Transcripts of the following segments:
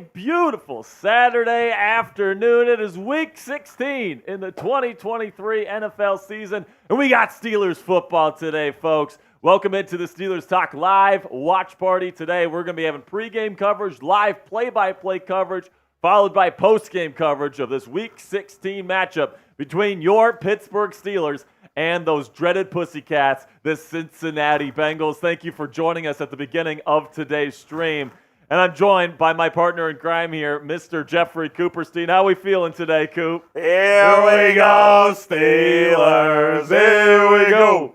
beautiful Saturday afternoon. It is week 16 in the 2023 NFL season, and we got Steelers football today, folks. Welcome into the Steelers Talk Live watch party today. We're going to be having pregame coverage, live play-by-play coverage, followed by postgame coverage of this week 16 matchup between your Pittsburgh Steelers and those dreaded Pussycats, the Cincinnati Bengals. Thank you for joining us at the beginning of today's stream. And I'm joined by my partner in crime here, Mr. Jeffrey Cooperstein. How we feeling today, Coop? Here we go, Steelers. Here we go.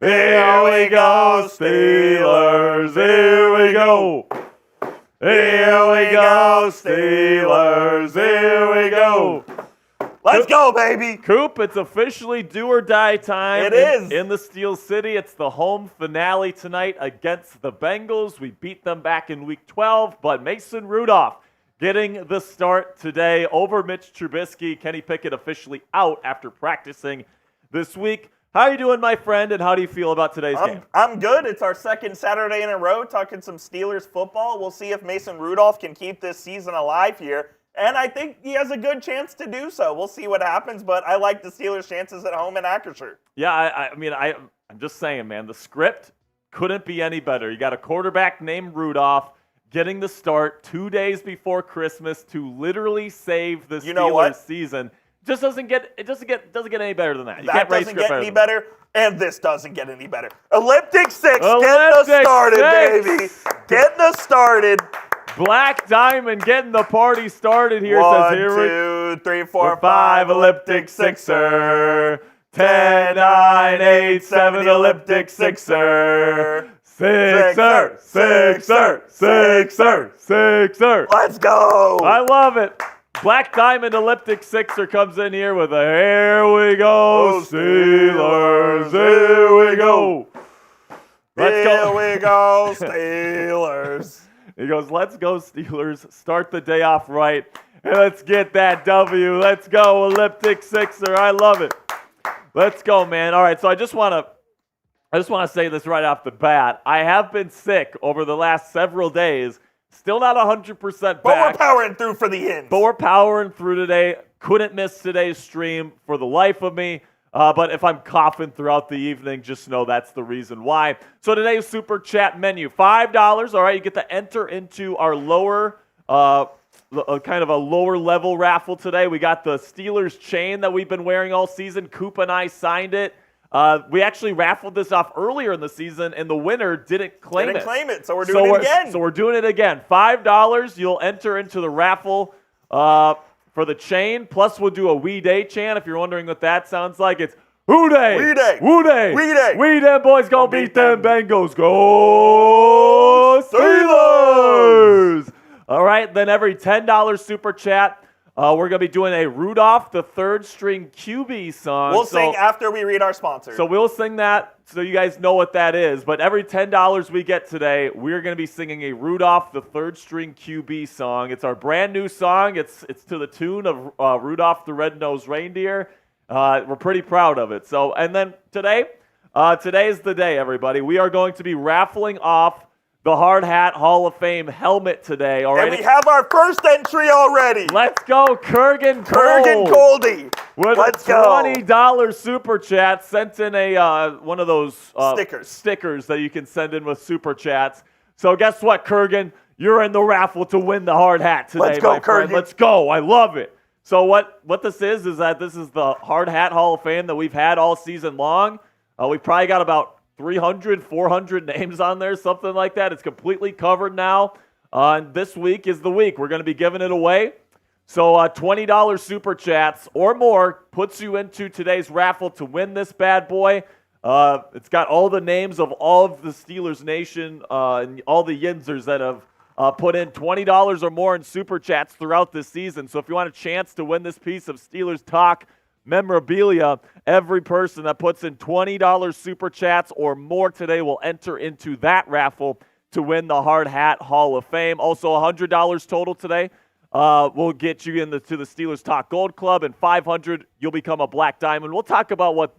Here we go, Steelers. Here we go. Here we go, Steelers. Here we go. Let's go, baby. Coop, it's officially do or die time. It is. In the Steel City. It's the home finale tonight against the Bengals. We beat them back in week 12, but Mason Rudolph getting the start today over Mitch Trubisky. Kenny Pickett officially out after practicing this week. How are you doing, my friend, and how do you feel about today's game? I'm good. It's our second Saturday in a row talking some Steelers football. We'll see if Mason Rudolph can keep this season alive here. And I think he has a good chance to do so. We'll see what happens, but I like the Steelers' chances at home in Acrisure. Yeah, I'm just saying, man, the script couldn't be any better. You got a quarterback named Rudolph getting the start 2 days before Christmas to literally save the Steelers season. Just doesn't get any better than that. You that can't doesn't get any better, better, and this doesn't get any better. Elliptic 6, getting us started, baby. Getting us started. Black Diamond getting the party started here. 1, says here 2, 3, 4, 5, elliptic sixer. 10, 9, 8, 7, elliptic sixer. Sixer, sixer, sixer, sixer. Let's go. I love it. Black Diamond elliptic sixer comes in here with a here we go, Steelers. Here we go. Here we go, Steelers. He goes, let's go, Steelers. Start the day off right. And let's get that W. Let's go, elliptic sixer. I love it. Let's go, man. All right, so I just want to say this right off the bat. I have been sick over the last several days. Still not 100% back. But we're powering through for the Yinzers. But we're powering through today. Couldn't miss today's stream for the life of me. But if I'm coughing throughout the evening, just know that's the reason why. So today's Super Chat menu, $5. All right, you get to enter into our lower, kind of a lower level raffle today. We got the Steelers chain that we've been wearing all season. Coop and I signed it. We actually raffled this off earlier in the season, and the winner didn't claim it. So we're doing it again. So we're doing it again. $5, you'll enter into the raffle for the chain. Plus, we'll do a We Day chant. If you're wondering what that sounds like, it's Who Day, We Day, Woo Day, We Day. We them boys gonna beat them Bengals. Go Steelers! All right, then every $10 super chat, we're going to be doing a Rudolph, the third string QB song. We'll sing after we read our sponsor. So we'll sing that so you guys know what that is. But every $10 we get today, we're going to be singing a Rudolph, the third string QB song. It's our brand new song. It's to the tune of Rudolph the Red-Nosed Reindeer. We're pretty proud of it. So, and then today is the day, everybody. We are going to be raffling off the Hard Hat Hall of Fame helmet today. All right. And we have our first entry already. Let's go, Kurgan Goldie. With Let's a $20 super chat, sent in a one of those stickers that you can send in with super chats. So guess what, Kurgan? You're in the raffle to win the hard hat today, Let's go, my friend. Kurgan. Let's go. I love it. So what this is that this is the Hard Hat Hall of Fame that we've had all season long. We've probably got about 300, 400 names on there, something like that. It's completely covered now. And this week is the week. We're going to be giving it away. So $20 super chats or more puts you into today's raffle to win this bad boy. It's got all the names of all of the Steelers Nation and all the Yinzers that have put in $20 or more in super chats throughout this season. So if you want a chance to win this piece of Steelers Talk memorabilia, every person that puts in $20 super chats or more today will enter into that raffle to win the Hard Hat Hall of Fame. Also, $100 total today will get you to the Steelers Talk Gold Club, and $500 you'll become a Black Diamond. We'll talk about what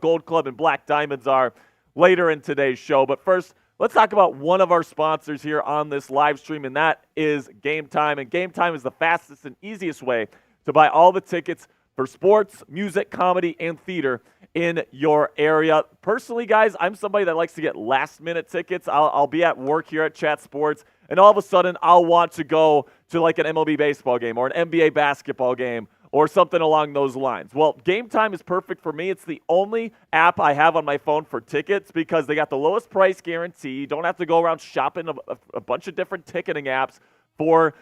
Gold Club and Black Diamonds are later in today's show. But first, let's talk about one of our sponsors here on this live stream, and that is Game Time. And Game Time is the fastest and easiest way to buy all the tickets for sports, music, comedy, and theater in your area. Personally, guys, I'm somebody that likes to get last-minute tickets. I'll be at work here at Chat Sports, and all of a sudden, I'll want to go to like an MLB baseball game or an NBA basketball game or something along those lines. Well, Game Time is perfect for me. It's the only app I have on my phone for tickets because they got the lowest price guarantee. You don't have to go around shopping a bunch of different ticketing apps for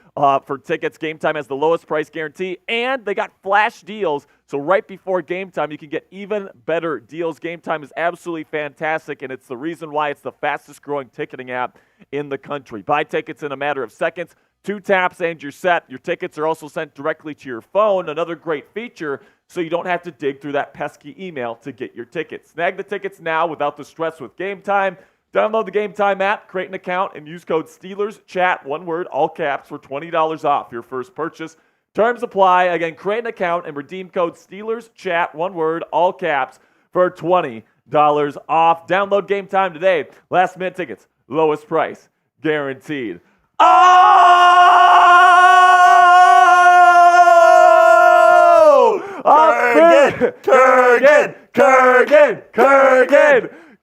tickets. Game Time has the lowest price guarantee, and they got flash deals. So right before game time, you can get even better deals. Game Time is absolutely fantastic, and it's the reason why it's the fastest growing ticketing app in the country. Buy tickets in a matter of seconds. 2 taps and you're set. Your tickets are also sent directly to your phone. Another great feature, so you don't have to dig through that pesky email to get your tickets. Snag the tickets now without the stress with Game Time. Download the Game Time app, create an account, and use code SteelersChat, one word, all caps, for $20 off your first purchase. Terms apply. Again, create an account and redeem code SteelersChat, one word, all caps, for $20 off. Download Game Time today. Last minute tickets, lowest price, guaranteed.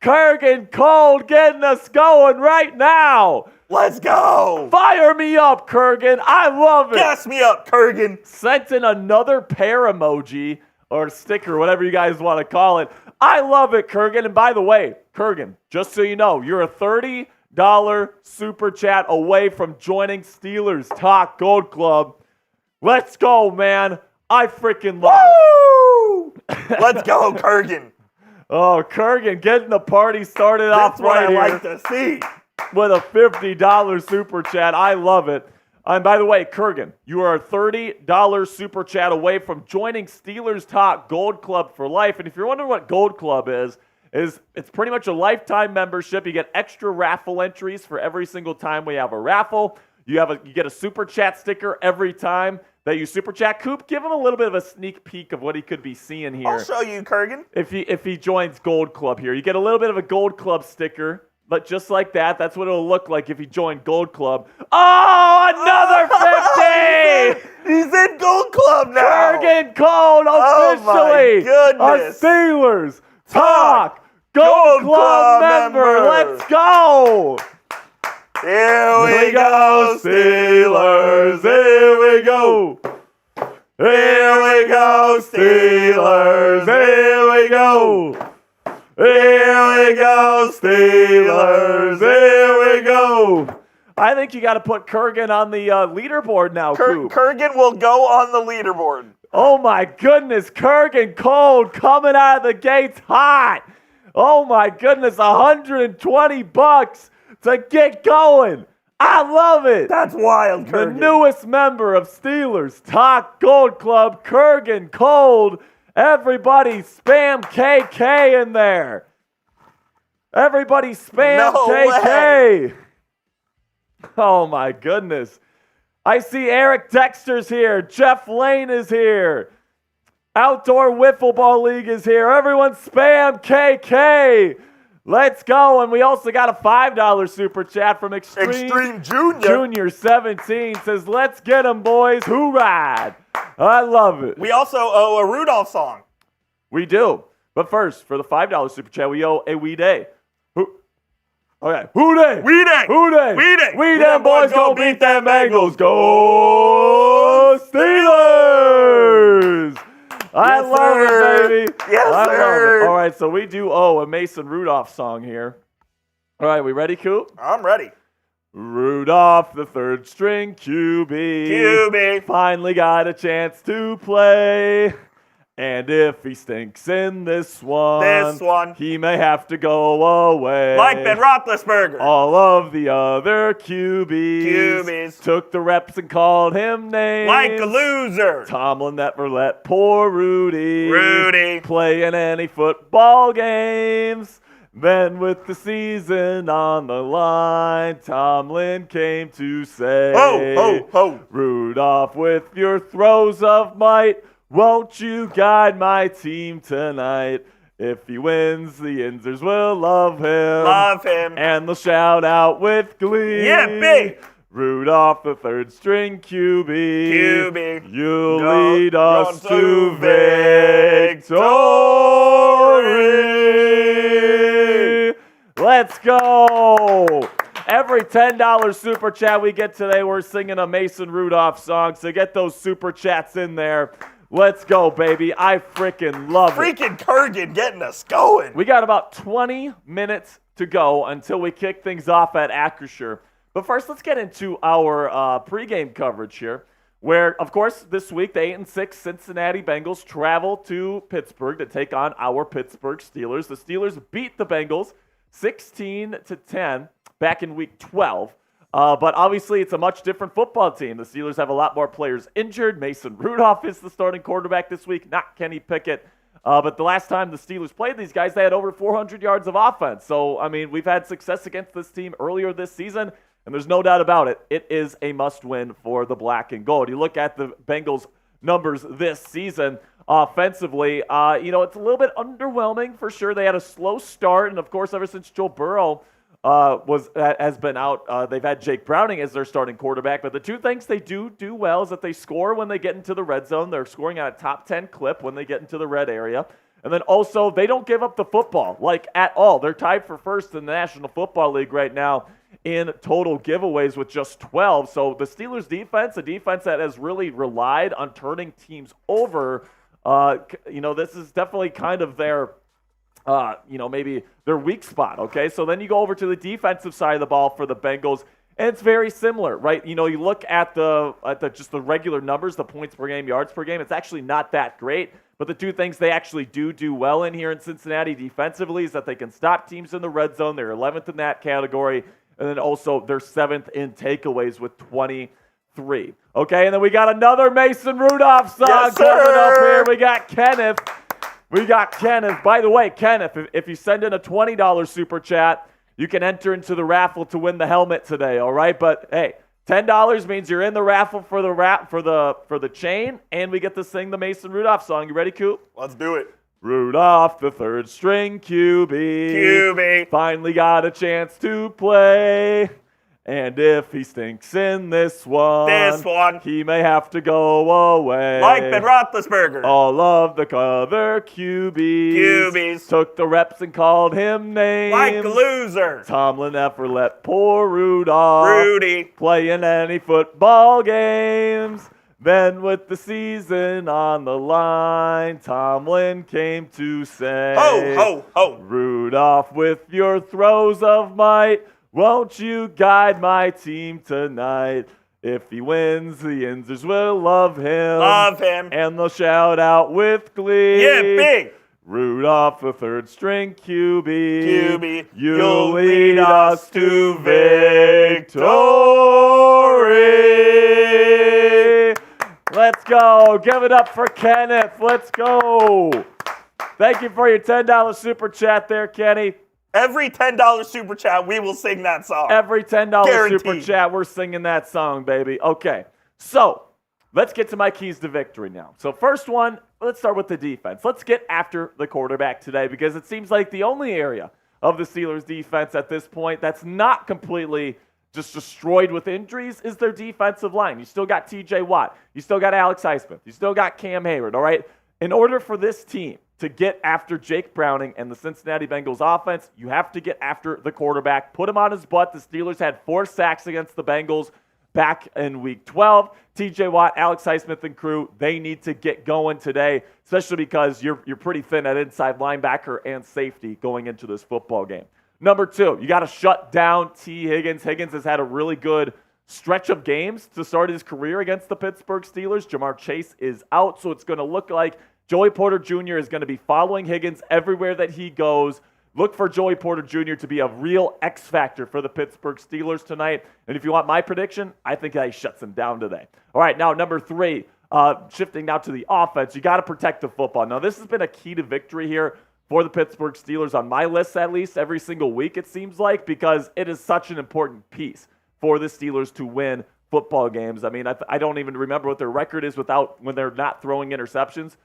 Kurgan Cold getting us going right now. Let's go. Fire me up, Kurgan. I love it. Gas me up, Kurgan. Sent in another pear emoji or sticker, whatever you guys want to call it. I love it, Kurgan. And by the way, Kurgan, just so you know, you're a $30 super chat away from joining Steelers Talk Gold Club. Let's go, man. I freaking love it. Let's go, Kurgan. Oh, Kurgan getting the party started off right here. That's what I like to see. With a $50 super chat. I love it. And by the way, Kurgan, you are a $30 super chat away from joining Steelers Talk Gold Club for life. And if you're wondering what Gold Club is it's pretty much a lifetime membership. You get extra raffle entries for every single time we have a raffle. You get a super chat sticker every time that you super chat. Coop, give him a little bit of a sneak peek of what he could be seeing here. I'll show you, Kurgan. If he joins Gold Club here, you get a little bit of a Gold Club sticker. But just like that, that's what it'll look like if you join Gold Club. Oh, another 50! He's in Gold Club now. Kurgan Cold officially a Steelers Talk Gold Club member. Let's go. Here we go, Steelers. Here we go. Here we go, Steelers. Here we go. Here we go, Steelers. Here we go. I think you got to put Kurgan on the leaderboard now, Coop. Kurgan will go on the leaderboard. Oh, my goodness. Kurgan Cold coming out of the gates hot. Oh, my goodness. $120 to get going. I love it. That's wild, Kurgan. The newest member of Steelers Talk Gold Club, Kurgan Cold. Everybody spam KK in there. Everybody spam KK. Way. Oh, my goodness. I see Eric Dexter's here. Jeff Lane is here. Outdoor Wiffle Ball League is here. Everyone spam KK. Let's go. And we also got a $5 super chat from Extreme Junior 17. Says, let's get them, boys. Hoorah. I love it. We also owe a Rudolph song. We do. But first, for the $5 super chat, we owe a We Day. Okay. Who Day? We Day. Who Day? We Day. We them boys gonna beat them Bengals. Go Steelers! I love it, baby. Yes, I sir. love it. All right, so we do owe a Mason Rudolph song here. All right, we ready, Coop? I'm ready. Rudolph, the third string QB. Finally got a chance to play. And if he stinks in this one, he may have to go away. Like Ben Roethlisberger. All of the other QBs took the reps and called him names. Like a loser. Tomlin never let poor Rudy play in any football games. Then with the season on the line, Tomlin came to say, Ho, ho, ho. Rudolph, with your throws of might, won't you guide my team tonight? If he wins, the Yinzers will love him. Love him. And they'll shout out with glee. Yeah, big. Rudolph, the third string QB. QB. You Go- lead us go to victory. Let's go. Every $10 super chat we get today, we're singing a Mason Rudolph song. So get those super chats in there. Let's go, baby. I freaking love it. Freaking Kurgan getting us going. We got about 20 minutes to go until we kick things off at Acrisure. But first, let's get into our pregame coverage here, where, of course, this week, the 8-6 Cincinnati Bengals travel to Pittsburgh to take on our Pittsburgh Steelers. The Steelers beat the Bengals 16-10 back in Week 12. But obviously, it's a much different football team. The Steelers have a lot more players injured. Mason Rudolph is the starting quarterback this week, not Kenny Pickett. But the last time the Steelers played these guys, they had over 400 yards of offense. So, I mean, we've had success against this team earlier this season, and there's no doubt about it. It is a must-win for the black and gold. You look at the Bengals' numbers this season offensively, it's a little bit underwhelming for sure. They had a slow start, and, of course, ever since Joe Burrow has been out, they've had Jake Browning as their starting quarterback. But the two things they do well is that they score when they get into the red zone. They're scoring at a top 10 clip when they get into the red area. And then also, they don't give up the football, at all. They're tied for first in the National Football League right now in total giveaways with just 12. So the Steelers defense, a defense that has really relied on turning teams over, this is definitely kind of their maybe their weak spot, okay? So then you go over to the defensive side of the ball for the Bengals, and it's very similar, right? You look at just the regular numbers, the points per game, yards per game, it's actually not that great. But the two things they actually do well in here in Cincinnati defensively is that they can stop teams in the red zone. They're 11th in that category. And then also they're 7th in takeaways with 23. Okay, and then we got another Mason Rudolph song coming up here. We got Kenneth. By the way, Kenneth, if you send in a $20 super chat, you can enter into the raffle to win the helmet today, all right? But hey, $10 means you're in the raffle for the chain, and we get to sing the Mason Rudolph song. You ready, Coop? Let's do it. Rudolph, the third string QB, finally got a chance to play. And if he stinks in this one, he may have to go away. Like Ben Roethlisberger. All of the other QBs took the reps and called him names. Like a loser. Tomlin never let poor Rudolph Rudy play in any football games. Then with the season on the line, Tomlin came to say, ho, ho, ho. Rudolph, with your throws of might, won't you guide my team tonight? If he wins, the Yinzers will love him. Love him. And they'll shout out with glee. Yeah, big. Rudolph, the third string QB, you'll lead us to victory. Let's go. Give it up for Kenneth. Let's go. Thank you for your $10 super chat there, Kenny. Every $10 super chat, we will sing that song. Every $10 Guaranteed. super chat, we're singing that song, baby. Okay, so let's get to my keys to victory now. So first one, let's start with the defense. Let's get after the quarterback today because it seems like the only area of the Steelers' defense at this point that's not completely just destroyed with injuries is their defensive line. You still got TJ Watt. You still got Alex Highsmith. You still got Cam Hayward, all right? In order for this team to get after Jake Browning and the Cincinnati Bengals offense, you have to get after the quarterback. Put him on his butt. The Steelers had 4 sacks against the Bengals back in Week 12. TJ Watt, Alex Highsmith, and crew, they need to get going today, especially because you're pretty thin at inside linebacker and safety going into this football game. Number 2, you got to shut down T. Higgins. Higgins has had a really good stretch of games to start his career against the Pittsburgh Steelers. Jamar Chase is out, so it's going to look like Joey Porter Jr. is going to be following Higgins everywhere that he goes. Look for Joey Porter Jr. to be a real X factor for the Pittsburgh Steelers tonight. And if you want my prediction, I think that he shuts them down today. All right, now number 3, shifting now to the offense, you got to protect the football. Now, this has been a key to victory here for the Pittsburgh Steelers on my list, at least every single week, it seems like, because it is such an important piece for the Steelers to win football games. I mean, I don't even remember what their record is when they're not throwing interceptions.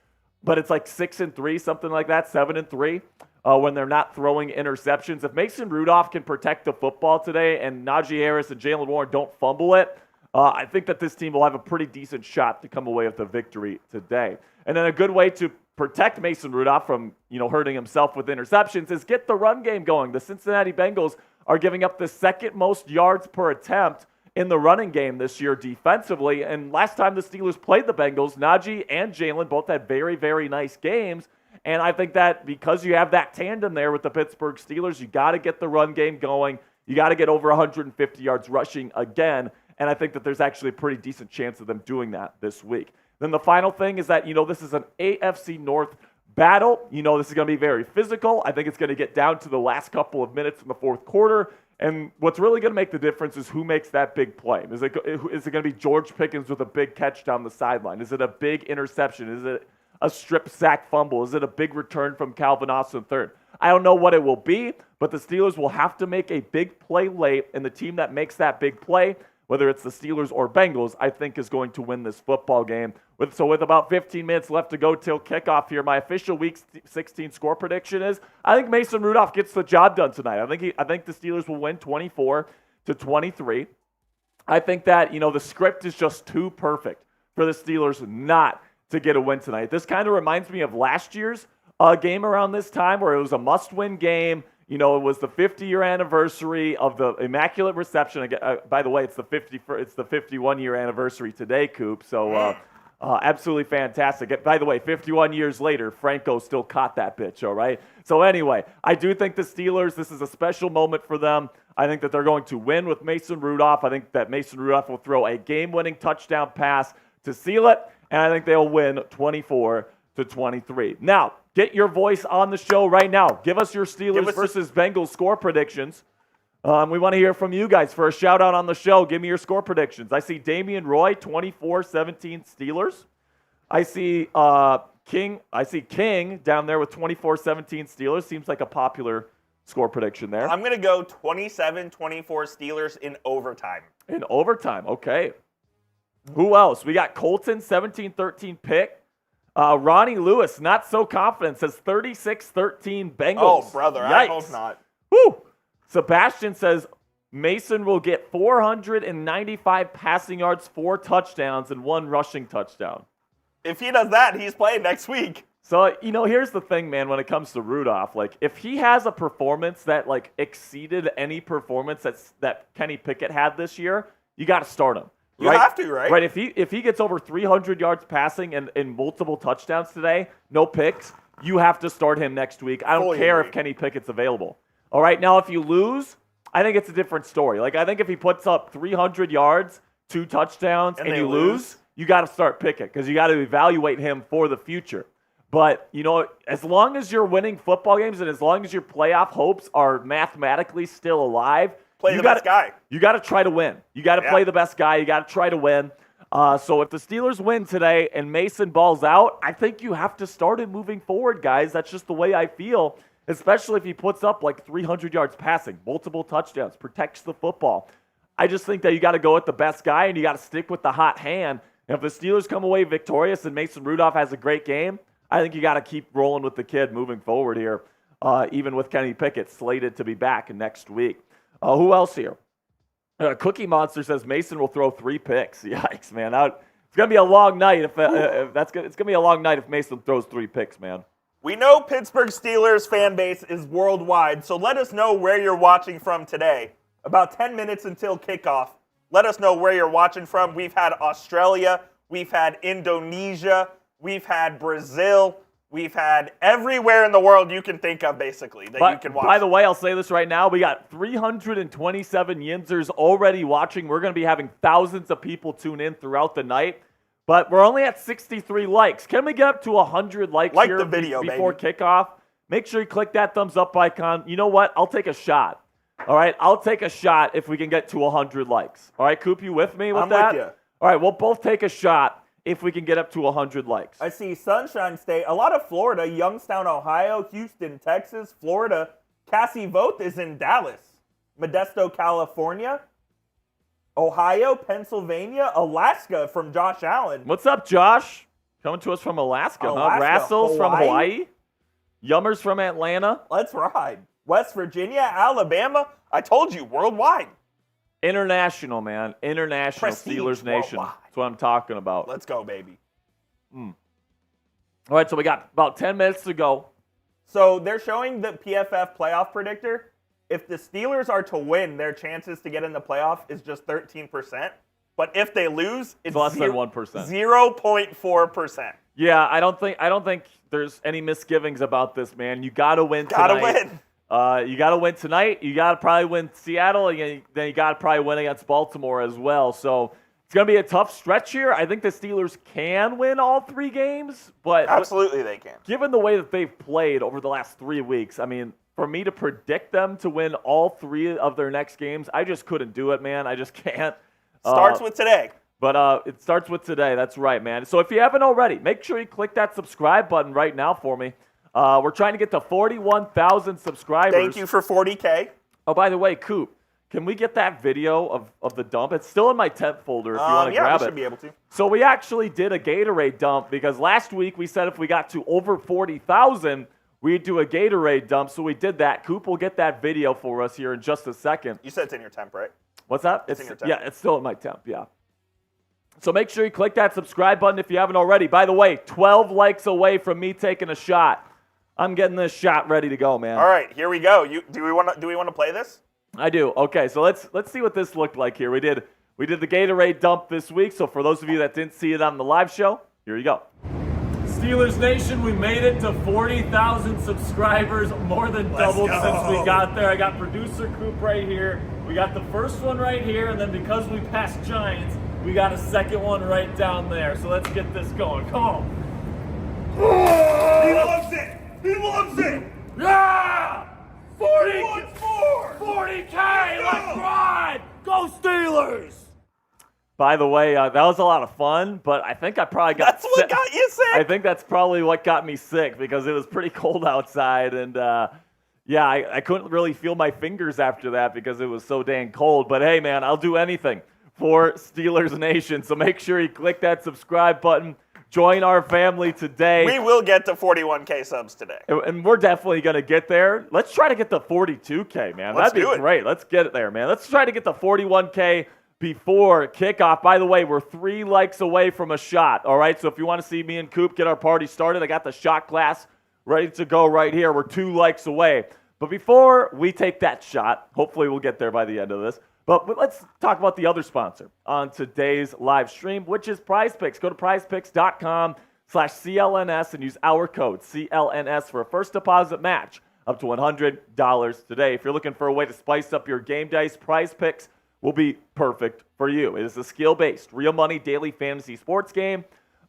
but it's like 6-3, something like that, 7-3. When they're not throwing interceptions. If Mason Rudolph can protect the football today and Najee Harris and Jalen Warren don't fumble it, I think that this team will have a pretty decent shot to come away with a victory today. And then a good way to protect Mason Rudolph from, hurting himself with interceptions is get the run game going. The Cincinnati Bengals are giving up the second most yards per attempt in the running game this year defensively. And last time the Steelers played the Bengals, Najee and Jalen both had very, very nice games. And I think that because you have that tandem there with the Pittsburgh Steelers, you got to get the run game going. You got to get over 150 yards rushing again. And I think that there's actually a pretty decent chance of them doing that this week. Then the final thing is that, this is an AFC North battle. This is going to be very physical. I think it's going to get down to the last couple of minutes in the fourth quarter. And what's really going to make the difference is who makes that big play. Is it going to be George Pickens with a big catch down the sideline? Is it a big interception? Is it a strip sack fumble? Is it a big return from Calvin Austin III? I don't know what it will be, but the Steelers will have to make a big play late, and the team that makes that big play, whether it's the Steelers or Bengals, I think is going to win this football game. With about 15 minutes left to go till kickoff here, my official Week 16 score prediction is I think Mason Rudolph gets the job done tonight. I think the Steelers will win 24-23. I think that, the script is just too perfect for the Steelers not to get a win tonight. This kind of reminds me of last year's game around this time where it was a must-win game. It was the 50-year anniversary of the Immaculate Reception. By the way, it's the 51-year anniversary today, Coop. So absolutely fantastic. By the way, 51 years later, Franco still caught that bitch, all right? So anyway, I do think the Steelers, this is a special moment for them. I think that they're going to win with Mason Rudolph. I think that Mason Rudolph will throw a game-winning touchdown pass to seal it. And I think they'll win 24-23. Now, get your voice on the show right now. Give us your Steelers versus Bengals score predictions. We want to hear from you guys for a shout-out on the show. Give me your score predictions. I see Damian Roy, 24-17 Steelers. I see King down there with 24-17 Steelers. Seems like a popular score prediction there. I'm going to go 27-24 Steelers in overtime. In overtime, okay. Who else? We got Colton, 17-13 pick. Ronnie Lewis, not so confident, says 36-13 Bengals. Oh, brother, Yikes. I hope not. Woo! Sebastian says Mason will get 495 passing yards, 4 touchdowns, and 1 rushing touchdown. If he does that, he's playing next week. So, here's the thing, man, when it comes to Rudolph. If he has a performance that, exceeded any performance that Kenny Pickett had this year, you got to start him. You have to, right? Right. If he gets over 300 yards passing and multiple touchdowns today, no picks, you have to start him next week. I don't care if Kenny Pickett's available. All right. Now, if you lose, I think it's a different story. I think if he puts up 300 yards, 2 touchdowns, and you lose, you got to start Pickett because you got to evaluate him for the future. But, as long as you're winning football games and as long as your playoff hopes are mathematically still alive, play the best guy. You got to try to win. You got to play the best guy. You got to try to win. So if the Steelers win today and Mason balls out, I think you have to start him moving forward, guys. That's just the way I feel, especially if he puts up 300 yards passing, multiple touchdowns, protects the football. I just think that you got to go with the best guy and you got to stick with the hot hand. And if the Steelers come away victorious and Mason Rudolph has a great game, I think you got to keep rolling with the kid moving forward here, even with Kenny Pickett slated to be back next week. Who else here? Cookie Monster says Mason will throw 3 picks. Yikes, man! It's gonna be a long night it's gonna be a long night if Mason throws 3 picks, man. We know Pittsburgh Steelers fan base is worldwide, so let us know where you're watching from today. About 10 minutes until kickoff. Let us know where you're watching from. We've had Australia, we've had Indonesia, we've had Brazil. We've had everywhere in the world you can think of, basically, that you can watch. By the way, I'll say this right now. We got 327 Yinzers already watching. We're going to be having thousands of people tune in throughout the night. But we're only at 63 likes. Can we get up to 100 likes here the video, before kickoff? Make sure you click that thumbs up icon. You know what? I'll take a shot. All right? I'll take a shot if we can get to 100 likes. All right, Coop, you with me with that? I'm with you. All right, we'll both take a shot if we can get up to 100 likes. I see Sunshine State, a lot of Florida, Youngstown, Ohio, Houston, Texas, Florida. Cassie Voth is in Dallas, Modesto, California, Ohio, Pennsylvania, Alaska from Josh Allen. What's up, Josh? Coming to us from Alaska, Alaska, Raffle's from Hawaii. Yummers from Atlanta. Let's ride. West Virginia, Alabama. I told you, worldwide. International, man. International Prestige Steelers Nation. worldwide. That's what I'm talking about. Let's go, baby. All right, so we got about 10 minutes to go. So they're showing the PFF playoff predictor. If the Steelers are to win, their chances to get in the playoff is just 13%. But if they lose, it's less than 1%. 0.4%. Yeah, I don't think there's any misgivings about this, man. You got to win tonight. Gotta win. You got to win tonight. You got to probably win Seattle, and then you got to probably win against Baltimore as well. So it's going to be a tough stretch here. I think the Steelers can win all 3 games, but Absolutely they can. given the way that they've played over the last 3 weeks, I mean, for me to predict them to win all 3 of their next games, I just couldn't do it, man. I just can't. Starts with today. But it starts with today. That's right, man. So if you haven't already, make sure you click that subscribe button right now for me. We're trying to get to 41,000 subscribers. Thank you for 40K. Oh, by the way, Coop, can we get that video of the dump? It's still in my temp folder if you want to Yeah, grab we it. should be able to. So we actually did a Gatorade dump because last week we said if we got to over 40,000, we'd do a Gatorade dump. So we did that. Coop will get that video for us here in just a second. You said it's in your temp, right? What's that? It's in your temp. Yeah, it's still in my temp, yeah. So make sure you click that subscribe button if you haven't already. By the way, 12 likes away from me taking a shot. I'm getting this shot ready to go, man. All right, here we go. Do we want to play this? I do. Okay, so let's see what this looked like here. We did the Gatorade dump this week. So for those of you that didn't see it on the live show, here you go. Steelers Nation, we made it to 40,000 subscribers, more than doubled since we got there. I got producer Coop right here. We got the first one right here, and then because we passed Giants, we got a second one right down there. So let's get this going. Come on. He loves it! He loves it! Yeah! 40! He wants more! 40K! Let's Let's go! ride! Go Steelers! By the way, that was a lot of fun, but I think I probably got That's what got you sick? I think that's probably what got me sick because it was pretty cold outside, and yeah, I couldn't really feel my fingers after that because it was so dang cold. But hey, man, I'll do anything for Steelers Nation, so make sure you click that subscribe button. Join our family today. We will get to 41K subs today. And we're definitely going to get there. Let's try to get to 42K, man. Let's That'd do be it. great. Let's get it there, man. Let's try to get to 41K before kickoff. By the way, we're 3 likes away from a shot, all right? So if you want to see me and Coop get our party started, I got the shot glass ready to go right here. We're 2 likes away. But before we take that shot, hopefully we'll get there by the end of this, but let's talk about the other sponsor on today's live stream, which is PrizePicks. Go to prizepicks.com/CLNS and use our code CLNS for a first deposit match up to $100 today. If you're looking for a way to spice up your game days, PrizePicks will be perfect for you. It is a skill-based, real money daily fantasy sports game.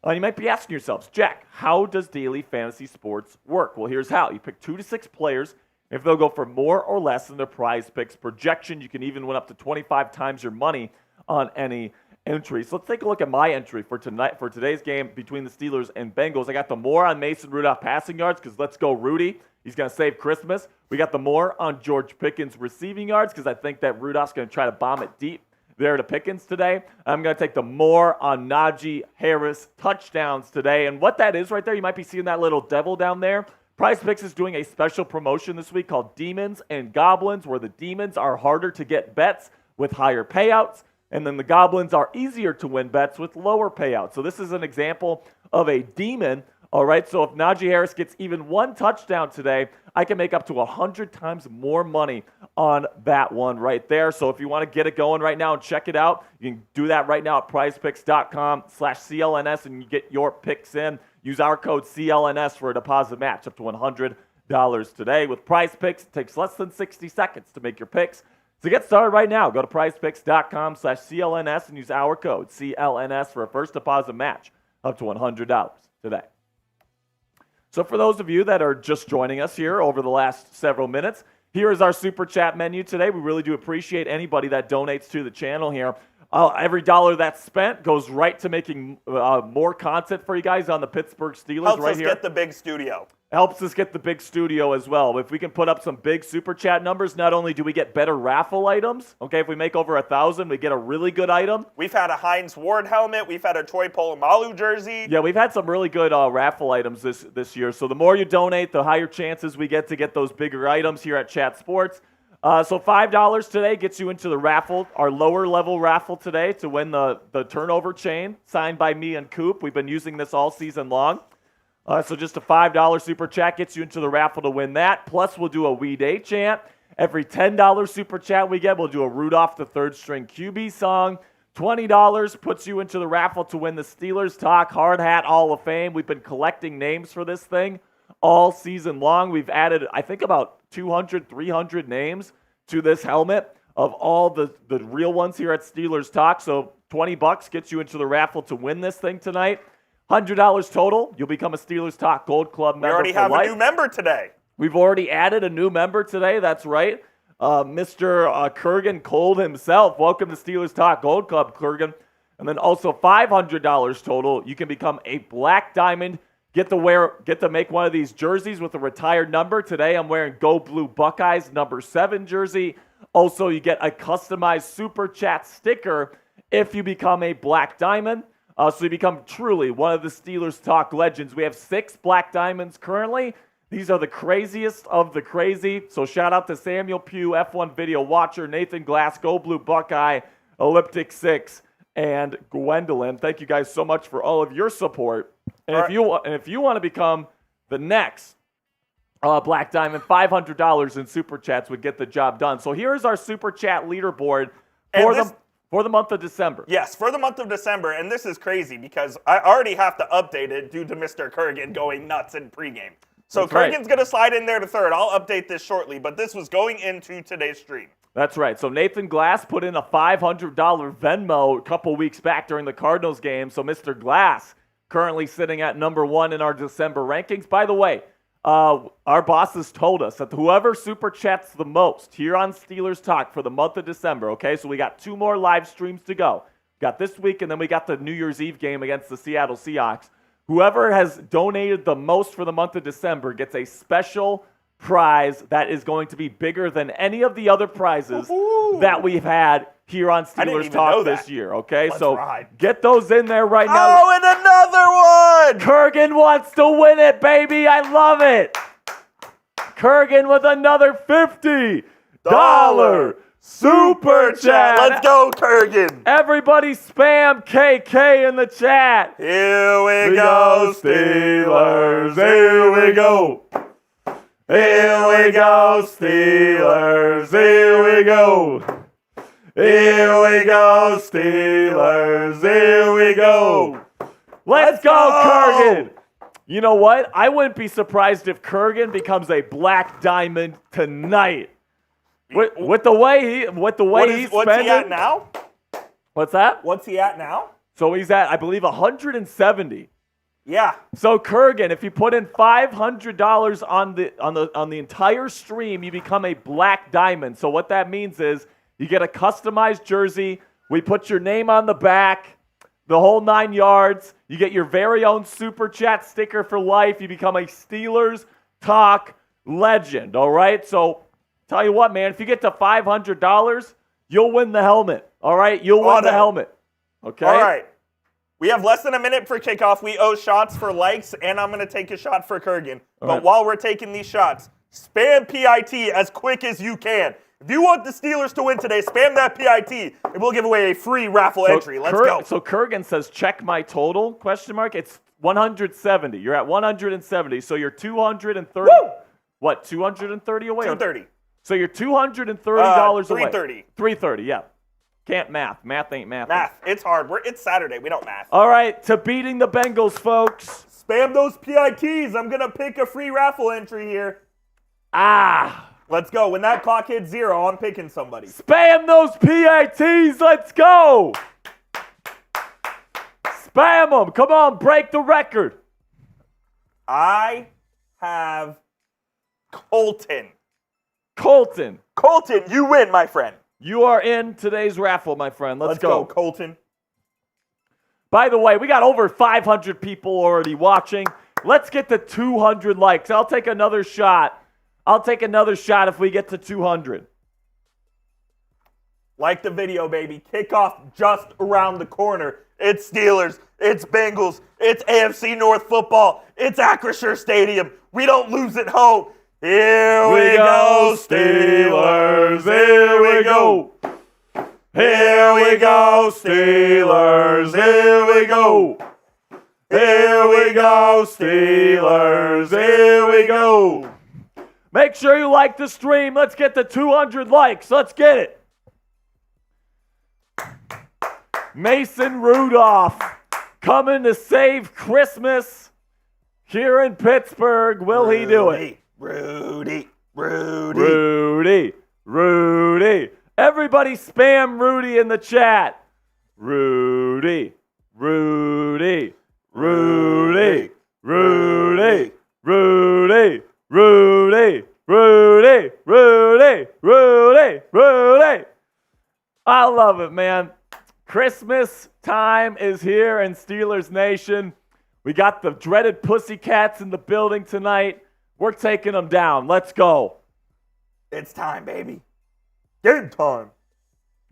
You might be asking yourselves, Jack, how does daily fantasy sports work? Well, here's how. You pick 2 to 6 players. If they'll go for more or less than their PrizePicks projection, you can even win up to 25 times your money on any entry. So let's take a look at my entry for today's game between the Steelers and Bengals. I got the more on Mason Rudolph passing yards because let's go Rudy. He's going to save Christmas. We got the more on George Pickens receiving yards because I think that Rudolph's going to try to bomb it deep there to Pickens today. I'm going to take the more on Najee Harris touchdowns today. And what that is right there, you might be seeing that little devil down there. PrizePicks is doing a special promotion this week called Demons and Goblins, where the Demons are harder to get bets with higher payouts, and then the Goblins are easier to win bets with lower payouts. So this is an example of a Demon. All right, so if Najee Harris gets even 1 touchdown today, I can make up to 100 times more money on that one right there. So if you want to get it going right now and check it out, you can do that right now at prizepicks.com/CLNS and you get your picks in. Use our code CLNS for a deposit match up to $100 today. With PrizePicks, it takes less than 60 seconds to make your picks. So get started right now. Go to prizepicks.com/CLNS and use our code CLNS for a first deposit match up to $100 today. So for those of you that are just joining us here over the last several minutes, here is our Super Chat menu today. We really do appreciate anybody that donates to the channel here. Every dollar that's spent goes right to making more content for you guys on the Pittsburgh Steelers Helps right us here. get the big studio. helps us get the big studio as well. If we can put up some big super chat numbers, not only do we get better raffle items, okay, if we make over 1,000, we get a really good item. We've had a Heinz Ward helmet. We've had a Troy Polamalu jersey. Yeah, we've had some really good raffle items this year. So the more you donate, the higher chances we get to get those bigger items here at Chat Sports. So $5 today gets you into the raffle, our lower level raffle today to win the turnover chain signed by me and Coop. We've been using this all season long. So just a $5 super chat gets you into the raffle to win that. Plus, we'll do a We Day chant. Every $10 super chat we get, we'll do a Rudolph the Third String QB song. $20 puts you into the raffle to win the Steelers Talk Hard Hat Hall of Fame. We've been collecting names for this thing all season long. We've added, I think, about 200, 300 names to this helmet of all the real ones here at Steelers Talk. So $20 gets you into the raffle to win this thing tonight. $100 total. You'll become a Steelers Talk Gold Club member. We already have life. a new member today. We've already added a new member today. That's right. Mr. Kurgan Cold himself. Welcome to Steelers Talk Gold Club, Kurgan. And then also $500 total. You can become a Black Diamond. Get to make one of these jerseys with a retired number. Today I'm wearing Go Blue Buckeyes number 7 jersey. Also, you get a customized Super Chat sticker if you become a Black Diamond. So you become truly one of the Steelers Talk legends. We have 6 Black Diamonds currently. These are the craziest of the crazy. So shout out to Samuel Pugh, F1 Video Watcher, Nathan Glass, Go Blue Buckeye, Elliptic 6, and Gwendolyn. Thank you guys so much for all of your support. And if you want to become the next Black Diamond, $500 in Super Chats would get the job done. So here's our Super Chat leaderboard for the month of December. Yes, for the month of December, and this is crazy because I already have to update it due to Mr. Kurgan going nuts in pregame. So That's Kurgan's right. going to slide in there to third. I'll update this shortly, but this was going into today's stream. That's right. So Nathan Glass put in a $500 Venmo a couple weeks back during the Cardinals game. So Mr. Glass currently sitting at number 1 in our December rankings. By the way, our bosses told us that whoever super chats the most here on Steelers Talk for the month of December, okay, so we got 2 more live streams to go. Got this week, and then we got the New Year's Eve game against the Seattle Seahawks. Whoever has donated the most for the month of December gets a special prize that is going to be bigger than any of the other prizes that we've had here on Steelers Talk this year, okay? Let's so ride. get those in there right now. Oh, and another one! Kurgan wants to win it, baby. I love it. Kurgan with another $50 super chat. Let's go, Kurgan. Everybody spam KK in the chat. Here we go, Steelers. Here we go. Here we go, Steelers. Here we go. Here we go, Steelers. Here we go. Let's go, Kurgan. You know what? I wouldn't be surprised if Kurgan becomes a Black Diamond tonight. With the way he's spending. What's he at now? What's that? What's he at now? So he's at, I believe, 170. Yeah. So Kurgan, if you put in $500 on the entire stream, you become a Black Diamond. So what that means is you get a customized jersey. We put your name on the back, the whole 9 yards. You get your very own Super Chat sticker for life. You become a Steelers Talk legend. All right. So tell you what, man, if you get to $500, you'll win the helmet. All right. You'll win the helmet. Okay. All right. We have less than a minute for kickoff. We owe shots for likes, and I'm going to take a shot for Kurgan. But while we're taking these shots, spam PIT as quick as you can. If you want the Steelers to win today, spam that PIT, and we'll give away a free raffle entry. Let's go. So Kurgan says, check my total, ? It's 170. You're at 170, so you're 230. Woo! What, 230 away? 230. So you're $230 away. 330. 330, yeah. Can't math. Math ain't math. Math. It's hard. It's Saturday. We don't math. All right, to beating the Bengals, folks. Spam those PITs. I'm going to pick a free raffle entry here. Let's go. When that clock hits 0, I'm picking somebody. Spam those PITs. Let's go. Spam them. Come on, break the record. I have Colton. Colton, you win, my friend. you are in today's raffle, my friend. Let's go. Colton. By the way, we got over 500 people already watching. Let's get to 200 likes. I'll take another shot. If we get to 200. Like the video, baby. Kickoff just around the corner. It's Steelers. It's Bengals. It's AFC North football. It's Acrisure Stadium. We don't lose at home. Here we go, Steelers. Here we go. Here we go, Steelers. Here we go. Here we go, Steelers. Here we go. Make sure you like the stream. Let's get to 200 likes. Let's get it. Mason Rudolph coming to save Christmas here in Pittsburgh. Will he do it? Rudy. Everybody spam Rudy in the chat. Rudy. I love it, man. Christmas time is here in Steelers Nation. We got the dreaded Pussycats in the building tonight. We're taking them down. Let's go. It's time, baby. Game time.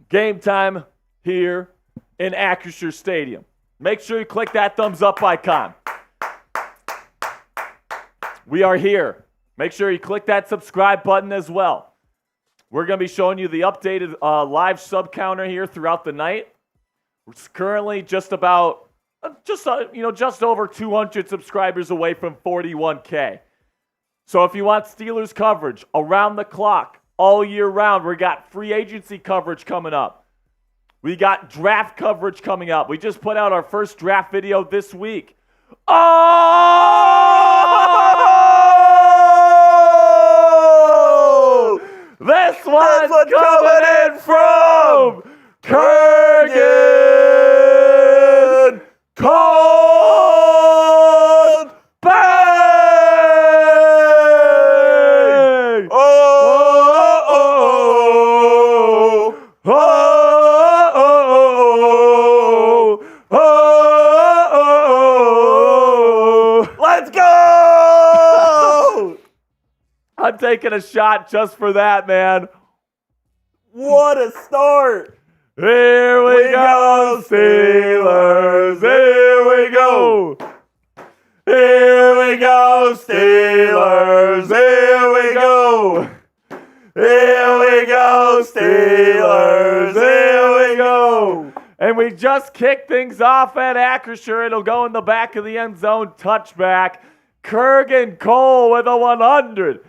Game time here in Acrisure Stadium. Make sure you click that thumbs up icon. We are here. Make sure you click that subscribe button as well. We're going to be showing you the updated live sub counter here throughout the night. It's currently just over 200 subscribers away from 41K. So if you want Steelers coverage around the clock, all year round, we got free agency coverage coming up. We got draft coverage coming up. We just put out our first draft video this week. Oh! This one's coming in from Kurgan Cold Bang! Let's go! I'm taking a shot just for that, man. What a start! Here we go, Steelers. Here we go. Here we go, Steelers. Here we go. Here we go, Steelers. Here we go. And we just kicked things off at Acrisure. It'll go in the back of the end zone touchback. Kurgan Cole with a $100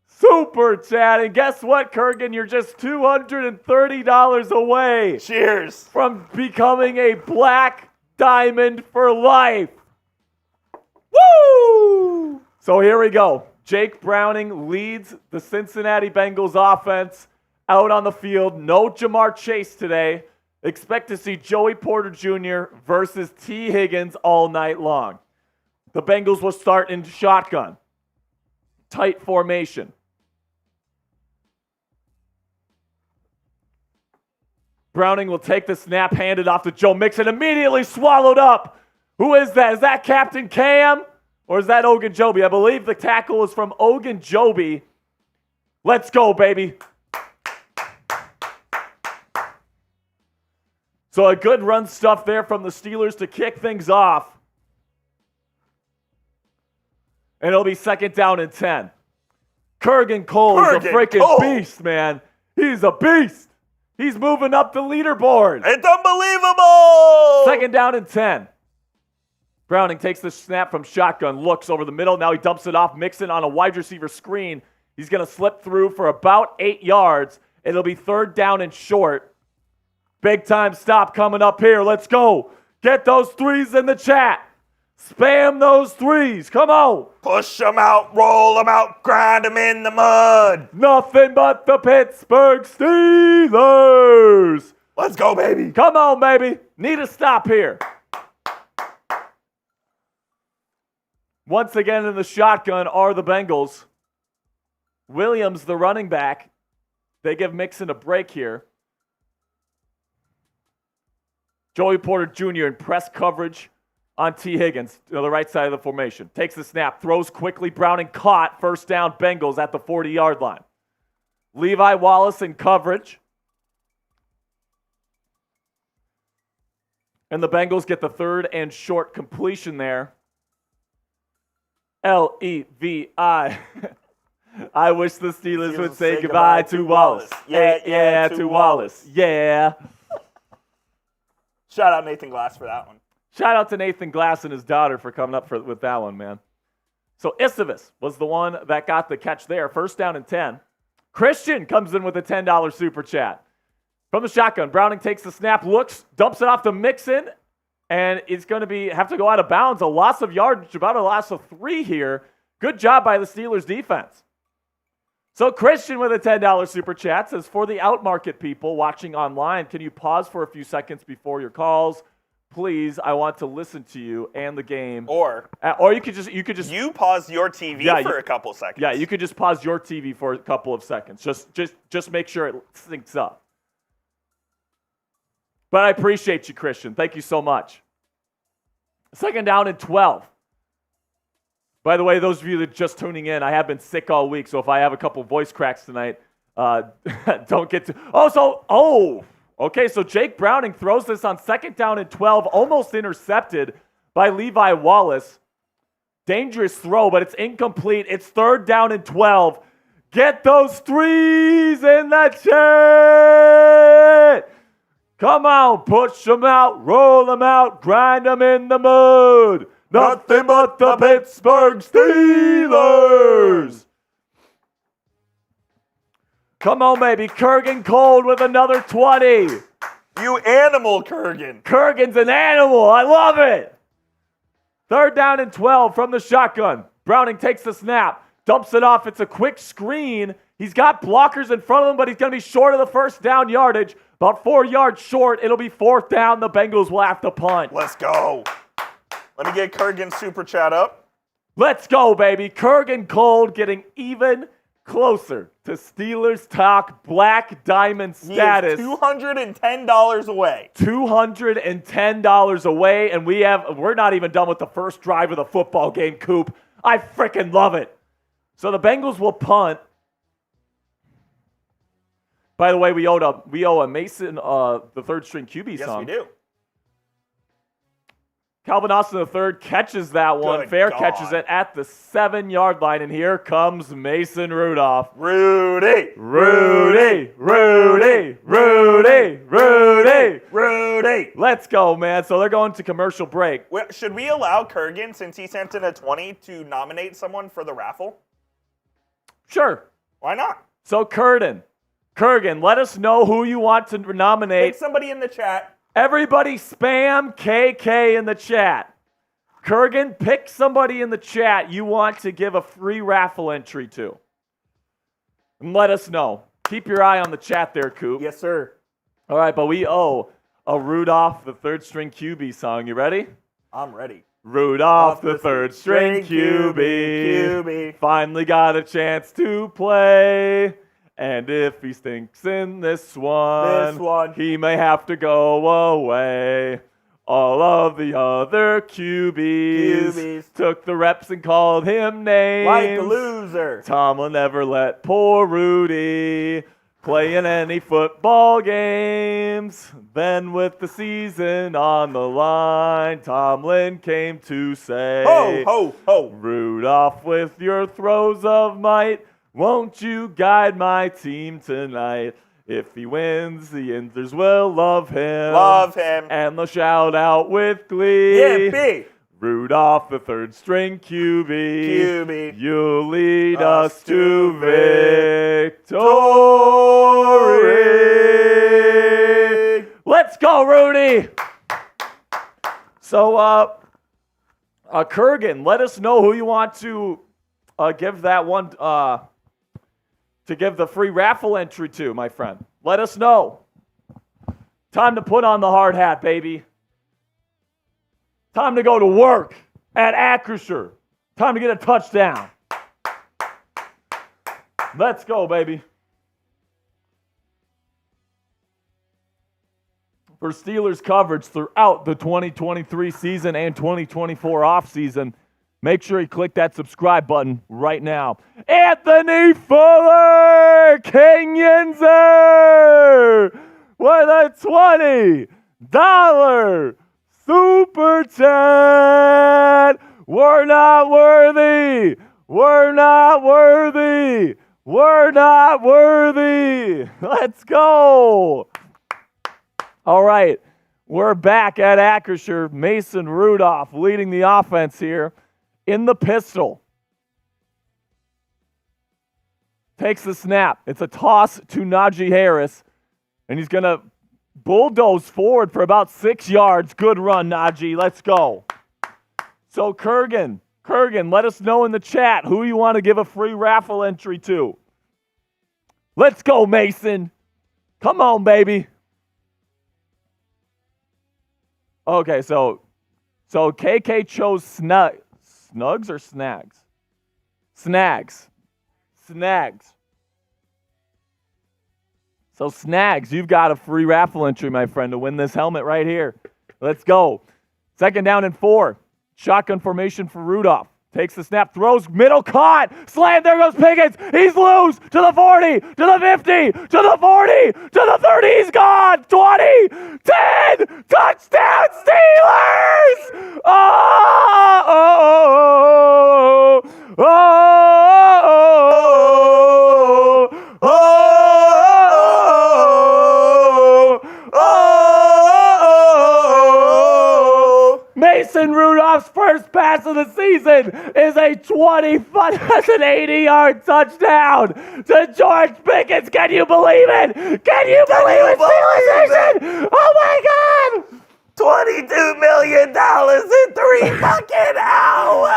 super chat. And guess what, Kurgan? You're just $230 away. Cheers. From becoming a black diamond for life. Woo! So here we go. Jake Browning leads the Cincinnati Bengals offense out on the field. No Jamar Chase today. Expect to see Joey Porter Jr. versus T. Higgins all night long. The Bengals will start in shotgun. Tight formation. Browning will take the snap, hand it off to Joe Mixon, immediately swallowed up. Who is that? Is that Captain Cam? Or is that Ogunjobi? I believe the tackle is from Ogunjobi. Let's go, baby. So a good run stuff there from the Steelers to kick things off. And it'll be 2nd down and 10. Kurgan Cole is a freaking beast, man. He's a beast. He's moving up the leaderboard. It's unbelievable. 2nd down and 10. Browning takes the snap from shotgun, looks over the middle. Now he dumps it off. Mixon on a wide receiver screen. He's going to slip through for about 8 yards. It'll be 3rd down and short. Big time stop coming up here. Let's go. Get those threes in the chat. Spam those threes. Come on. Push them out, roll them out, grind them in the mud. Nothing but the Pittsburgh Steelers. Let's go, baby. Come on, baby. Need a stop here. Once again in the shotgun are the Bengals. Williams, the running back. They give Mixon a break here. Joey Porter Jr. in press coverage on T. Higgins to the right side of the formation. Takes the snap, throws quickly. Browning caught. First down, Bengals at the 40-yard line. Levi Wallace in coverage. And the Bengals get the third and short completion there. L-E-V-I. I wish the Steelers would say goodbye to Wallace. Yeah, to Wallace. Yeah. Shout out Nathan Glass for that one. Shout out to Nathan Glass and his daughter for coming up with that one, man. So Istavus was the one that got the catch there. First down and 10. Christian comes in with a $10 super chat. From the shotgun, Browning takes the snap, looks, dumps it off to Mixon, and it's going to have to go out of bounds. A loss of yardage, about a loss of 3 here. Good job by the Steelers defense. So Christian with a $10 super chat says, for the outmarket people watching online, can you pause for a few seconds before your calls? Please, I want to listen to you and the game. Or you could just you pause your TV for a couple seconds. Yeah, you could just pause your TV for a couple of seconds. Just make sure it syncs up. But I appreciate you, Christian. Thank you so much. Second down and 12. By the way, those of you that are just tuning in, I have been sick all week, so if I have a couple voice cracks tonight, don't get to... Okay, so Jake Browning throws this on second down and 12, almost intercepted by Levi Wallace. Dangerous throw, but it's incomplete. It's third down and 12. Get those threes in the chat! Come on, push them out, roll them out, grind them in the mud. Nothing but the Pittsburgh Steelers. Come on, baby. Kurgan Cold with another 20. You animal, Kurgan. Kurgan's an animal. I love it. Third down and 12 from the shotgun. Browning takes the snap, dumps it off. It's a quick screen. He's got blockers in front of him, but he's going to be short of the first down yardage. About 4 yards short. It'll be fourth down. The Bengals will have to punt. Let's go. Let me get Kurgan's super chat up. Let's go, baby. Kurgan Cold getting even closer to Steelers Talk Black Diamond status. He is $210 away. $210 away, and we're not even done with the first drive of the football game, Coop. I freaking love it. So the Bengals will punt. By the way, we owe a Mason the third string QB song. Yes, we do. Calvin Austin III catches that one. Good Fair God. catches it at the 7-yard line, and here comes Mason Rudolph. Rudy. Let's go, man. So they're going to commercial break. Should we allow Kurgan, since he sent in a 20, to nominate someone for the raffle? Sure. Why not? So Kurgan, let us know who you want to nominate. Pick somebody in the chat. Everybody spam KK in the chat. Kurgan, pick somebody in the chat you want to give a free raffle entry to. And let us know. Keep your eye on the chat there, Coop. Yes, sir. All right, but we owe a Rudolph the third string QB song. You ready? I'm ready. Rudolph the third string QB finally got a chance to play. And if he stinks in this one, he may have to go away. All of the other QBs took the reps and called him names. Like a loser. Tomlin never let poor Rudy play in any football games. Then with the season on the line, Tomlin came to say, Ho, ho, ho. Rudolph, with your throws of might, won't you guide my team tonight? If he wins, the Yinzers will love him. Love him. And they'll shout out with glee. Yippee. Rudolph, the third string QB. QB. You'll lead us to victory. Let's go, Rudy. So, Kurgan, let us know who you want to give that one, to give the free raffle entry to, my friend. Let us know. Time to put on the hard hat, baby. Time to go to work at Acrisure. Time to get a touchdown. Let's go, baby. for Steelers coverage throughout the 2023 season and 2024 offseason. Make sure you click that subscribe button right now. Anthony Fuller, King Yinzer, with a $20 super chat. We're not worthy. We're not worthy. We're not worthy. Let's go. All right, we're back at Acrisure. Mason Rudolph leading the offense here in the pistol. Takes the snap. It's a toss to Najee Harris, and he's going to bulldoze forward for about 6 yards. Good run, Najee. Let's go. So, Kurgan, let us know in the chat who you want to give a free raffle entry to. Let's go, Mason. Come on, baby. Okay, so KK chose Snugs or Snags? Snags. So Snags, you've got a free raffle entry, my friend, to win this helmet right here. Let's go. 2nd down and 4. Shotgun formation for Rudolph. Takes the snap, throws, middle, caught, slam, there goes Pickens. He's loose, to the 40, to the 50, to the 40, to the 30, he's gone. 20, 10, touchdown Steelers! Mason Rudolph's first pass of the season is a 80-yard touchdown to George Pickens. Can you believe it? Can you believe it, Steelers Nation? Oh my God! $22 million in 3 fucking hours!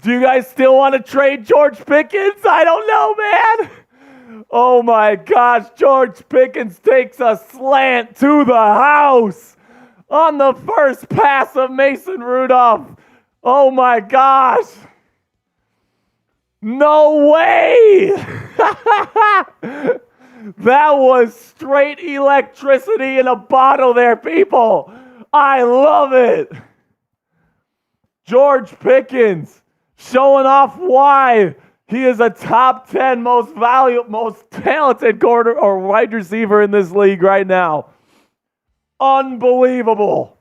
Do you guys still want to trade George Pickens? I don't know, man. Oh my gosh, George Pickens takes a slant to the house on the first pass of Mason Rudolph. Oh my gosh. No way. That was straight electricity in a bottle there, people. I love it. George Pickens showing off why he is a top 10 most talented quarter or wide receiver in this league right now. Unbelievable.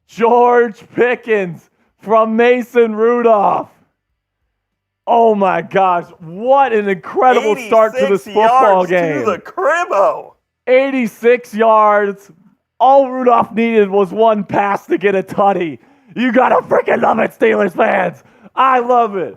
George Pickens from Mason Rudolph. Oh my gosh, what an incredible start to this football game. To the cribbo. 86 yards. All Rudolph needed was one pass to get a tutty. You gotta freaking love it, Steelers fans. I love it.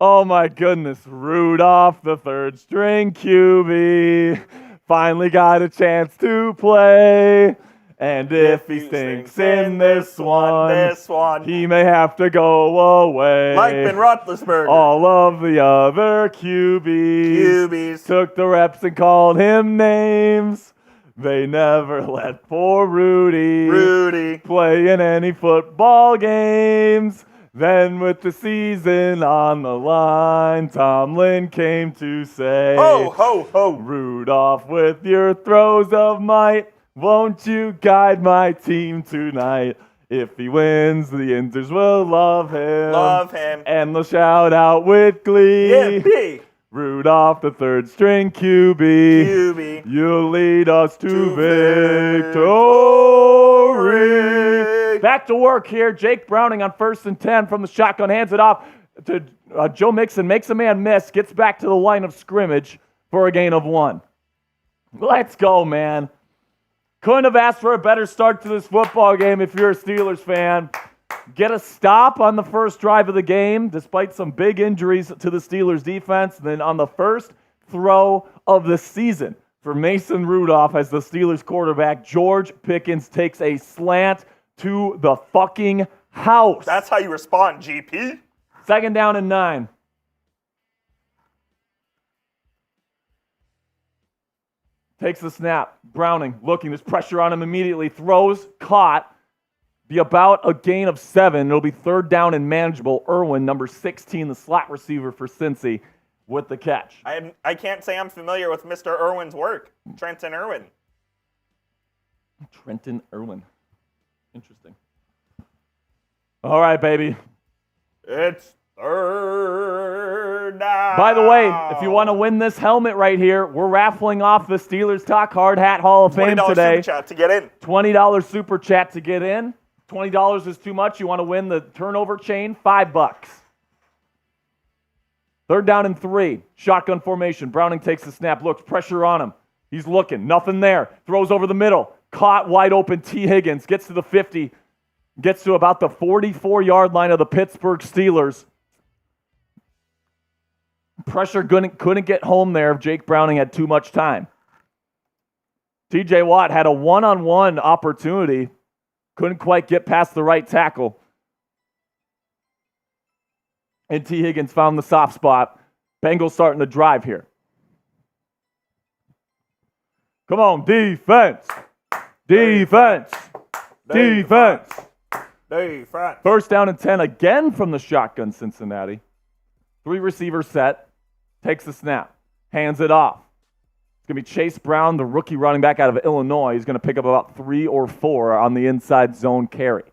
Oh my goodness. Rudolph, the 3rd string QB, finally got a chance to play. And if he stinks in this one, he may have to go away. Like Ben Roethlisberger. All of the other QBs took the reps and called him names. They never let poor Rudy play in any football games. Then with the season on the line, Tomlin came to say, ho, ho, ho. Rudolph, with your throws of might, won't you guide my team tonight? If he wins, the Yinzers will love him. Love him. And they'll shout out with glee. Yippee. Rudolph, the 3rd string QB. You'll lead us to victory. Back to work here. Jake Browning on 1st and 10 from the shotgun. Hands it off to Joe Mixon. Makes a man miss. Gets back to the line of scrimmage for a gain of 1. Let's go, man. Couldn't have asked for a better start to this football game if you're a Steelers fan. Get a stop on the first drive of the game, despite some big injuries to the Steelers defense. Then on the first throw of the season for Mason Rudolph as the Steelers quarterback, George Pickens takes a slant to the fucking house. That's how you respond, GP. 2nd down and 9. Takes the snap. Browning looking. There's pressure on him immediately. Throws. Caught. Be about a gain of 7. It'll be third down and manageable. Irwin, number 16, the slot receiver for Cincy, with the catch. I can't say I'm familiar with Mr. Irwin's work. Trenton Irwin. Trenton Irwin. Interesting. All right, baby. It's third down. By the way, if you want to win this helmet right here, we're raffling off the Steelers Talk Hard Hat Hall of Fame today. $20 super chat to get in. $20 super chat to get in. $20 is too much. You want to win the turnover chain? $5. Third down and 3. Shotgun formation. Browning takes the snap. Looks. Pressure on him. He's looking. Nothing there. Throws over the middle. Caught wide open. T. Higgins gets to the 50. Gets to about the 44-yard line of the Pittsburgh Steelers. Pressure couldn't get home there if Jake Browning had too much time. T.J. Watt had a one-on-one opportunity. Couldn't quite get past the right tackle. And T. Higgins found the soft spot. Bengals starting to drive here. Come on, defense. Defense. Defense. Defense. First down and 10 again from the shotgun, Cincinnati. 3 receiver set. Takes the snap. Hands it off. It's going to be Chase Brown, the rookie running back out of Illinois. He's going to pick up about 3 or 4 on the inside zone carry.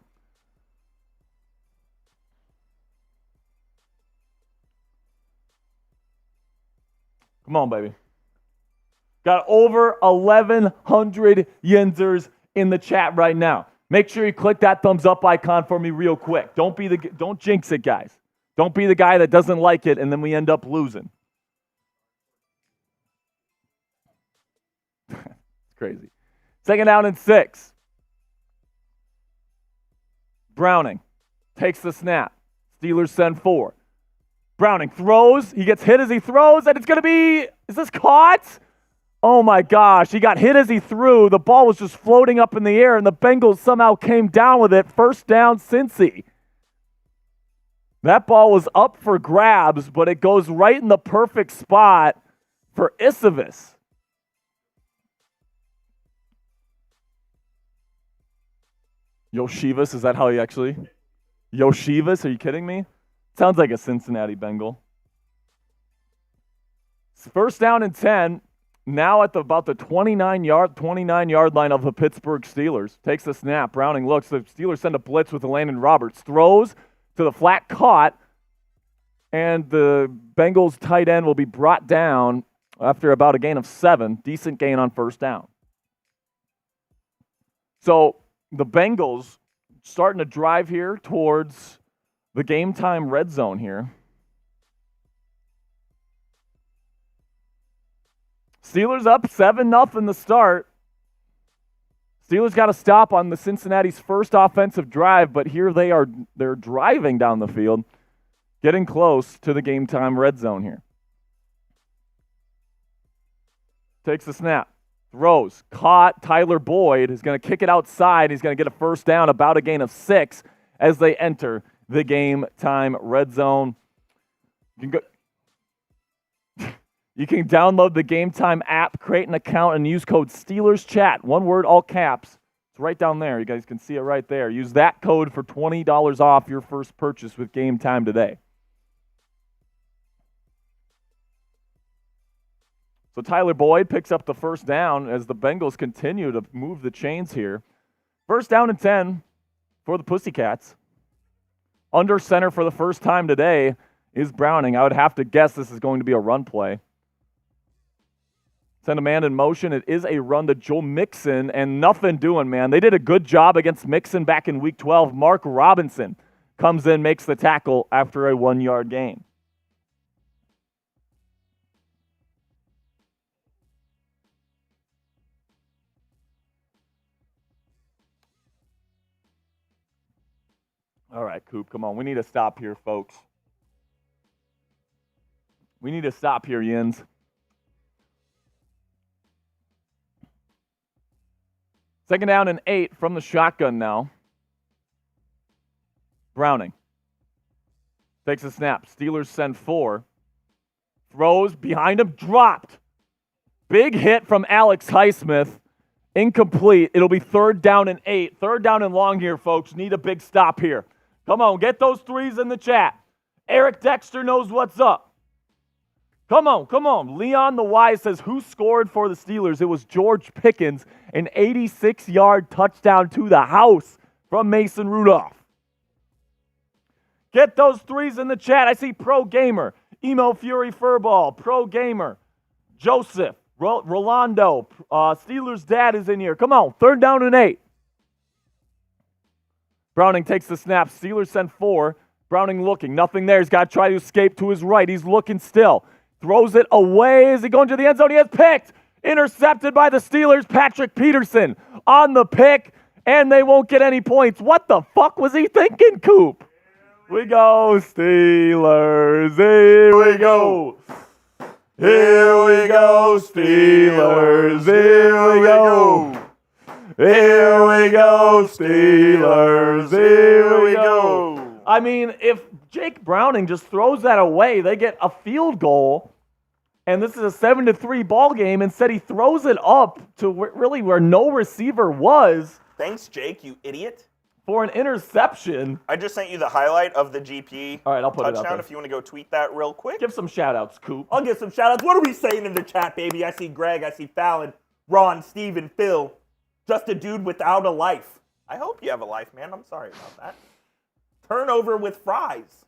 Come on, baby. Got over 1,100 Yinzers in the chat right now. Make sure you click that thumbs up icon for me real quick. Don't jinx it, guys. Don't be the guy that doesn't like it and then we end up losing. It's crazy. Second down and 6. Browning takes the snap. Steelers send 4. Browning throws. He gets hit as he throws, and it's going to be, is this caught? Oh my gosh, he got hit as he threw. The ball was just floating up in the air, and the Bengals somehow came down with it. First down, Cincy. That ball was up for grabs, but it goes right in the perfect spot for Issavis. Yoshivas, is that how he actually? Yoshivas, are you kidding me? Sounds like a Cincinnati Bengal. First down and 10. Now at about the 29-yard line of the Pittsburgh Steelers. Takes the snap. Browning looks. The Steelers send a blitz with Landon Roberts. Throws to the flat, caught. And the Bengals tight end will be brought down after about a gain of 7. Decent gain on first down. So the Bengals starting to drive here towards the game time red zone here. Steelers up 7-0 in the start. Steelers got a stop on the Cincinnati's first offensive drive, but here they're driving down the field, getting close to the game time red zone here. Takes the snap. Throws. Caught. Tyler Boyd is going to kick it outside. He's going to get a first down, about a gain of 6 as they enter the game time red zone. You can download the Game Time app, create an account, and use code SteelersChat. One word, all caps. It's right down there. You guys can see it right there. Use that code for $20 off your first purchase with Game Time today. So Tyler Boyd picks up the first down as the Bengals continue to move the chains here. First down and 10 for the Pussycats. Under center for the first time today is Browning. I would have to guess this is going to be a run play. Send a man in motion. It is a run to Joe Mixon, and nothing doing, man. They did a good job against Mixon back in Week 12. Mark Robinson comes in, makes the tackle after a 1-yard gain. All right, Coop, come on. We need to stop here, folks. We need to stop here, Yins. Second down and 8 from the shotgun now. Browning takes a snap. Steelers send 4. Throws behind him, dropped. Big hit from Alex Highsmith. Incomplete. It'll be 3rd down and 8. 3rd down and long here, folks. Need a big stop here. Come on, get those threes in the chat. Eric Dexter knows what's up. Come on, come on. Leon the Wise says, who scored for the Steelers? It was George Pickens, an 86-yard touchdown to the house from Mason Rudolph. Get those threes in the chat. I see Pro Gamer, Emo Fury Furball, Pro Gamer, Joseph, Rolando, Steelers dad is in here. Come on, 3rd down and 8. Browning takes the snap. Steelers send 4. Browning looking. Nothing there. He's got to try to escape to his right. He's looking still. Throws it away. Is he going to the end zone? He is picked. Intercepted by the Steelers. Patrick Peterson on the pick, and they won't get any points. What the fuck was he thinking, Coop? We go, Steelers. Here we go. Here we go, Steelers. Here we go. Here we go, Steelers. Here we go. I mean, if Jake Browning just throws that away, they get a field goal, and this is a 7-3 ball game. Instead, he throws it up to really where no receiver was. Thanks, Jake, you idiot. For an interception. I just sent you the highlight of the GP All right, I'll put it up touchdown there. if you want to go tweet that real quick. Give some shout-outs, Coop. I'll give some shout-outs. What are we saying in the chat, baby? I see Greg, I see Fallon, Ron, Steven, Phil. Just a dude without a life. I hope you have a life, man. I'm sorry about that. Turnover with fries.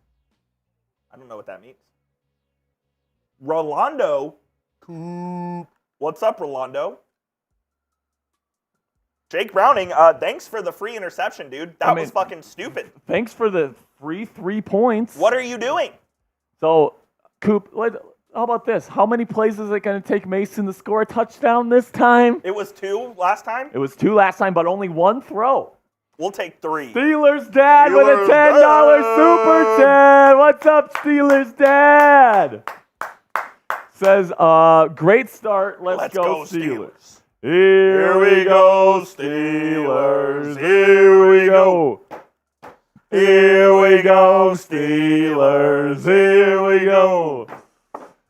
I don't know what that means. Rolando. What's up, Rolando? Jake Browning, thanks for the free interception, dude. That was fucking stupid. Thanks for the free 3 points. What are you doing? So, Coop, how about this? How many plays is it going to take Mason to score a touchdown this time? It was 2 last time? It was 2 last time, but only 1 throw. We'll take 3. Steelers Dad with a $10 super chat. What's up, Steelers Dad? Says, great start. Let's go, Steelers. Here we go, Steelers. Here we go. Here we go, Steelers. Here we go.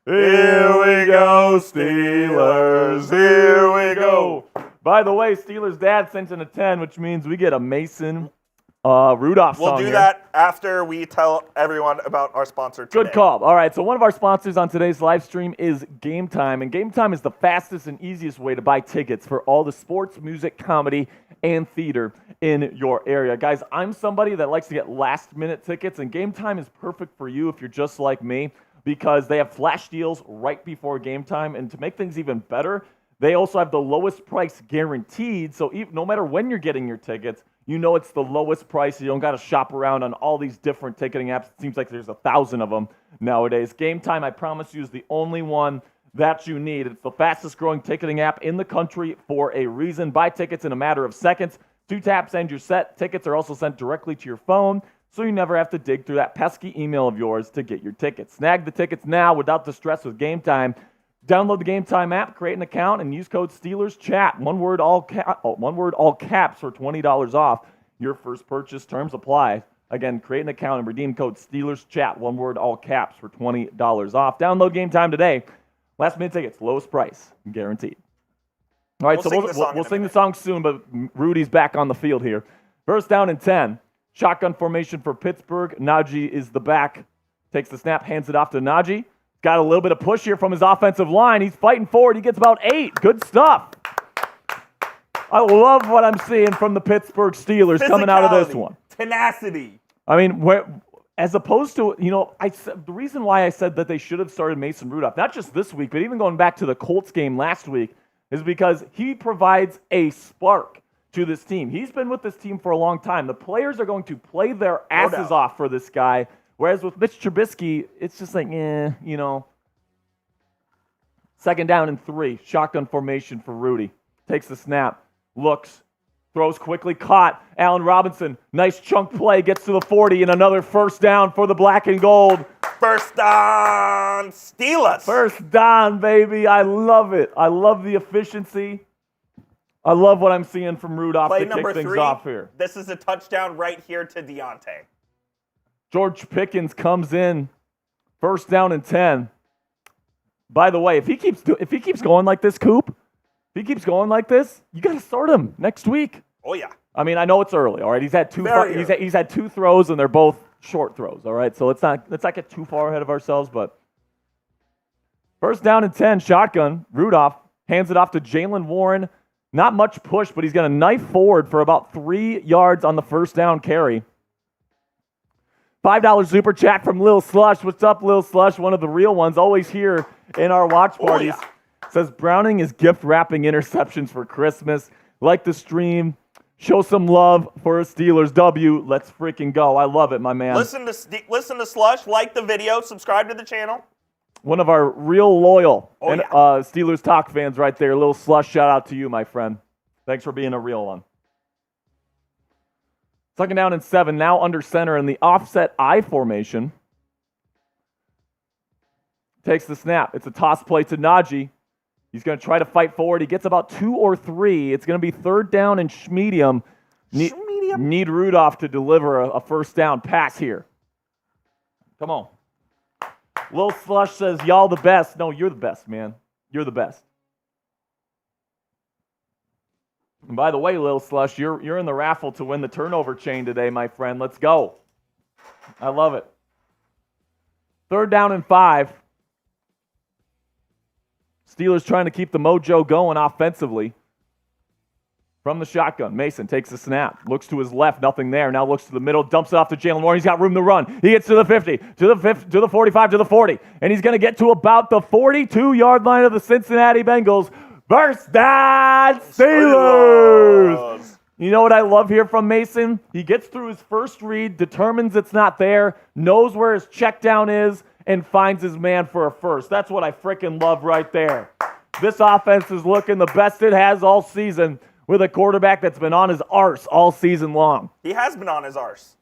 Here we go, Steelers. Here we go. By the way, Steelers Dad sent in a 10, which means we get a Mason Rudolph song. We'll do that after we tell everyone about our sponsor today. Good call. All right, so one of our sponsors on today's live stream is Game Time, and Game Time is the fastest and easiest way to buy tickets for all the sports, music, comedy, and theater in your area. Guys, I'm somebody that likes to get last-minute tickets, and Game Time is perfect for you if you're just like me because they have flash deals right before game time, and to make things even better, they also have the lowest price guaranteed, so no matter when you're getting your tickets, you know it's the lowest price. You don't got to shop around on all these different ticketing apps. It seems like there's 1,000 of them nowadays. Game Time, I promise you, is the only one that you need. It's the fastest growing ticketing app in the country for a reason. Buy tickets in a matter of seconds. 2 taps and you're set. Tickets are also sent directly to your phone, so you never have to dig through that pesky email of yours to get your tickets. Snag the tickets now without the stress with Game Time. Download the Game Time app, create an account, and use code SteelersChat. One word, all caps for $20 off your first purchase. Terms apply. Again, create an account and redeem code SteelersChat. One word, all caps for $20 off. Download Game Time today. Last minute tickets, lowest price, guaranteed. All right, we'll sing the song soon, but Rudy's back on the field here. First down and 10. Shotgun formation for Pittsburgh. Najee is the back. Takes the snap, hands it off to Najee. Got a little bit of push here from his offensive line. He's fighting forward. He gets about 8. Good stuff. I love what I'm seeing from the Pittsburgh Steelers coming out of this one. Tenacity. I mean, as opposed to, the reason why I said that they should have started Mason Rudolph, not just this week, but even going back to the Colts game last week, is because he provides a spark to this team. He's been with this team for a long time. The players are going to play their asses off for this guy. Whereas with Mitch Trubisky, it's just like, Second down and 3. Shotgun formation for Rudy. Takes the snap. Looks. Throws quickly. Caught. Allen Robinson. Nice chunk play. Gets to the 40 and another first down for the black and gold. First down, Steelers. First down, baby. I love it. I love the efficiency. I love what I'm seeing from Rudolph Play to number kick things 3. off here. This is a touchdown right here to Deontay. George Pickens comes in. First down and 10. By the way, if he keeps going like this, Coop, if he keeps going like this, you got to start him next week. Oh yeah. I mean, I know it's early. All right, he's had two throws and they're both short throws. All right, so let's not get too far ahead of ourselves. But first down and 10, shotgun. Rudolph hands it off to Jalen Warren. Not much push, but he's going to knife forward for about 3 yards on the first down carry. $5 super chat from Lil Slush. What's up, Lil Slush? One of the real ones, always here in our watch parties. Oh, yeah. Says Browning is gift wrapping interceptions for Christmas. Like the stream. Show some love for a Steelers W. Let's freaking go. I love it, my man. Listen to Slush, like the video, subscribe to the channel. One of our real loyal yeah. Steelers Talk fans right there. Little Slush, shout out to you, my friend. Thanks for being a real one. Second down and 7, now under center in the offset I formation. Takes the snap. It's a toss play to Najee. He's going to try to fight forward. He gets about 2 or 3. It's going to be third down and schmedium. Need Rudolph to deliver a first down pass here. Come on. Lil Slush says, y'all the best. No, you're the best, man. You're the best. And by the way, Lil Slush, you're in the raffle to win the turnover chain today, my friend. Let's go. I love it. Third down and 5. Steelers trying to keep the mojo going offensively. From the shotgun, Mason takes the snap, looks to his left, nothing there. Now looks to the middle, dumps it off to Jalen Warren. He's got room to run. He gets to the 50, to the 45, to the 40, and he's going to get to about the 42-yard line of the Cincinnati Bengals. First down, Steelers! You know what I love here from Mason? He gets through his first read, determines it's not there, knows where his check down is, and finds his man for a first. That's what I freaking love right there. This offense is looking the best it has all season, with a quarterback that's been on his arse all season long. He has been on his arse.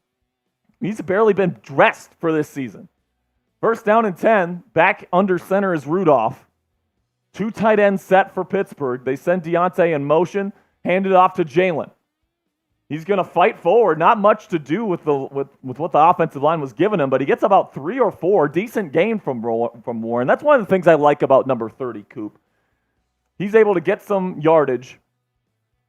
He's barely been dressed for this season. First down and 10, back under center is Rudolph. 2 tight ends set for Pittsburgh. They send Deontay in motion, hand it off to Jalen. He's going to fight forward. Not much to do with what the offensive line was giving him, but he gets about 3 or 4. Decent gain from Warren. That's one of the things I like about number 30, Coop. He's able to get some yardage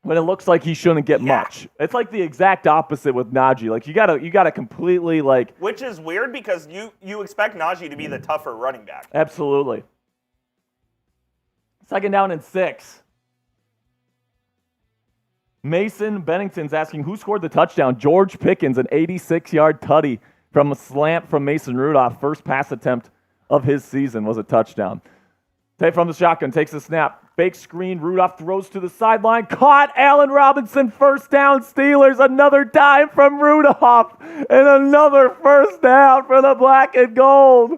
when it looks like he shouldn't get much. It's like the exact opposite with Najee. Like you gotta completely like. Which is weird because you expect Najee to be the tougher running back. Absolutely. Second down and 6. Mason Bennington's asking who scored the touchdown. George Pickens, an 86-yard tutty from a slant from Mason Rudolph. First pass attempt of his season was a touchdown. Take from the shotgun, takes a snap. Fake screen, Rudolph throws to the sideline. Caught, Allen Robinson, first down, Steelers. Another dime from Rudolph. And another first down for the black and gold.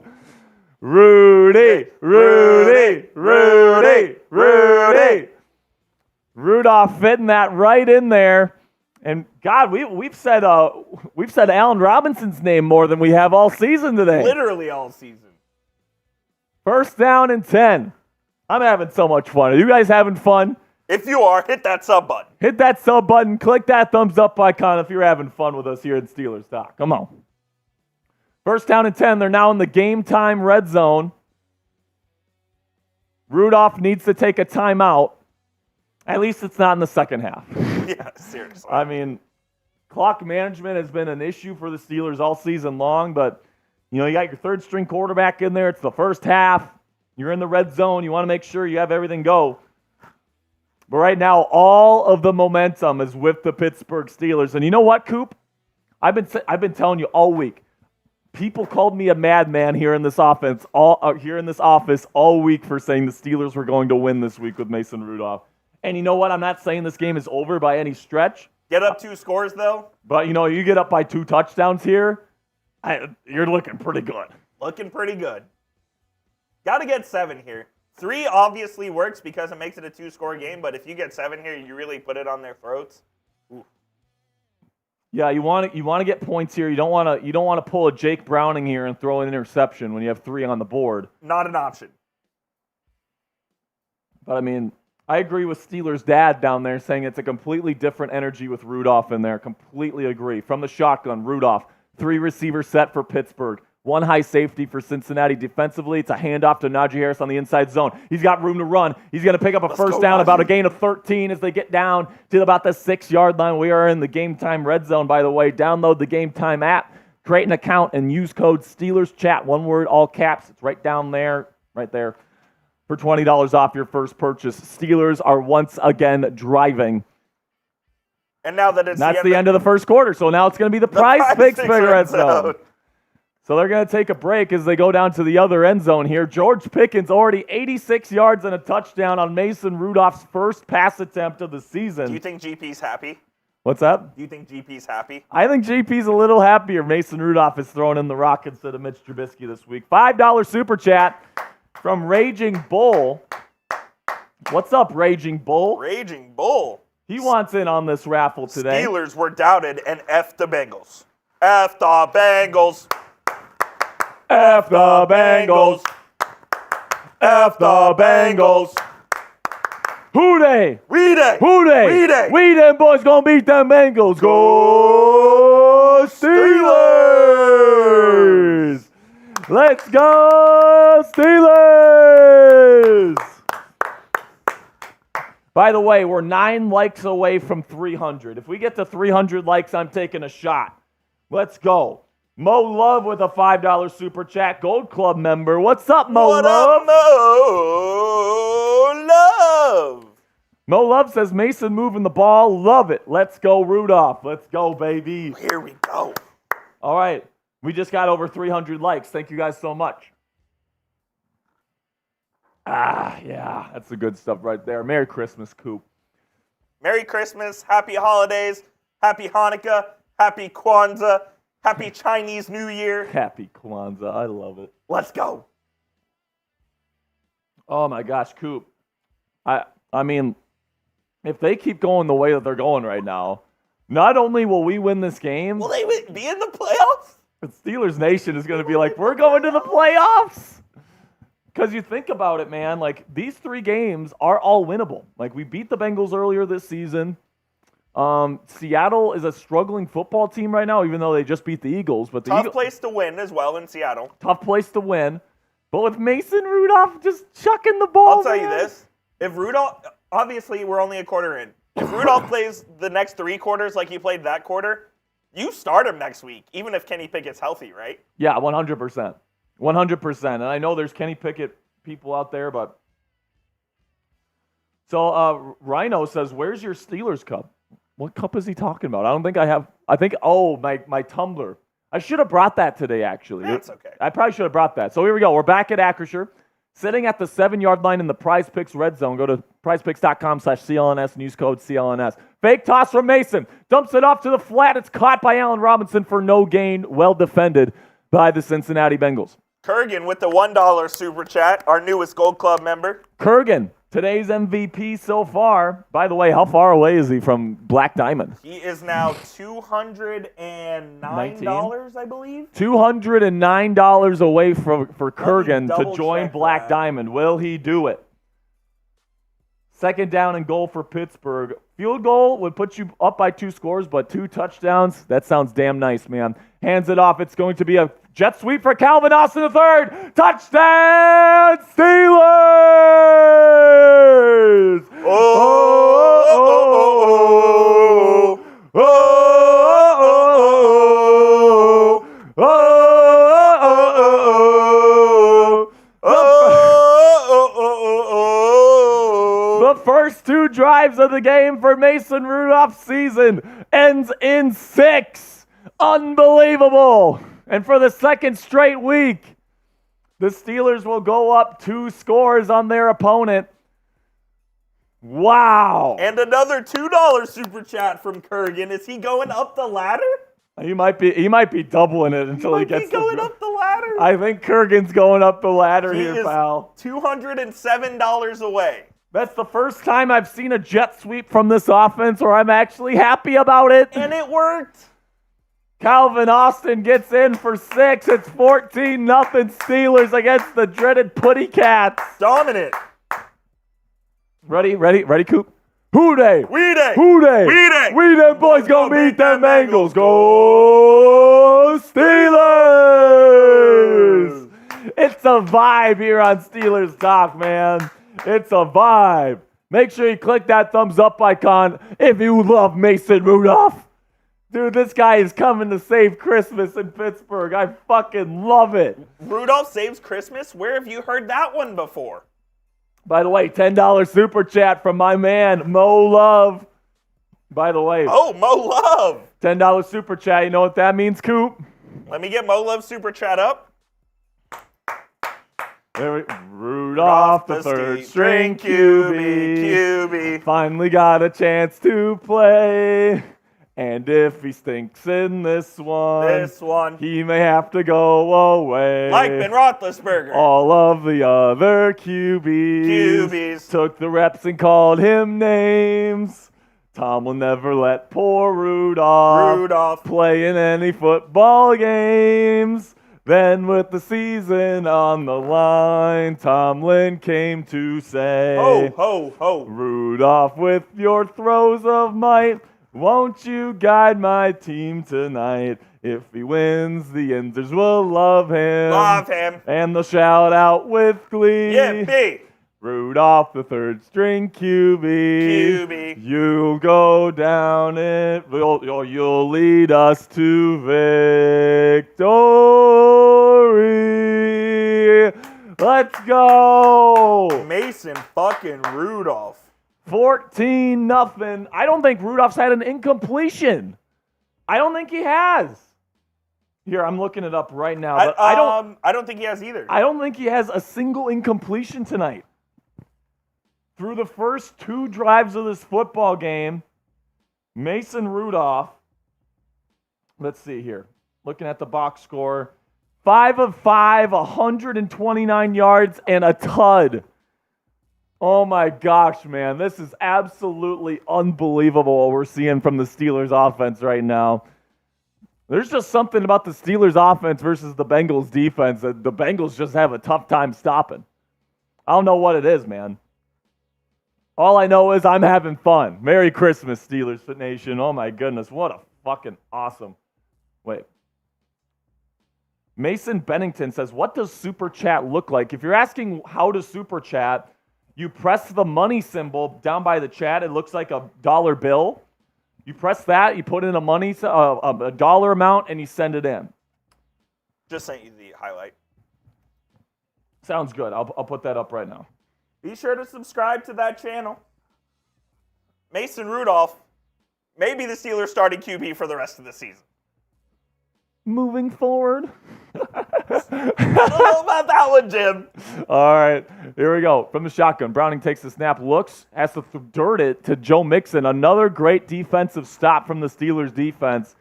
Rudy. Rudolph fitting that right in there. And God, we've said Allen Robinson's name more than we have all season today. Literally all season. First down and 10. I'm having so much fun. Are you guys having fun? If you are, hit that sub button. Hit that sub button. Click that thumbs up icon if you're having fun with us here at Steelers Talk. Come on. First down and 10. They're now in the game time red zone. Rudolph needs to take a timeout. At least it's not in the second half. Yeah, seriously. I mean, clock management has been an issue for the Steelers all season long, but you got your third string quarterback in there. It's the first half. You're in the red zone. You want to make sure you have everything go. But right now, all of the momentum is with the Pittsburgh Steelers. And you know what, Coop? I've been telling you all week. People called me a madman here in this office all week for saying the Steelers were going to win this week with Mason Rudolph. And you know what? I'm not saying this game is over by any stretch. Get up 2 scores, though. But, you get up by 2 touchdowns here, you're looking pretty good. Looking pretty good. Got to get 7 here. 3 obviously works because it makes it a 2-score game, but if you get 7 here, you really put it on their throats. Ooh. Yeah, you want to get points here. You don't want to pull a Jake Browning here and throw an interception when you have 3 on the board. Not an option. But I mean, I agree with Steelers' dad down there saying it's a completely different energy with Rudolph in there. Completely agree. From the shotgun, Rudolph, 3 receiver set for Pittsburgh. One high safety for Cincinnati defensively. It's a handoff to Najee Harris on the inside zone. He's got room to run. He's going to pick up a first down, about a gain of 13 as they get down to about the 6-yard line. We are in the Game Time Red Zone, by the way. Download the Game Time app, create an account, and use code SteelersChat. One word, all caps. It's right down there, right there, for $20 off your first purchase. Steelers are once again driving. And now that that's the end of the first quarter, so now it's going to be the Prize Picks Red Zone. So they're going to take a break as they go down to the other end zone here. George Pickens already 86 yards and a touchdown on Mason Rudolph's first pass attempt of the season. Do you think GP's happy? What's that? Do you think GP's happy? I think GP's a little happier. Mason Rudolph is throwing in the rock instead of Mitch Trubisky this week. $5 super chat from Raging Bull. What's up, Raging Bull? Raging Bull. He wants in on this raffle today. Steelers were doubted and F the Bengals. F the Bengals. F the Bengals. F the Bengals. Who they? We they. Who they? We they. We them boys gonna beat them Bengals. Go Steelers! Let's go Steelers! By the way, we're 9 likes away from 300. If we get to 300 likes, I'm taking a shot. Let's go. Mo Love with a $5 super chat. Gold Club member. What's up, Mo What Love? up, Mo Love? Mo Love says Mason moving the ball. Love it. Let's go, Rudolph. Let's go, baby. Here we go. All right. We just got over 300 likes. Thank you guys so much. Yeah. That's the good stuff right there. Merry Christmas, Coop. Merry Christmas, Happy Holidays, Happy Hanukkah, Happy Kwanzaa, Happy Chinese New Year. Happy Kwanzaa. I love it. Let's go. Oh, my gosh, Coop. I mean, if they keep going the way that they're going right now, not only will we win this game, Will they be in the playoffs? the Steelers Nation is going to be like, we're going to the playoffs. Because you think about it, man, like these 3 games are all winnable. Like we beat the Bengals earlier this season. Seattle is a struggling football team right now, even though they just beat the Eagles. But the Tough place to win as well in Seattle. tough place to win. But with Mason Rudolph just chucking the ball, I'll tell you man. this. If Rudolph, obviously we're only a quarter in. If Rudolph plays the next 3 quarters like he played that quarter, you start him next week, even if Kenny Pickett's healthy, right? Yeah, 100%. 100%. And I know there's Kenny Pickett people out there, but... So Rhino says, where's your Steelers cup? What cup is he talking about? I don't think I have... my tumbler. I should have brought that today, actually. That's okay. I probably should have brought that. So here we go. We're back at Acrisure. Sitting at the 7-yard line in the Prize Picks red zone. Go to prizepicks.com/CLNS and use code CLNS. Fake toss from Mason. Dumps it off to the flat. It's caught by Allen Robinson for no gain. Well defended by the Cincinnati Bengals. Kurgan with the $1 super chat, our newest Gold Club member. Kurgan, today's MVP so far. By the way, how far away is he from Black Diamond? He is now $209, I believe. $209 away for Kurgan to double join check Black that. Diamond. Will he do it? Second down and goal for Pittsburgh. Field goal would put you up by 2 scores, but 2 touchdowns, that sounds damn nice, man. Hands it off. It's going to be a jet sweep for Calvin Austin III. Touchdown, Steelers! The first 2 drives of the game for Mason Rudolph's season ends in 6. Unbelievable. And for the second straight week, the Steelers will go up 2 scores on their opponent. Wow. And another $2 super chat from Kurgan. Is he going up the ladder? He might be doubling it until he gets going up the ladder. I think Kurgan's going up the ladder He here, is pal. $207 away. That's the first time I've seen a jet sweep from this offense where I'm actually happy about it. And it worked. Calvin Austin gets in for 6. It's 14-0 Steelers against the dreaded Putty Cats. Dominant. Ready, Coop? Who they? We they. Who they? We they. We them boys gonna beat them Bengals. Go Steelers! It's a vibe here on Steelers Talk, man. It's a vibe. Make sure you click that thumbs up icon if you love Mason Rudolph. Dude, this guy is coming to save Christmas in Pittsburgh. I fucking love it. Rudolph saves Christmas? Where have you heard that one before? By the way, $10 super chat from my man, Mo Love. By the way. Oh, Mo Love. $10 super chat. You know what that means, Coop? Let me get Mo Love super chat up. Rudolph, the third string QB, finally got a chance to play. And if he stinks in this one, he may have to go away. Like Ben Roethlisberger. All of the other QBs took the reps and called him names. Tomlin never let poor Rudolph play in any football games. Then with the season on the line, Tomlin came to say, Ho, ho, ho. Rudolph, with your throws of might, won't you guide my team tonight? If he wins, the Yinzers will love him. Love him. And they'll shout out with glee. Yippee. Rudolph, the third string QB. You'll go down and you'll lead us to victory. Let's go. Mason fucking Rudolph. 14-0. I don't think Rudolph's had an incompletion. I don't think he has. Here, I'm looking it up right now. But I don't think he has either. I don't think he has a single incompletion tonight. Through the first 2 drives of this football game, Mason Rudolph, let's see here, looking at the box score, 5 of 5, 129 yards, and a tud. Oh my gosh, man. This is absolutely unbelievable what we're seeing from the Steelers offense right now. There's just something about the Steelers offense versus the Bengals defense that the Bengals just have a tough time stopping. I don't know what it is, man. All I know is I'm having fun. Merry Christmas, Steelers Nation. Oh my goodness, what a fucking awesome. Wait. Mason Bennington says, what does Super Chat look like? If you're asking how to Super Chat, you press the money symbol down by the chat. It looks like a dollar bill. You press that, you put in a dollar amount, and you send it in. Just sent you the highlight. Sounds good. I'll put that up right now. Be sure to subscribe to that channel. Mason Rudolph may be the Steelers starting QB for the rest of the season. Moving forward. I don't know about that one, Jim. All right, here we go. From the shotgun, Browning takes the snap, looks, has to dirt it to Joe Mixon. Another great defensive stop from the Steelers defense.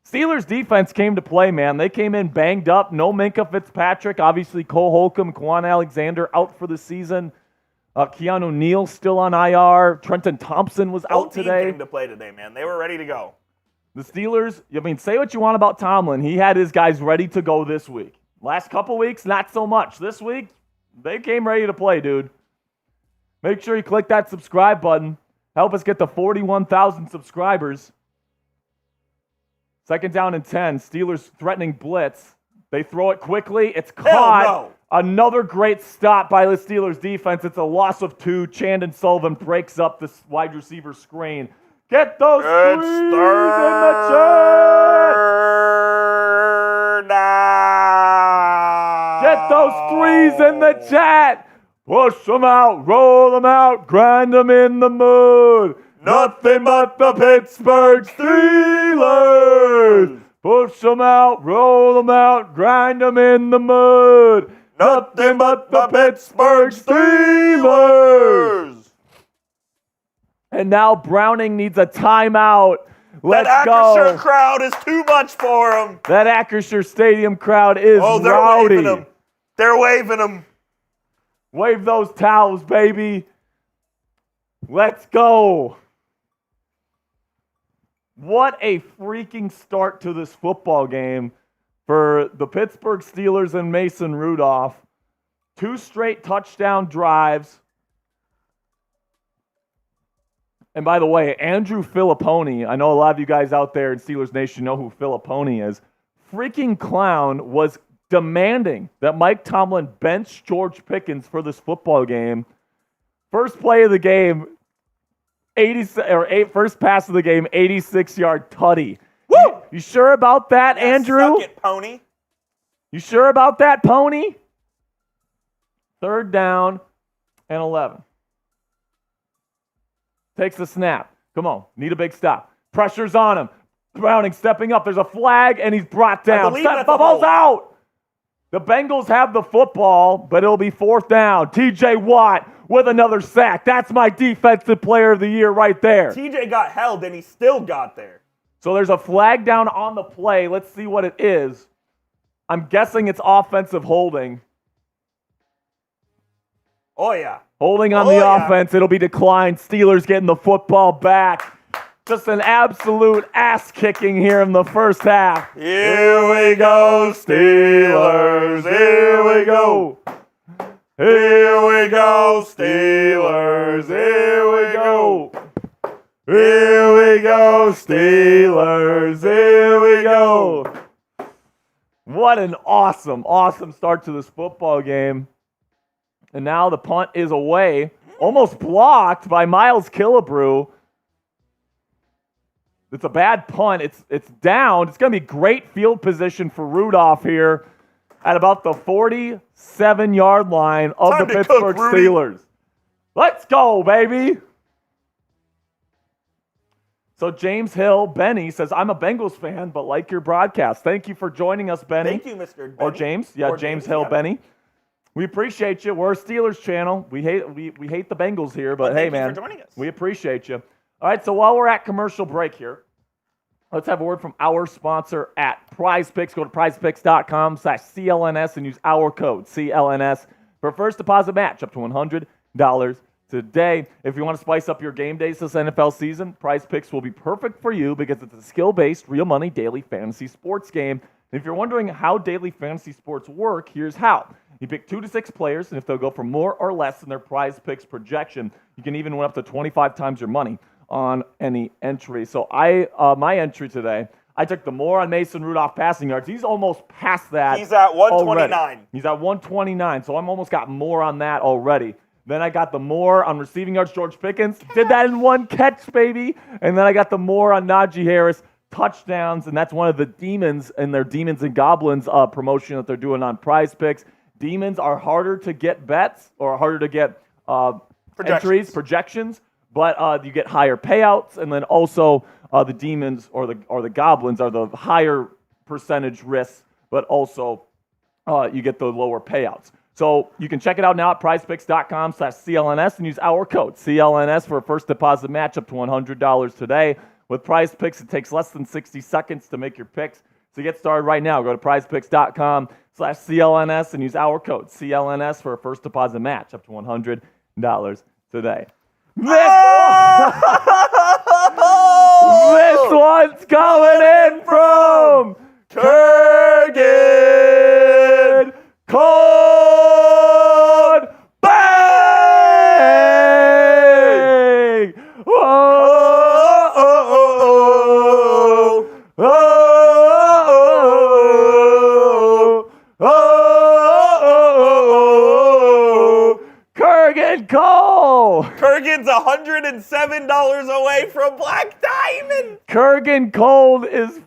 Steelers defense came to play, man. They came in banged up. No Minkah Fitzpatrick. Obviously, Cole Holcomb, Quan Alexander out for the season. Keanu Neal still on IR. Trenton Thompson was out today. Whole team came to play today, man. They were ready to go. The Steelers, I mean, say what you want about Tomlin. He had his guys ready to go this week. Last couple weeks, not so much. This week, they came ready to play, dude. Make sure you click that subscribe button. Help us get to 41,000 subscribers. 2nd down and 10. Steelers threatening blitz. They throw it quickly. It's caught. Hell no. Another great stop by the Steelers defense. It's a loss of 2. Chant and Sullivan breaks up this wide receiver screen. Get those threes in the chat. Get those threes in the chat. Push them out, roll them out, grind them in the mud. Nothing but the Pittsburgh Steelers. Push them out, roll them out, grind them in the mud. Nothing but the Pittsburgh Steelers. And now Browning needs a timeout. Let's that go. Acrisure crowd is too much for him. That Acrisure Stadium crowd is they're rowdy. waving them. They're waving them. Wave those towels, baby. Let's go. What a freaking start to this football game for the Pittsburgh Steelers and Mason Rudolph. 2 straight touchdown drives. And by the way, Andrew Filipponi, I know a lot of you guys out there in Steelers Nation know who Filipponi is. Freaking clown was demanding that Mike Tomlin bench George Pickens for this football game. First play of the game, first pass of the game, 86-yard tutty. Woo! You sure about that, Yeah, Andrew? Suck it, pony. You sure about that, pony? 3rd down and 11. Takes the snap. Come on, need a big stop. Pressure's on him. Browning stepping up. There's a flag, and he's brought down. that's The a ball's hold. out. The Bengals have the football, but it'll be 4th down. T.J. Watt with another sack. That's my defensive player of the year right there. TJ got held, and he still got there. So there's a flag down on the play. Let's see what it is. I'm guessing it's offensive holding. Oh, yeah. Holding on Oh, the yeah. offense. It'll be declined. Steelers getting the football back. Just an absolute ass kicking here in the first half. Here we go, Steelers. Here we go. Here we go, Steelers. Here we go. Here we go, Steelers. Here we go. What an awesome, awesome start to this football game. And now the punt is away, almost blocked by Miles Killebrew. It's a bad punt. It's down. It's going to be great field position for Rudolph here at about the 47-yard line of Time the to Pittsburgh cook, Rudy. Steelers. Let's go, baby. So James Hill, Benny, says, I'm a Bengals fan, but like your broadcast. Thank you for joining us, Benny. Thank you, Mr. Or Benny. James. Yeah, Or James Hill, yeah. Benny. We appreciate you. We're a Steelers channel. We hate the Bengals here, but Well, hey, thank you man, for joining us. we appreciate you. All right, so while we're at commercial break here, let's have a word from our sponsor at Prize Picks. Go to prizepicks.com/CLNS and use our code CLNS for first deposit match up to $100 today. If you want to spice up your game days this NFL season, Prize Picks will be perfect for you because it's a skill-based, real money daily fantasy sports game. And if you're wondering how daily fantasy sports work, here's how. You pick 2 to 6 players, and if they'll go for more or less than their Prize Picks projection, you can even win up to 25 times your money on any entry. So my entry today, I took the more on Mason Rudolph passing yards. He's almost past that. He's at 129. already. He's at 129, so I'm almost got more on that already. Then I got the more on receiving yards, George Pickens. Did that in one catch, baby. And then I got the more on Najee Harris, touchdowns, and that's one of the demons in their Demons and Goblins promotion that they're doing on Prize Picks. Demons are harder to get bets or harder to get entries, projections, but you get higher payouts, and then also the Demons or the Goblins are the higher percentage risks, but also you get the lower payouts. So you can check it out now at prizepicks.com/CLNS and use our code CLNS for a first deposit match up to $100 today. With Prize Picks, it takes less than 60 seconds to make your picks. So get started right now. Go to prizepicks.com/CLNS and use our code CLNS for a first deposit match up to $100 today. This one's coming in from Kurgan Cold Bang! Kurgan Cole! Kurgan's $107 away from Black Diamond. Kurgan Cold is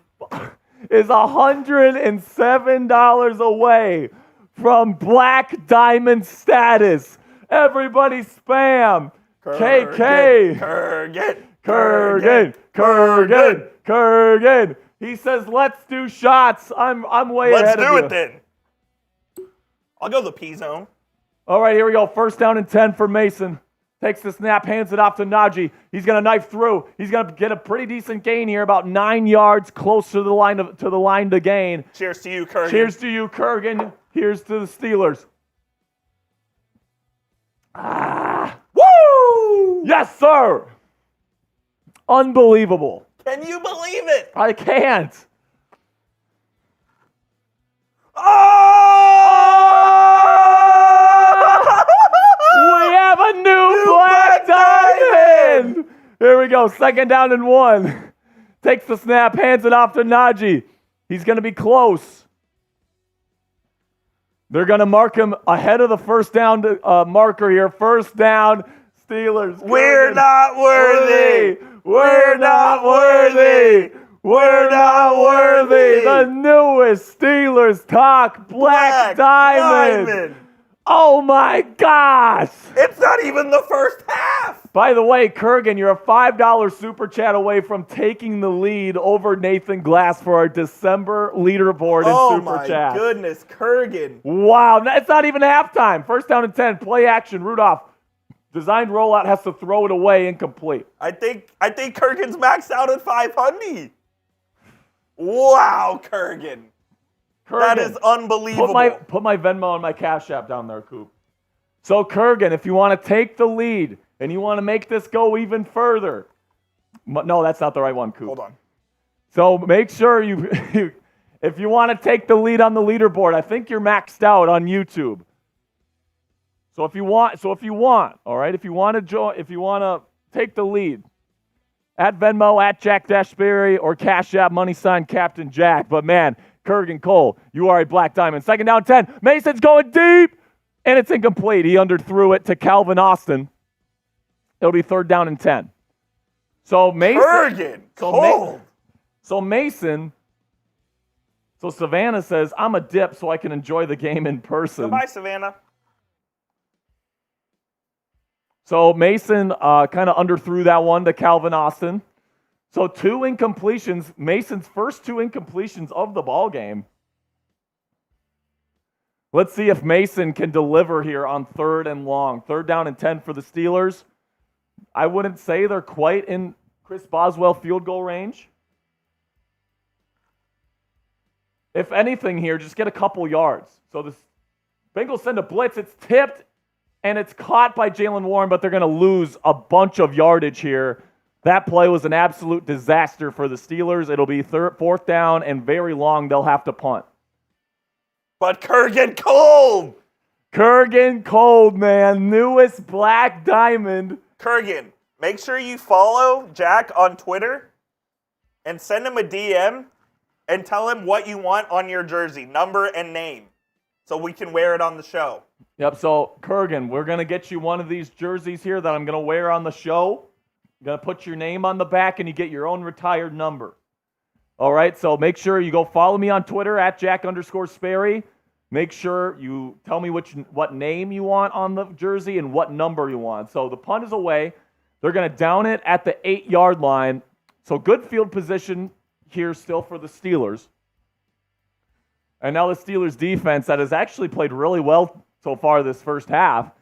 $107 away from Black Diamond status. Everybody spam. KK. Kurgan. He says, let's do shots. I'm way Let's ahead of you. do it then. I'll go the P zone. All right, here we go. 1st down and 10 for Mason. Takes the snap, hands it off to Najee. He's going to knife through. He's going to get a pretty decent gain here, about 9 yards close to the line to gain. Cheers to you, Kurgan. Cheers to you, Kurgan. Here's to the Steelers. Woo! Yes, sir. Unbelievable. Can you believe it? I can't. We have a new Black Diamond. Here we go. 2nd down and 1. Takes the snap, hands it off to Najee. He's going to be close. They're going to mark him ahead of the first down marker here. First down, Steelers. We're not worthy. We're not worthy. We're not worthy. The newest Steelers talk, Black Diamond. Oh my gosh. It's not even the first half. By the way, Kurgan, you're a $5 super chat away from taking the lead over Nathan Glass for our December leaderboard in super chat. Oh my goodness, Kurgan. Wow, it's not even halftime. First down and 10, play action, Rudolph. Designed rollout, has to throw it away, incomplete. I think Kurgan's maxed out at 500. Wow, Kurgan. That is unbelievable. Put my Venmo and my Cashapp down there, Coop. So, Kurgan, if you want to take the lead and you want to make this go even further. No, that's not the right one, Coop. Hold on. So make sure if you want to take the lead on the leaderboard, I think you're maxed out on YouTube. So if you want, all right, if you want to take the lead, at Venmo, at Jack Sperry, or Cash App, # Captain Jack. But man, Kurgan Cole, you are a Black Diamond. Second down 10. Mason's going deep, and it's incomplete. He underthrew it to Calvin Austin. It'll be third down and 10. So Mason. Kurgan, cold. So Savannah says, I'm a dip so I can enjoy the game in person. Goodbye, Savannah. So Mason kind of underthrew that one to Calvin Austin. So 2 incompletions, Mason's first 2 incompletions of the ball game. Let's see if Mason can deliver here on third and long. Third down and 10 for the Steelers. I wouldn't say they're quite in Chris Boswell field goal range. If anything here, just get a couple yards. So the Bengals send a blitz. It's tipped, and it's caught by Jalen Warren, but they're going to lose a bunch of yardage here. That play was an absolute disaster for the Steelers. It'll be fourth down and very long. They'll have to punt. But Kurgan cold. Kurgan cold, man. Newest Black Diamond. Kurgan, make sure you follow Jack on Twitter and send him a DM and tell him what you want on your jersey, number and name, so we can wear it on the show. Yep, so Kurgan, we're going to get you one of these jerseys here that I'm going to wear on the show. I'm going to put your name on the back, and you get your own retired number. All right, so make sure you go follow me on Twitter at Jack_Sperry. Make sure you tell me what name you want on the jersey and what number you want. So the punt is away. They're going to down it at the 8-yard line. So good field position here still for the Steelers. And now the Steelers defense that has actually played really well so far this first half.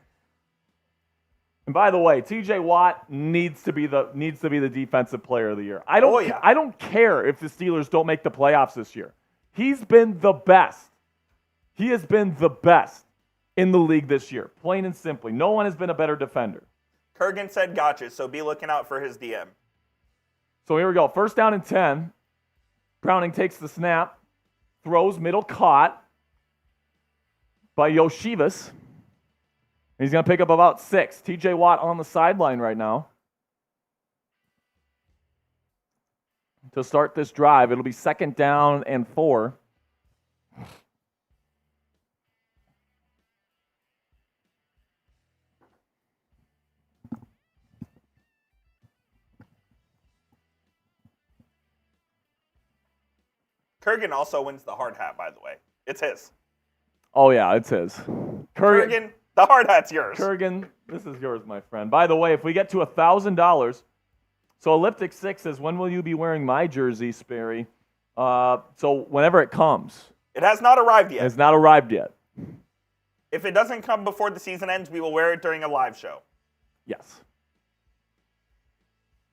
And by the way, TJ Watt needs to be the defensive player of the year. I don't care if the Steelers don't make the playoffs this year. He's been the best. He has been the best in the league this year, plain and simply. No one has been a better defender. Kurgan said gotcha, so be looking out for his DM. So here we go. First down and 10. Browning takes the snap, throws, middle caught by Yoshivas. He's going to pick up about 6. TJ Watt on the sideline right now. To start this drive, it'll be second down and 4. Kurgan also wins the hard hat, by the way. It's his. Oh, yeah, it's his. Kurgan, the hard hat's yours. Kurgan, this is yours, my friend. By the way, if we get to $1,000, so Elliptic 6 says, when will you be wearing my jersey, Sperry? So whenever it comes. It has not arrived yet. It's not arrived yet. If it doesn't come before the season ends, we will wear it during a live show. Yes.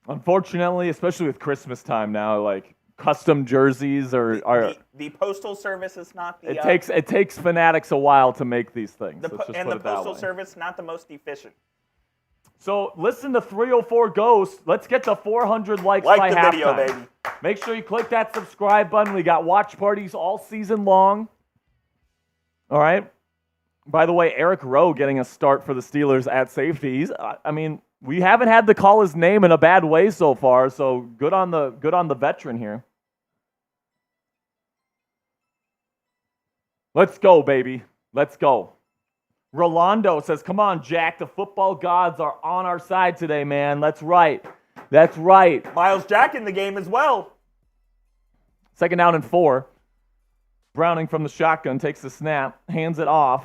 Unfortunately, especially with Christmas time now, like, custom jerseys are the postal service is not the it takes fanatics a while to make these things. The postal service not the most efficient. So listen to 304 Ghost. Let's get to 400 likes by halftime. Video, baby. Make sure you click that subscribe button. We got watch parties all season long. All right. By the way, Eric Rowe getting a start for the Steelers at safety. We haven't had to call his name in a bad way so far, so good on the veteran here. Let's go, baby. Let's go. Rolando says, come on, Jack. The football gods are on our side today, man. That's right. That's right. Miles Jack in the game as well. 2nd down and 4. Browning from the shotgun takes the snap, hands it off.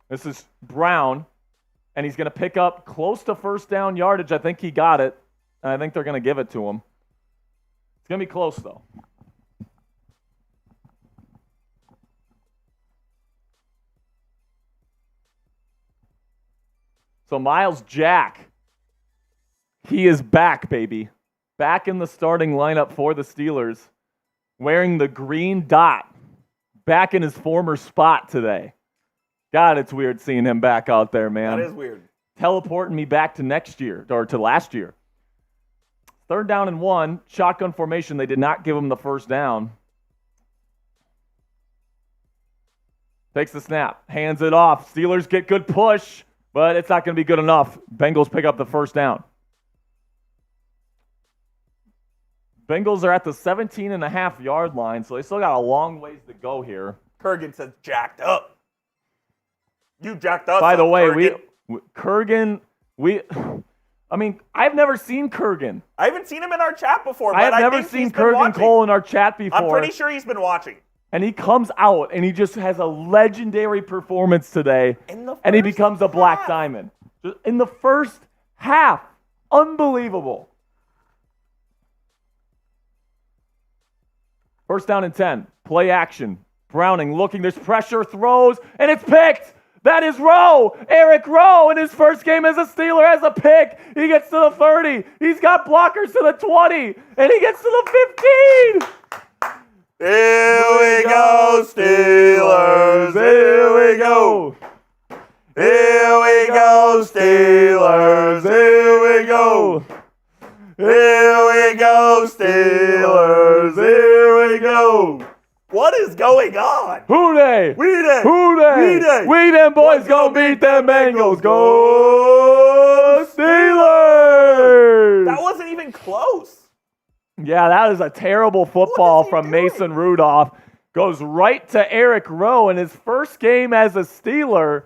This is Brown, and he's going to pick up close to first down yardage. I think he got it, and I think they're going to give it to him. It's going to be close, though. So Miles Jack, he is back, baby. Back in the starting lineup for the Steelers, wearing the green dot. Back in his former spot today. God, it's weird seeing him back out there, man. That is weird. Teleporting me back to next year, or to last year. 3rd down and 1, shotgun formation. They did not give him the first down. Takes the snap, hands it off. Steelers get good push, but it's not going to be good enough. Bengals pick up the first down. Bengals are at the 17.5-yard line, so they still got a long ways to go here. Kurgan says, jacked up. You jacked us By the up, way, Kurgan. I've never seen Kurgan. I haven't seen him in our chat before, but I have never think seen he's been Kurgan watching. Cole in our chat before. I'm pretty sure he's been watching. And he comes out, and he just has a legendary performance today, and he becomes a black diamond. In the first half. Unbelievable. 1st down and 10. Play action. Browning looking. There's pressure. Throws. And it's picked. That is Rowe. Eric Rowe in his first game as a Steeler has a pick. He gets to the 30. He's got blockers to the 20. And he gets to the 15. Here we go, Steelers. Here we go. Here we go, Steelers. Here we go. Here we go, Steelers. Here we go. What is going on? Who they? We they. Who they? We they. We them boys gonna beat them Bengals. Go Steelers! That wasn't even close. Yeah, that is a terrible football What is he from doing? Mason Rudolph. Goes right to Eric Rowe in his first game as a Steeler.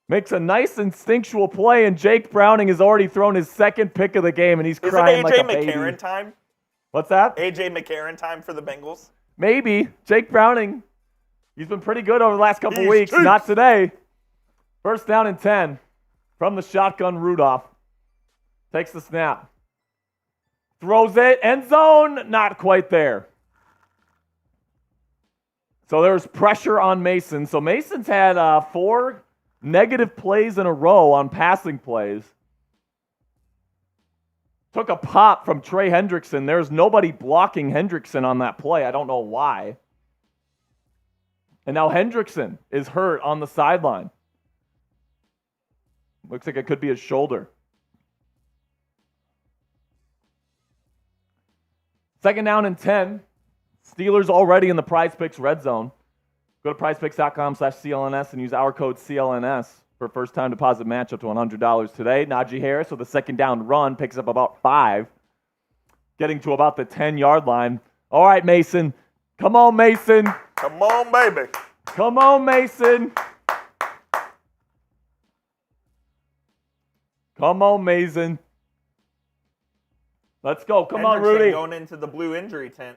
Makes a nice instinctual play, and Jake Browning has already thrown his 2nd pick of the game, and he's Is crying it like A.J. a baby. McCarron time? What's that? A.J. McCarron time for the Bengals? Maybe. Jake Browning, he's been pretty good over the last couple He's weeks. cheap. Not today. 1st down and 10 from the shotgun. Rudolph takes the snap. Throws it. End zone. Not quite there. So there's pressure on Mason. So Mason's had 4 negative plays in a row on passing plays. Took a pop from Trey Hendrickson. There's nobody blocking Hendrickson on that play. I don't know why. And now Hendrickson is hurt on the sideline. Looks like it could be his shoulder. 2nd down and 10. Steelers already in the Prize Picks red zone. Go to prizepicks.com/CLNS and use our code CLNS for first-time deposit match up to $100 today. Najee Harris with a 2nd down run picks up about 5, getting to about the 10-yard line. All right, Mason. Come on, Mason. Come on, baby. Come on, Mason. Come on, Mason. Let's go. Come on, Hendrickson Rudy. going into the blue injury tent.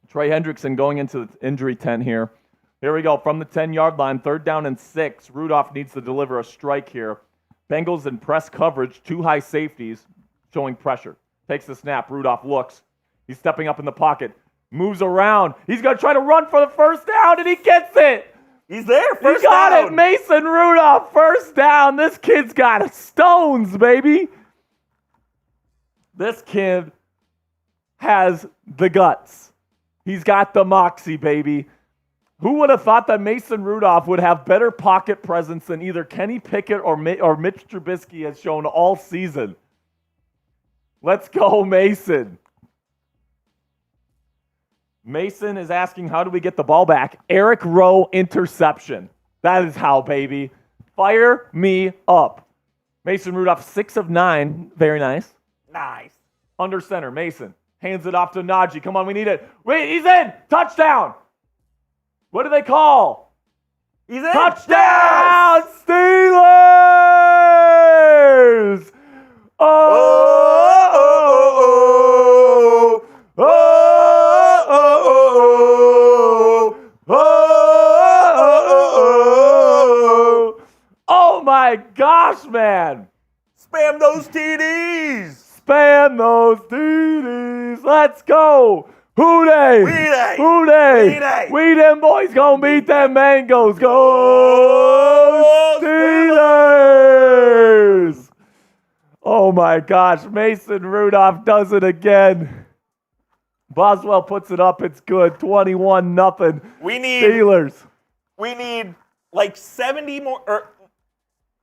Trey Hendrickson going into the injury tent here. Here we go. From the 10-yard line, 3rd down and 6. Rudolph needs to deliver a strike here. Bengals in press coverage, 2 high safeties showing pressure. Takes the snap. Rudolph looks. He's stepping up in the pocket. Moves around. He's going to try to run for the first down, and he gets it. He's there. He First got down. it. Mason Rudolph, first down. This kid's got stones, baby. This kid has the guts. He's got the moxie, baby. Who would have thought that Mason Rudolph would have better pocket presence than either Kenny Pickett or Mitch Trubisky has shown all season? Let's go, Mason. Mason is asking, how do we get the ball back? Eric Rowe interception. That is how, baby. Fire me up. Mason Rudolph, 6 of 9. Very nice. Nice. Under center, Mason. Hands it off to Najee. Come on, we need it. Wait, he's in. Touchdown. What do they call? He's in. Touchdown, Steelers! Oh, oh, oh, oh, oh my gosh, man! Spam those TDs. Spam those TDs. Let's go. Who they? We they. Who they? We they. We them boys gonna beat them Bengals. Go Steelers! Oh my gosh, Mason Rudolph does it again. Boswell puts it up. It's good. 21-0. We need Steelers. like 70 more or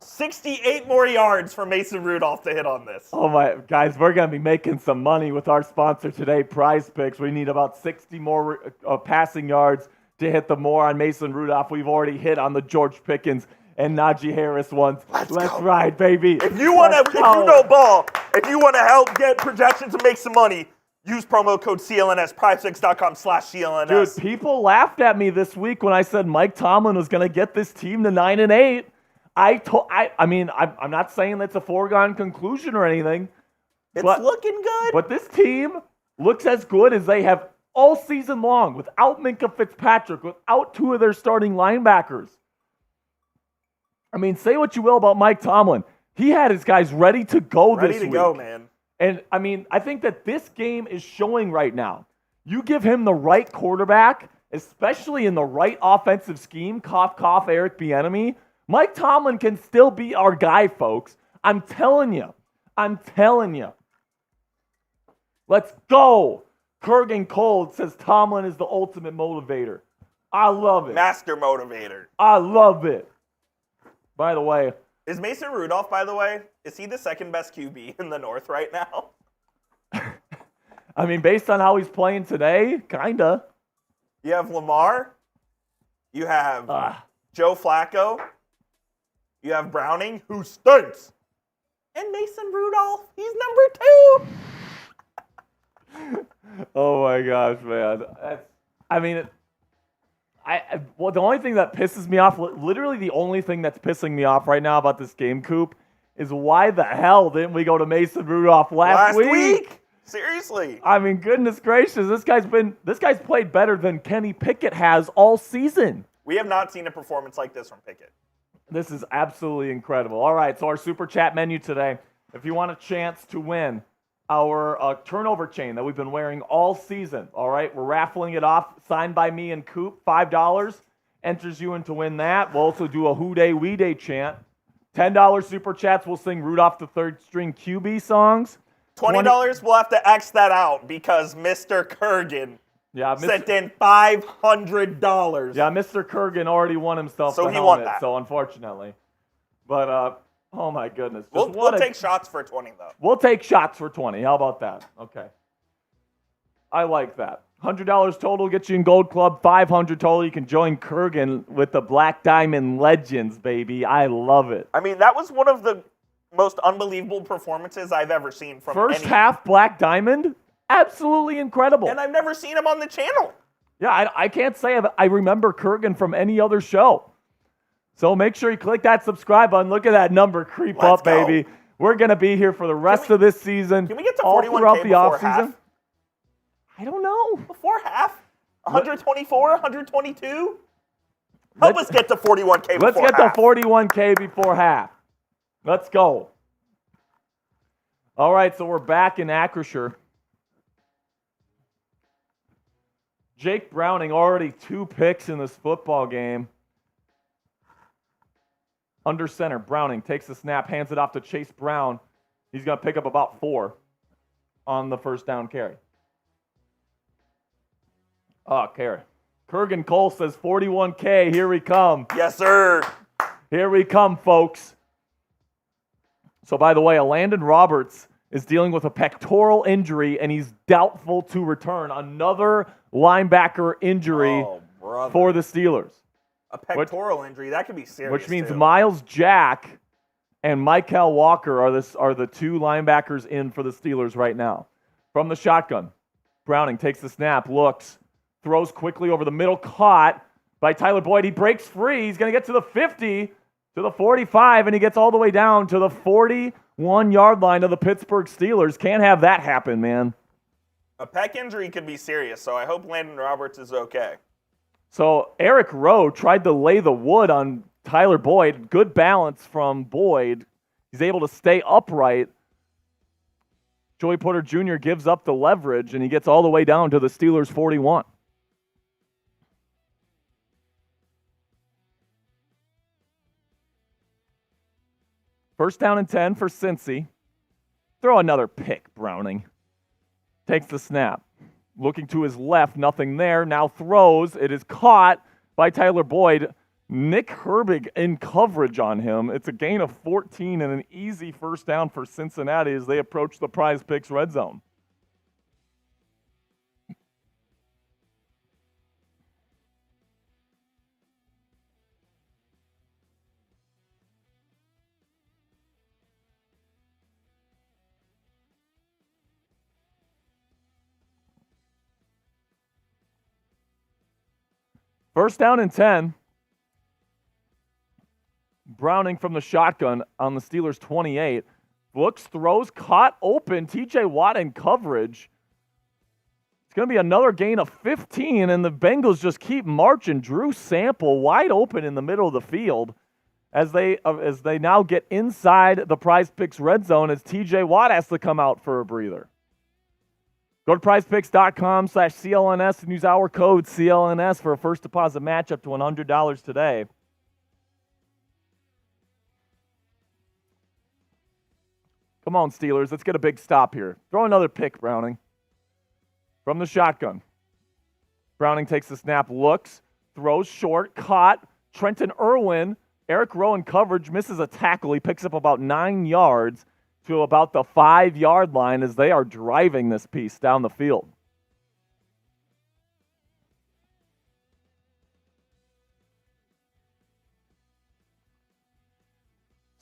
68 more yards for Mason Rudolph to hit on this. Oh my guys, we're gonna be making some money with our sponsor today, Prize Picks. We need about 60 more passing yards to hit the more on Mason Rudolph. We've already hit on the George Pickens and Najee Harris ones. Let's go. ride, baby. If you want to, if you know ball, if you want to help get projections and make some money, use promo code CLNS, prizepicks.com/CLNS. Dude, people laughed at me this week when I said Mike Tomlin was gonna get this team to 9-8. I mean, I'm not saying that's a foregone conclusion or anything. It's but, looking good. But this team looks as good as they have all season long without Minkah Fitzpatrick, without two of their starting linebackers. I mean, say what you will about Mike Tomlin. He had his guys ready to go this week. Ready to go, man. And, I mean, I think that this game is showing right now. You give him the right quarterback, especially in the right offensive scheme, cough, cough, Eric Bieniemy, Mike Tomlin can still be our guy, folks. I'm telling you. Let's go. Kurgan Cold says Tomlin is the ultimate motivator. I love it. Master motivator. I love it. By the way, Is Mason Rudolph, by the way, is he the second best QB in the North right now? I mean, based on how he's playing today, kinda. You have Lamar. You have Joe Flacco. You have Browning, who stinks. And Mason Rudolph, he's number 2. Oh my gosh, man. Well, the only thing that pisses me off, literally the only thing that's pissing me off right now about this game, Coop, is why the hell didn't we go to Mason Rudolph last week? Seriously. I mean, goodness gracious, this guy's played better than Kenny Pickett has all season. We have not seen a performance like this from Pickett. This is absolutely incredible. All right, so our super chat menu today, if you want a chance to win our turnover chain that we've been wearing all season, all right, we're raffling it off, signed by me and Coop, $5, enters you in to win that. We'll also do a Who Day, We Day chant. $10 super chats, we'll sing Rudolph the Third String QB songs. $20, we'll have to X that out because Mr. Kurgan sent in $500. Yeah, Mr. Kurgan already won himself So the he helmet, won that. so unfortunately. But, oh my goodness. We'll take shots for 20, though. We'll take shots for 20. How about that? Okay. I like that. $100 total gets you in Gold Club. $500 total. You can join Kurgan with the Black Diamond Legends, baby. I love it. I mean, that was one of the most unbelievable performances I've ever seen from First half Black Diamond, absolutely incredible. And I've never seen him on the channel. Yeah, I can't say I remember Kurgan from any other show. So make sure you click that subscribe button. Look at that number creep Let's up, go. baby. We're going to be here for the rest of this season. Can we get to all 41K throughout the before offseason? half? I don't know. Before half? 124, 122? Help us get to 41K before Let's get half. to 41K before half. Let's go. All right, so we're back in Acrisure. Jake Browning already 2 picks in this football game. Under center, Browning takes the snap, hands it off to Chase Brown. He's going to pick up about 4 on the first down carry. Oh, carry. Kurgan Cole says 41K. Here we come. Yes, sir. Here we come, folks. So, by the way, Landon Roberts is dealing with a pectoral injury, and he's doubtful to return. Another linebacker injury for the Steelers. A pectoral injury, that could be serious. Which means too. Miles Jack and Michael Walker are the 2 linebackers in for the Steelers right now. From the shotgun, Browning takes the snap, looks, throws quickly over the middle, caught by Tyler Boyd. He breaks free. He's going to get to the 50, to the 45, and he gets all the way down to the 41-yard line of the Pittsburgh Steelers. Can't have that happen, man. A pec injury could be serious, so I hope Landon Roberts is okay. So Eric Rowe tried to lay the wood on Tyler Boyd. Good balance from Boyd. He's able to stay upright. Joey Porter Jr. gives up the leverage, and he gets all the way down to the Steelers' 41. First down and 10 for Cincy. Throw another pick, Browning. Takes the snap. Looking to his left, nothing there. Now throws. It is caught by Tyler Boyd. Nick Herbig in coverage on him. It's a gain of 14 and an easy first down for Cincinnati as they approach the Prize Picks red zone. First down and 10. Browning from the shotgun on the Steelers' 28. Looks, throws, caught open. TJ Watt in coverage. It's going to be another gain of 15, and the Bengals just keep marching. Drew Sample wide open in the middle of the field as they now get inside the Prize Picks red zone as TJ Watt has to come out for a breather. Go to prizepicks.com/CLNS and use our code CLNS for a first deposit match up to $100 today. Come on, Steelers. Let's get a big stop here. Throw another pick, Browning. From the shotgun. Browning takes the snap, looks, throws short, caught. Trenton Irwin, Eric Rowe in coverage, misses a tackle. He picks up about 9 yards to about the 5-yard line as they are driving this piece down the field.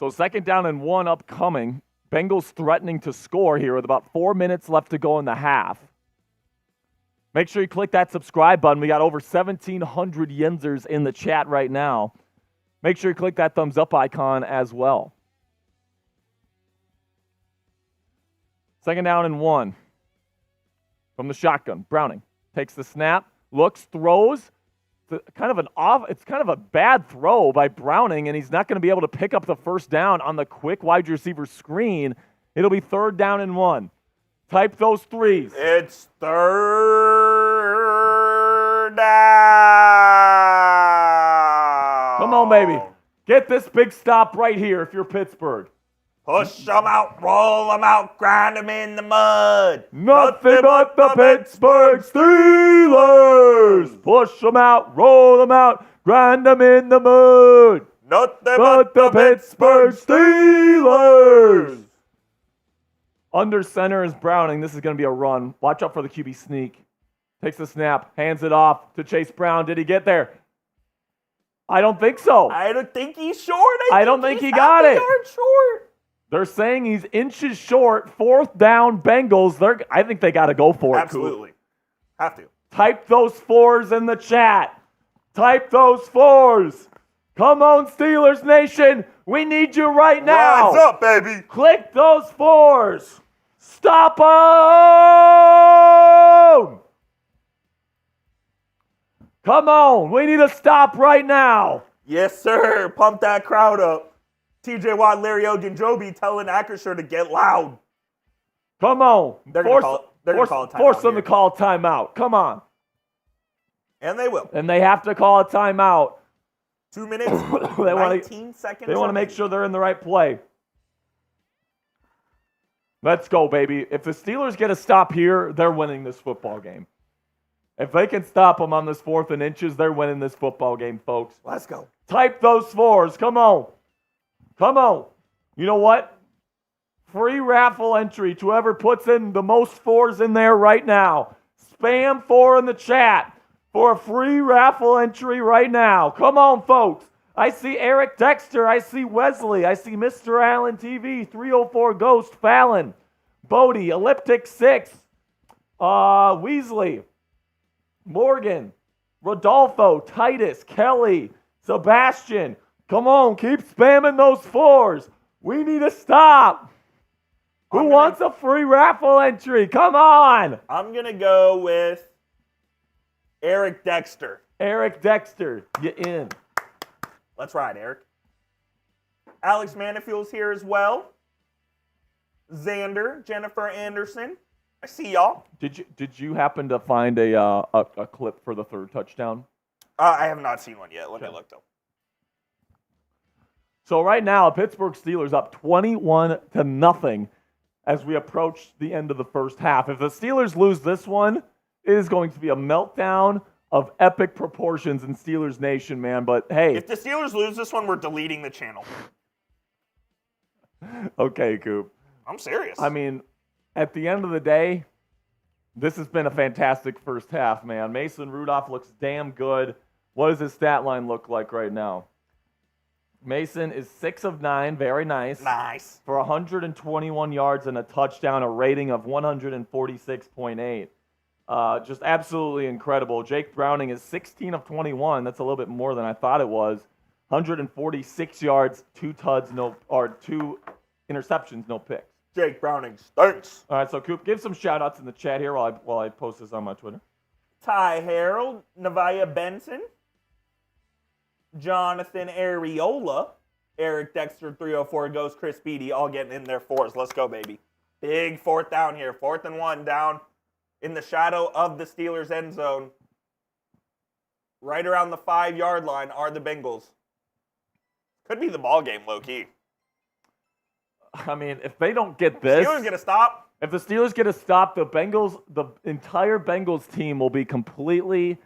So second down and 1 upcoming. Bengals threatening to score here with about 4 minutes left to go in the half. Make sure you click that subscribe button. We got over 1,700 Yinzers in the chat right now. Make sure you click that thumbs up icon as well. Second down and 1. From the shotgun, Browning takes the snap, looks, throws. It's kind of a bad throw by Browning, and he's not going to be able to pick up the first down on the quick wide receiver screen. It'll be third down and 1. Type those threes. It's third down. Come on, baby. Get this big stop right here if you're Pittsburgh. Push them out, roll them out, grind them in the mud. Nothing but the Pittsburgh Steelers. Push them out, roll them out, grind them in the mud. Nothing But the Pittsburgh Steelers. Under center is Browning. This is going to be a run. Watch out for the QB sneak. Takes the snap, hands it off to Chase Brown. Did he get there? I don't think so. I don't think he's short. I don't think he got it. Short. They're saying he's inches short. Fourth down, Bengals. I think they got to go for it. Absolutely. Coop. Have to. Type those 4s in the chat. Type those 4s. Come on, Steelers Nation. We need you right now. Rise up, baby. Click those 4s. Stop them. Come on. We need a stop right now. Yes, sir. Pump that crowd up. TJ Watt, Larry Ogunjobi telling Acrisure to get loud. Come on. They're going to call a timeout. Force them to call a timeout. Come on. And they will. And they have to call a timeout. 2 minutes, 19 seconds. They want to make sure they're in the right play. Let's go, baby. If the Steelers get a stop here, they're winning this football game. If they can stop them on this 4th and inches, they're winning this football game, folks. Let's go. Type those 4s. Come on. Come on. You know what? Free raffle entry to whoever puts in the most 4s in there right now. Spam 4 in the chat for a free raffle entry right now. Come on, folks. I see Eric Dexter. I see Wesley. I see Mr. Allen TV, 304 Ghost, Fallon, Bodie, Elliptic 6, Weasley, Morgan, Rodolfo, Titus, Kelly, Sebastian. Come on, keep spamming those 4s. We need to stop. Who wants a free raffle entry? Come on. I'm going to go with Eric Dexter. Eric Dexter, you in. Let's ride, Eric. Alex Manifield's here as well. Xander, Jennifer Anderson. I see y'all. Did you happen to find a clip for the 3rd touchdown? I have not seen one yet. Let me look, though. So right now, Pittsburgh Steelers up 21-0 as we approach the end of the first half. If the Steelers lose this one, it is going to be a meltdown of epic proportions in Steelers Nation, man. But hey. If the Steelers lose this one, we're deleting the channel. Okay, Coop. I'm serious. I mean, at the end of the day, this has been a fantastic first half, man. Mason Rudolph looks damn good. What does his stat line look like right now? Mason is 6 of 9, very nice. Nice. For 121 yards and a touchdown, a rating of 146.8. Just absolutely incredible. Jake Browning is 16 of 21. That's a little bit more than I thought it was. 146 yards, 2 interceptions, no picks. Jake Browning stinks. All right, so Coop, give some shout-outs in the chat here while I post this on my Twitter. Ty Harold, Nevaeh Benson, Jonathan Areola, Eric Dexter 304 goes Chris Beatty, all getting in their 4s. Let's go, baby. Big 4th down here. 4th and 1 down in the shadow of the Steelers end zone. Right around the 5-yard line are the Bengals. Could be the ball game, low-key. I mean, if they don't get this, Steelers get a stop. If the Steelers get a stop, the entire Bengals team will be completely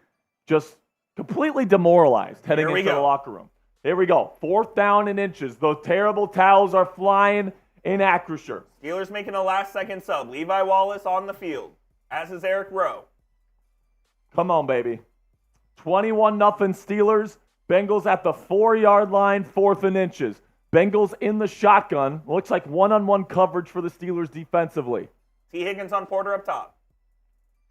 demoralized heading into the locker room. Here we go. 4th down and inches. Those terrible towels are flying in Acrisure. Steelers making a last-second sub. Levi Wallace on the field, as is Eric Rowe. Come on, baby. 21-0 Steelers. Bengals at the 4-yard line, 4th and inches. Bengals in the shotgun. Looks like one-on-one coverage for the Steelers defensively. T. Higgins on Porter up top.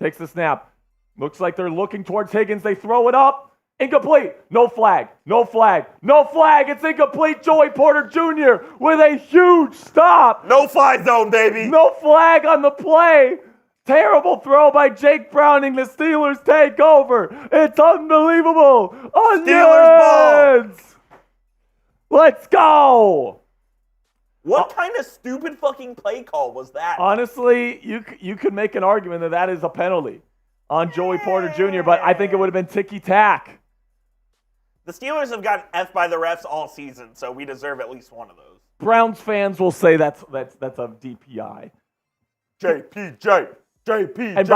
Takes the snap. Looks like they're looking towards Higgins. They throw it up. Incomplete. No flag. No flag. No flag. It's incomplete. Joey Porter Jr. with a huge stop. No fly zone, baby. No flag on the play. Terrible throw by Jake Browning. The Steelers take over. It's unbelievable. Steelers ball. Let's go. What kind of stupid fucking play call was that? Honestly, you could make an argument that is a penalty on Joey Porter Jr., but I think it would have been ticky-tack. The Steelers have gotten F by the refs all season, so we deserve at least one of those. Browns fans will say that's a DPI. JPJ. And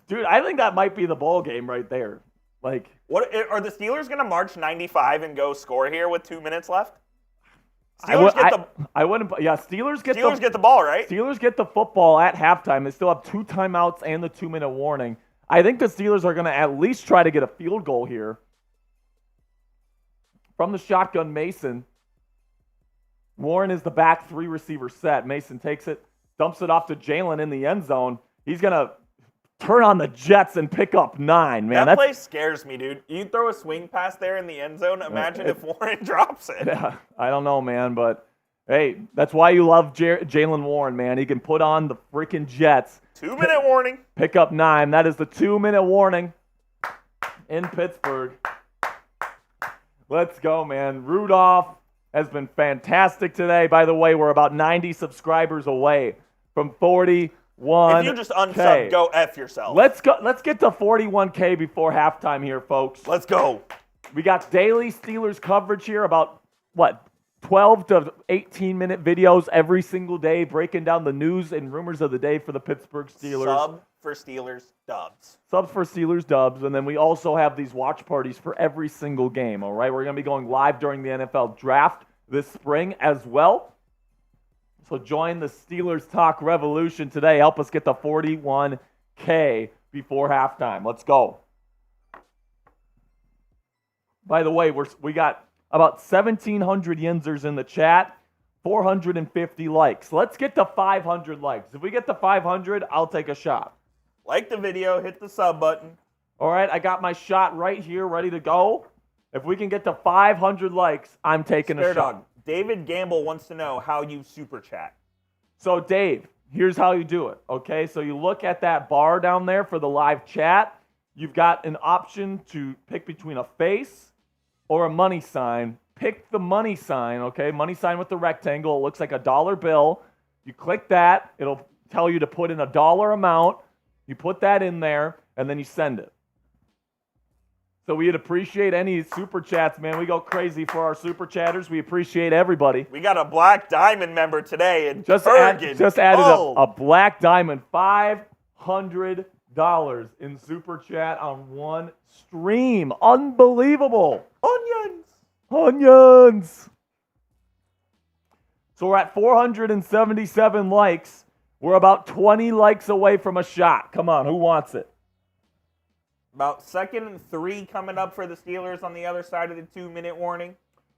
dude, I think that might be the ball game right there. Like, what are the Steelers going to march 95 and go score here with 2 minutes left? Steelers get the ball, right? Steelers get the football at halftime. They still have 2 timeouts and the 2-minute warning. I think the Steelers are going to at least try to get a field goal here. From the shotgun, Mason. Warren is the back 3 receiver set. Mason takes it, dumps it off to Jalen in the end zone. He's going to turn on the Jets and pick up 9, man. That play scares me, dude. You throw a swing pass there in the end zone, imagine if Warren drops it. Yeah, I don't know, man, but hey, that's why you love Jalen Warren, man. He can put on the freaking Jets. 2-minute warning. Pick up 9. That is the 2-minute warning in Pittsburgh. Let's go, man. Rudolph has been fantastic today. By the way, we're about 90 subscribers away from 41K. If you just unsub, go F yourself. Let's go. Let's get to 41K before halftime here, folks. Let's go. We got daily Steelers coverage here, about, 12 to 18-minute videos every single day, breaking down the news and rumors of the day for the Pittsburgh Steelers. Sub for Steelers dubs. Subs for Steelers dubs. And then we also have these watch parties for every single game, all right? We're going to be going live during the NFL Draft this spring as well. So join the Steelers Talk revolution today. Help us get to 41K before halftime. Let's go. By the way, we got about 1,700 Yinzers in the chat, 450 likes. Let's get to 500 likes. If we get to 500, I'll take a shot. Like the video, hit the sub button. All right, I got my shot right here, ready to go. If we can get to 500 likes, I'm taking a Spare shot. Dog. David Gamble wants to know how you super chat. So, Dave, here's how you do it, okay? So you look at that bar down there for the live chat. You've got an option to pick between a face or a money sign. Pick the money sign, okay? Money sign with the rectangle. It looks like a dollar bill. You click that. It'll tell you to put in a dollar amount. You put that in there, and then you send it. So we'd appreciate any super chats, man. We go crazy for our super chatters. We appreciate everybody. We got a Black Diamond member today in Just Bergen. added Oh. a black diamond, $500 in super chat on one stream. Unbelievable. Onions. So we're at 477 likes. We're about 20 likes away from a shot. Come on, who wants it? About 2nd and 3 coming up for the Steelers on the other side of the 2-minute warning.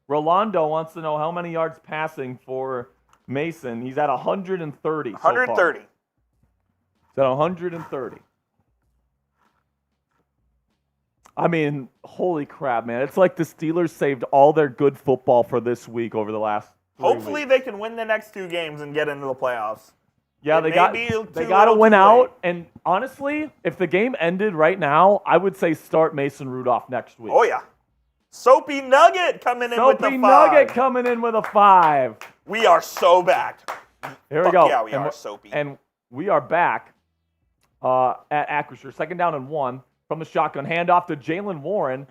Rolando wants to know how many yards passing for Mason. He's at 130 so far. 130. He's at 130. I mean, holy crap, man. It's like the Steelers saved all their good football for this week over the last 3 Hopefully weeks. they can win the next 2 games and get into the playoffs. Yeah, It they may got be they too got to little, win too out. late. And honestly, if the game ended right now, I would say start Mason Rudolph next week. Oh, yeah. Soapy Nugget coming in with the 5. Soapy Nugget coming in with a 5. We are so backed. Here we Fuck go. yeah, we And are, we're- Soapy. And we are back at Acrisure. 2nd down and 1 from the shotgun. Handoff to Jalen Warren.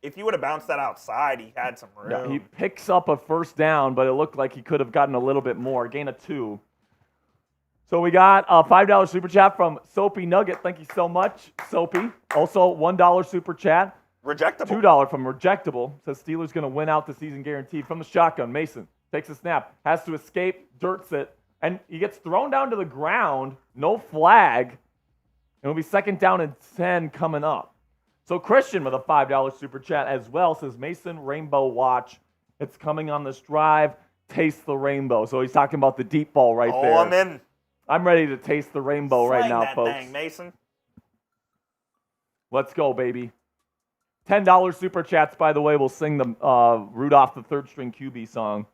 If you would have bounced that outside, he had some room. Yeah, he picks up a 1st down, but it looked like he could have gotten a little bit more. Gain of 2. So we got a $5 super chat from Soapy Nugget. Thank you so much, Soapy. Also, $1 super chat. Rejectable. $2 from Rejectable. Says Steelers going to win out the season guaranteed. From the shotgun, Mason takes a snap, has to escape, dirts it, and he gets thrown down to the ground. No flag. It'll be 2nd down and 10 coming up. So Christian with a $5 super chat as well says Mason Rainbow Watch. It's coming on this drive. Taste the rainbow. So he's talking about the deep ball right there. I'm in. I'm ready to taste the rainbow right Slang now, that folks. thing, Mason. Let's go, baby. $10 super chats, by the way. We'll sing the Rudolph the 3rd string QB song.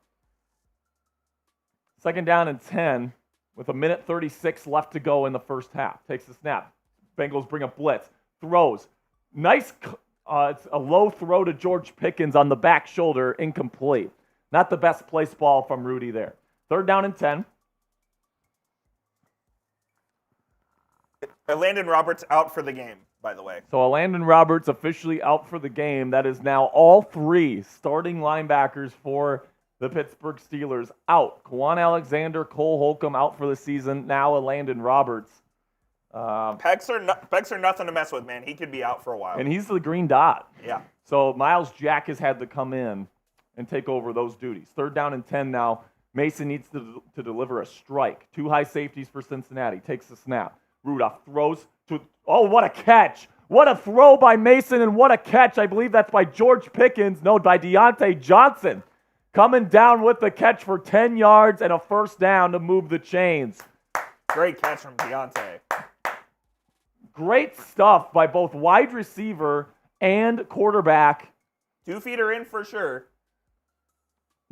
2nd down and 10 with 1:36 left to go in the first half. Takes the snap. Bengals bring a blitz. Throws. Nice. It's a low throw to George Pickens on the back shoulder. Incomplete. Not the best placed ball from Rudy there. 3rd down and 10. Landon Roberts out for the game, by the way. So Landon Roberts officially out for the game. That is now all 3 starting linebackers for the Pittsburgh Steelers out. Quan Alexander, Cole Holcomb out for the season. Now Landon Roberts. Pecs are nothing to mess with, man. He could be out for a while. And he's the green dot. Yeah. So Miles Jack has had to come in and take over those duties. 3rd down and 10 now. Mason needs to deliver a strike. 2 high safeties for Cincinnati. Takes the snap. Rudolph throws to, oh, what a catch. What a throw by Mason and what a catch. I believe that's by George Pickens. No, by Deontay Johnson. Coming down with the catch for 10 yards and a 1st down to move the chains. Great catch from Deontay. Great stuff by both wide receiver and quarterback. 2 feet are in for sure.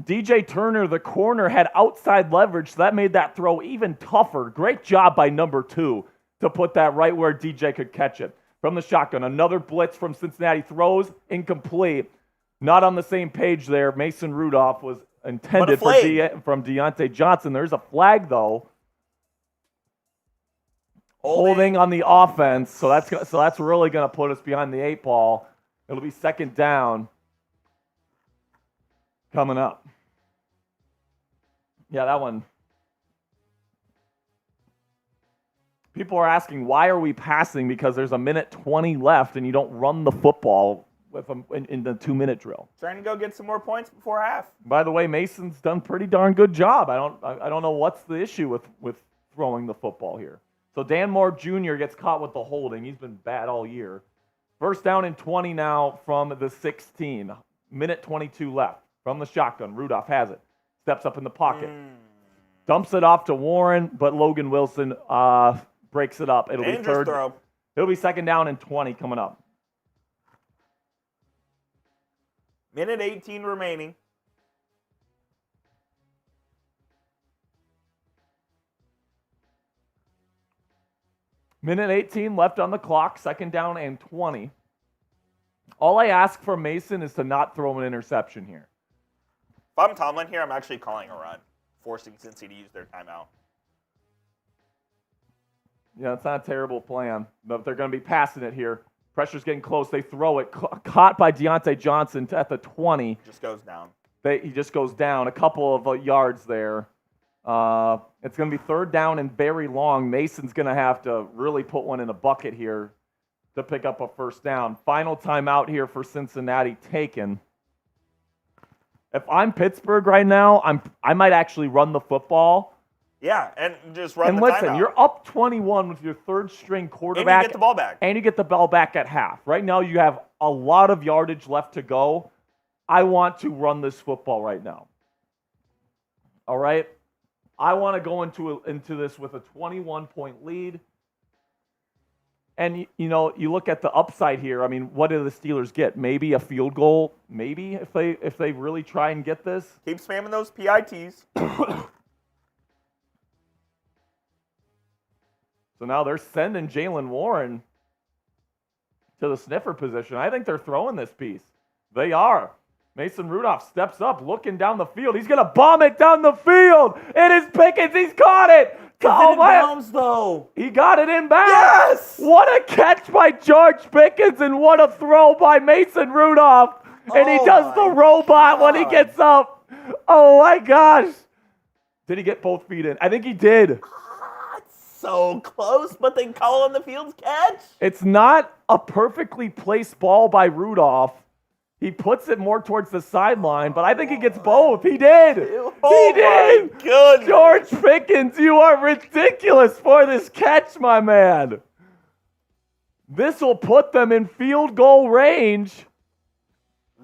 DJ Turner, the corner, had outside leverage, so that made that throw even tougher. Great job by number 2 to put that right where DJ could catch it. From the shotgun, another blitz from Cincinnati. Throws incomplete. Not on the same page there. Mason Rudolph was intended from Deontay Johnson. There's a flag, though. Holding on the offense, so that's really going to put us behind the 8 ball. It'll be 2nd down coming up. Yeah, that one. People are asking, why are we passing? Because there's 1:20 left, and you don't run the football in the 2-minute drill. Trying to go get some more points before half. By the way, Mason's done pretty darn good job. I don't know what's the issue with throwing the football here. So Dan Moore Jr. gets caught with the holding. He's been bad all year. 1st down and 20 now from the 16. 1:22 left. From the shotgun, Rudolph has it. Steps up in the pocket. Dumps it off to Warren, but Logan Wilson breaks it up. It'll Dangerous be throw. He'll be 2nd down and 20 coming up. Minute 18 remaining. Minute 18 left on the clock, 2nd down and 20. All I ask for Mason is to not throw an interception here. If I'm Tomlin here, I'm actually calling a run, forcing Cincy to use their timeout. Yeah, it's not a terrible plan, but they're going to be passing it here. Pressure's getting close. They throw it. Caught by Deontay Johnson at the 20. Just goes down. He just goes down a couple of yards there. It's going to be 3rd down and very long. Mason's going to have to really put one in a bucket here to pick up a 1st down. Final timeout here for Cincinnati taken. If I'm Pittsburgh right now, I might actually run the football. Yeah, and just run and the listen, timeout. you're up 21 with your 3rd-string quarterback. And you get the ball back. And you get the ball back at half. Right now, you have a lot of yardage left to go. I want to run this football right now. All right? I want to go into this with a 21-point lead. And, you know, you look at the upside here. I mean, what do the Steelers get? Maybe a field goal? Maybe if they really try and get this? Keep spamming those PITs. So now they're sending Jalen Warren to the sniffer position. I think they're throwing this piece. They are. Mason Rudolph steps up, looking down the field. He's going to bomb it down the field. It is Pickens. He's caught it. Oh, my. Though. He got it in bounds. Yes! What a catch by George Pickens, and what a throw by Mason Rudolph. And he does the robot when he gets up. Oh, my gosh. Did he get both feet in? I think he did. So close, but they call on the field's catch. It's not a perfectly placed ball by Rudolph. He puts it more towards the sideline, but I think he gets both. He did. Oh, he did. My goodness. George Pickens, you are ridiculous for this catch, my man. This will put them in field goal range.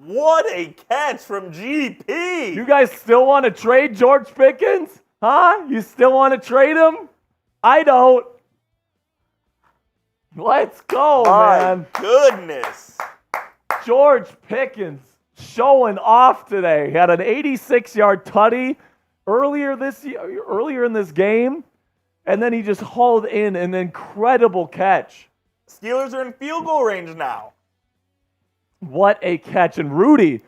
What a catch from GP. You guys still want to trade George Pickens? Huh? You still want to trade him? I don't. Let's go, man. My goodness. George Pickens showing off today. He had an 86-yard tutty earlier in this game, and then he just hauled in an incredible catch. Steelers are in field goal range now. What a catch. And Rudy's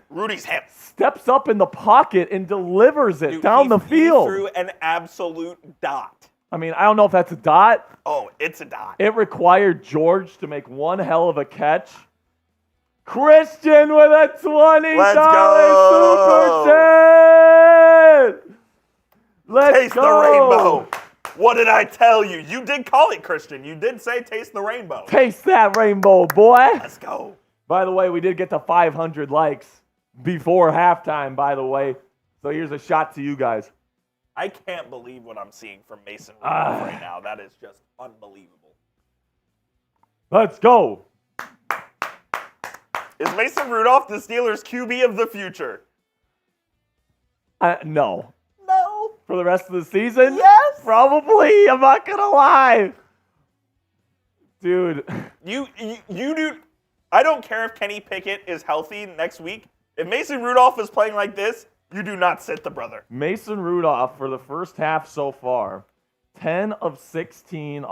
him. Steps up in the pocket and delivers it down the field. He threw an absolute dot. I mean, I don't know if that's a dot. Oh, it's a dot. It required George to make one hell of a catch. Christian with a $20 Let's go. Super chat. Let's Taste go. the rainbow. What did I tell you? You did call it, Christian. You did say taste the rainbow. Taste that rainbow, boy. Let's go. By the way, we did get to 500 likes before halftime, by the way. So here's a shot to you guys. I can't believe what I'm seeing from Mason Rudolph right now. That is just unbelievable. Let's go. Is Mason Rudolph the Steelers QB of the future? No. No. For the rest of the season? Yes. Probably. I'm not going to lie. Dude. You do. I don't care if Kenny Pickett is healthy next week. If Mason Rudolph is playing like this, you do not sit the brother. Mason Rudolph, for the first half so far, 10 of 16, 10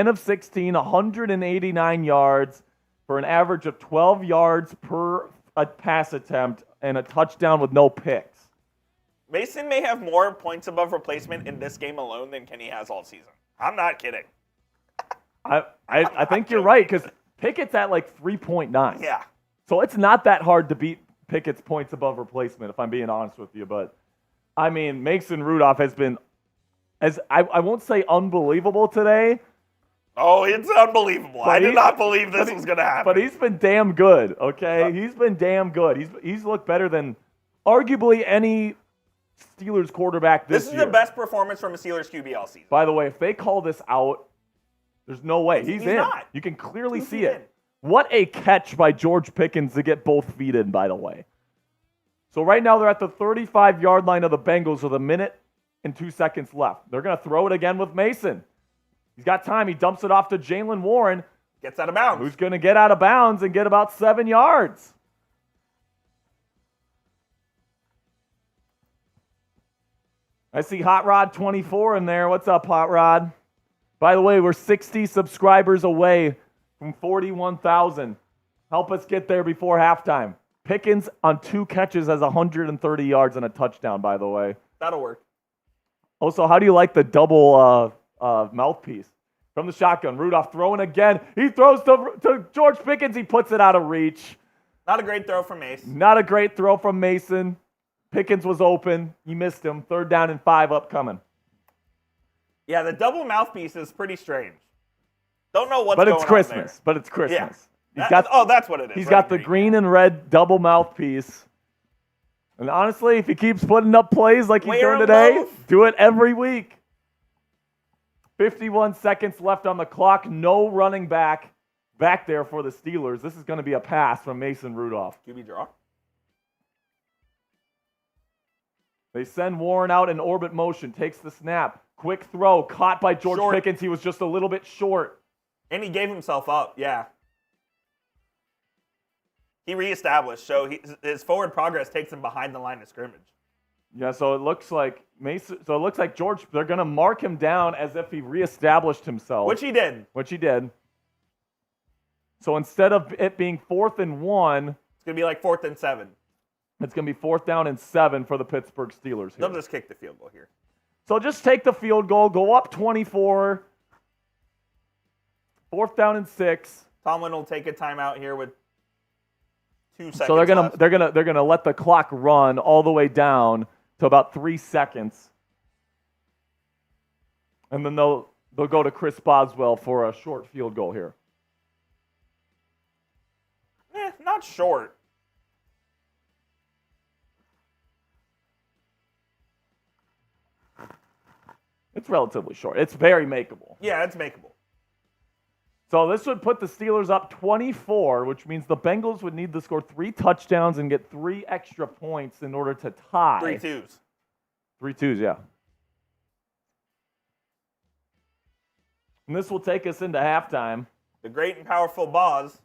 of 16, 189 yards for an average of 12 yards per pass attempt and a touchdown with no picks. Mason may have more points above replacement in this game alone than Kenny has all season. I'm not kidding. I think you're right, because Pickett's at like 3.9. Yeah. So it's not that hard to beat Pickett's points above replacement, if I'm being honest with you. But, I mean, Mason Rudolph has been, I won't say unbelievable today. Oh, it's unbelievable. I did not believe this was going to happen. But he's been damn good, okay? He's been damn good. He's looked better than arguably any Steelers quarterback this year. This is the best performance from a Steelers QB all season. By the way, if they call this out, there's no way. He's in. Not. You can clearly He's see it. in. What a catch by George Pickens to get both feet in, by the way. So right now they're at the 35-yard line of the Bengals with 1 minute and 2 seconds left. They're going to throw it again with Mason. He's got time. He dumps it off to Jalen Warren, Gets out of bounds. who's going to get out of bounds and get about 7 yards. I see Hot Rod 24 in there. What's up, Hot Rod? By the way, we're 60 subscribers away from 41,000. Help us get there before halftime. Pickens on 2 catches has 130 yards and a touchdown, by the way. That'll work. Also, how do you like the double mouthpiece? From the shotgun, Rudolph throwing again. He throws to George Pickens. He puts it out of reach. Not a great throw from Mace. Not a great throw from Mason. Pickens was open. He missed him. 3rd down and 5 upcoming. Yeah, the double mouthpiece is pretty strange. Don't know what's going on there. But it's Christmas. Yeah. That's what it is. He's got the green and red double mouthpiece. And honestly, if he keeps putting up plays like he's doing today, do it every week. 51 seconds left on the clock. No running back there for the Steelers. This is going to be a pass from Mason Rudolph. QB draw. They send Warren out in orbit motion. Takes the snap. Quick throw. Caught by George Pickens. He was just a little bit short. And he gave himself up. Yeah. He reestablished. So his forward progress takes him behind the line of scrimmage. Yeah, so it looks like Mason. So it looks like George. They're going to mark him down as if he reestablished himself. Which he did. So instead of it being 4th and 1, it's going to be like 4th and 7. It's going to be 4th down and 7 for the Pittsburgh Steelers here. They'll just kick the field goal here. So just take the field goal, go up 24. 4th down and 6. Tomlin will take a timeout here with 2 seconds. So left. they're gonna let the clock run all the way down to about 3 seconds, and then they'll go to Chris Boswell for a short field goal here. Not short. It's relatively short. It's very makeable. Yeah, it's makeable. So this would put the Steelers up 24, which means the Bengals would need to score 3 touchdowns and get 3 extra points in order to tie. 3 twos. 3 twos, yeah. And this will take us into halftime. The great and powerful Boz.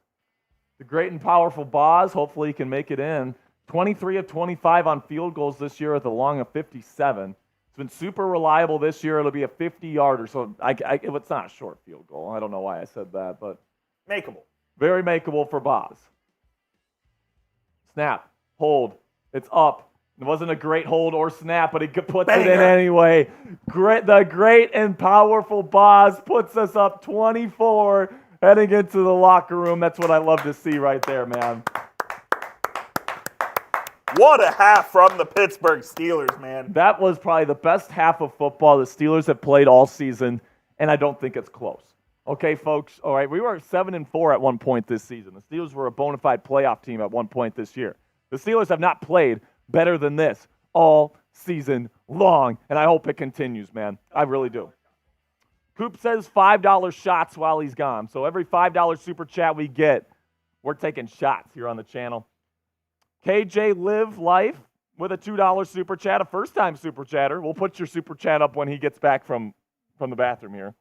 The great and powerful Boz. Hopefully he can make it in. 23 of 25 on field goals this year with a long of 57. It's been super reliable this year. It'll be a 50-yarder, so it's not a short field goal. I don't know why I said that, but makeable. Very makeable for Boz. Snap. Hold. It's up. It wasn't a great hold or snap, but he puts it in anyway. The great and powerful Boz puts us up 24 heading into the locker room. That's what I love to see right there, man. What a half from the Pittsburgh Steelers, man. That was probably the best half of football the Steelers have played all season, and I don't think it's close. Okay, folks, all right, we were 7-4 at one point this season. The Steelers were a bona fide playoff team at one point this year. The Steelers have not played better than this all season long, and I hope it continues, man. I really do. Coop says $5 shots while he's gone. So every $5 super chat we get, we're taking shots here on the channel. KJ Live Life with a $2 super chat, a first-time super chatter. We'll put your super chat up when he gets back from the bathroom here.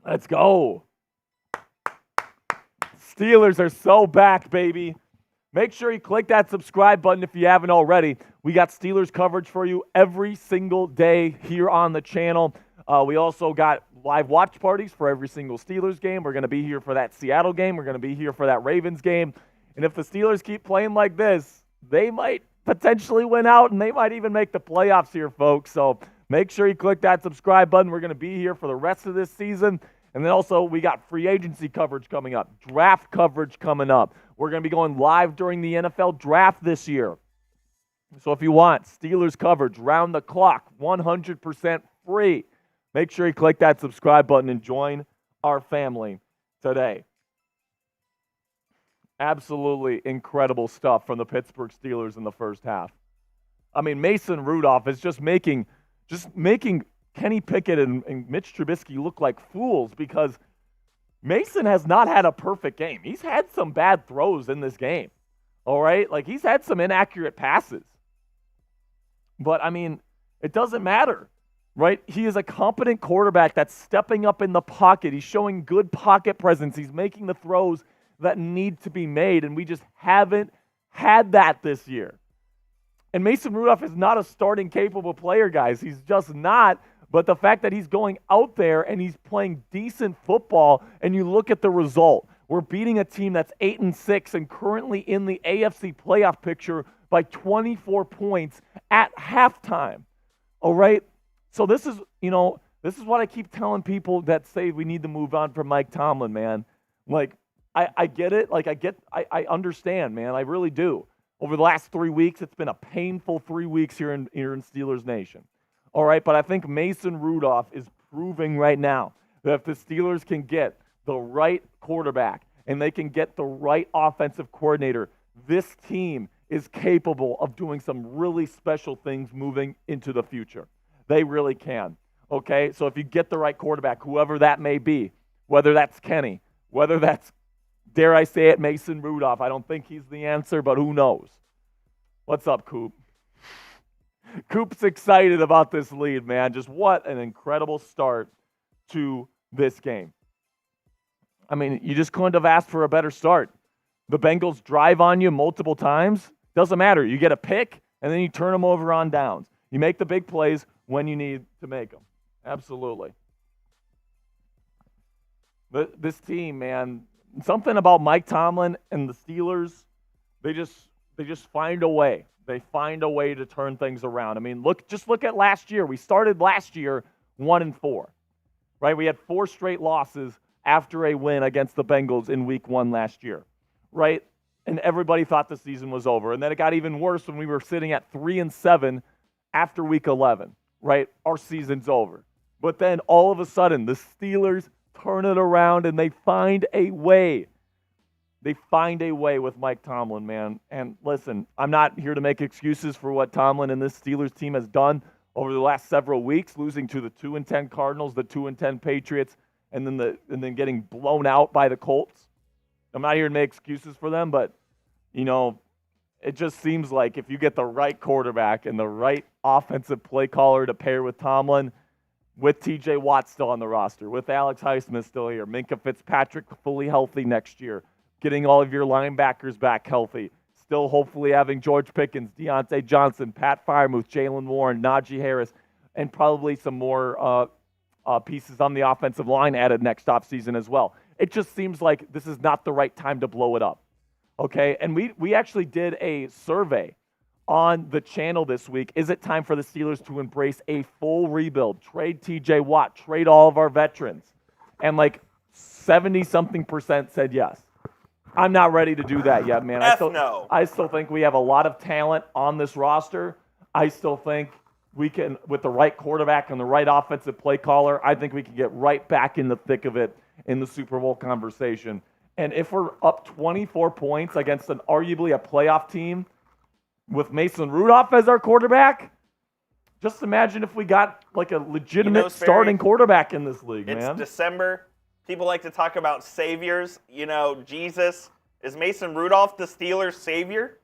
Let's go. Steelers are so back, baby. Make sure you click that subscribe button if you haven't already. We got Steelers coverage for you every single day here on the channel. We also got live watch parties for every single Steelers game. We're going to be here for that Seattle game. We're going to be here for that Ravens game. And if the Steelers keep playing like this, they might potentially win out, and they might even make the playoffs here, folks. So make sure you click that subscribe button. We're going to be here for the rest of this season. And then also we got free agency coverage coming up, draft coverage coming up. We're going to be going live during the NFL draft this year. So if you want Steelers coverage round the clock, 100% free, make sure you click that subscribe button and join our family today. Absolutely incredible stuff from the Pittsburgh Steelers in the first half. I mean, Mason Rudolph is just making Kenny Pickett and Mitch Trubisky look like fools because Mason has not had a perfect game. He's had some bad throws in this game, all right? Like, he's had some inaccurate passes. But, I mean, it doesn't matter. right? He is a competent quarterback that's stepping up in the pocket. He's showing good pocket presence. He's making the throws that need to be made, and we just haven't had that this year. And Mason Rudolph is not a starting capable player, guys. He's just not. But the fact that he's going out there and he's playing decent football, and you look at the result, we're beating a team that's 8-6 and currently in the AFC playoff picture by 24 points at halftime. All right? So this is what I keep telling people that say we need to move on from Mike Tomlin, man. Like, I get it. Like, I understand, man. I really do. Over the last 3 weeks, it's been a painful 3 weeks here in Steelers Nation. All right, but I think Mason Rudolph is proving right now that if the Steelers can get the right quarterback and they can get the right offensive coordinator, this team is capable of doing some really special things moving into the future. They really can. Okay, so if you get the right quarterback, whoever that may be, whether that's Kenny, whether that's, dare I say it, Mason Rudolph, I don't think he's the answer, but who knows? What's up, Coop? Coop's excited about this lead, man. Just what an incredible start to this game. I mean, you just couldn't have asked for a better start. The Bengals drive on you multiple times. Doesn't matter. You get a pick, and then you turn them over on downs. You make the big plays when you need to make them. Absolutely. But this team, man, something about Mike Tomlin and the Steelers, they just find a way. They find a way to turn things around. I mean, look at last year. We started last year 1-4, right? We had 4 straight losses after a win against the Bengals in week 1 last year, right? And everybody thought the season was over. And then it got even worse when we were sitting at 3-7 after week 11, right? Our season's over. But then all of a sudden, the Steelers turn it around and they find a way. They find a way with Mike Tomlin, man. And listen, I'm not here to make excuses for what Tomlin and this Steelers team has done over the last several weeks, losing to the 2-10 Cardinals, the 2-10 Patriots, and then getting blown out by the Colts. I'm not here to make excuses for them, but it just seems like if you get the right quarterback and the right offensive play caller to pair with Tomlin, with T.J. Watt still on the roster, with Alex Highsmith still here, Minkah Fitzpatrick fully healthy next year, getting all of your linebackers back healthy, still hopefully having George Pickens, Deontay Johnson, Pat Freiermuth, Jalen Warren, Najee Harris, and probably some more pieces on the offensive line added next offseason as well. It just seems like this is not the right time to blow it up, okay? And we actually did a survey on the channel this week. Is it time for the Steelers to embrace a full rebuild, trade T.J. Watt, trade all of our veterans? And like 70-something% said yes. I'm not ready to do that yet, man. No. I still think we have a lot of talent on this roster. I still think we can, with the right quarterback and the right offensive play caller, I think we can get right back in the thick of it in the Super Bowl conversation. And if we're up 24 points against an arguably a playoff team with Mason Rudolph as our quarterback, just imagine if we got like a legitimate starting quarterback in this league, man. It's December. People like to talk about saviors. Jesus. Is Mason Rudolph the Steelers' savior?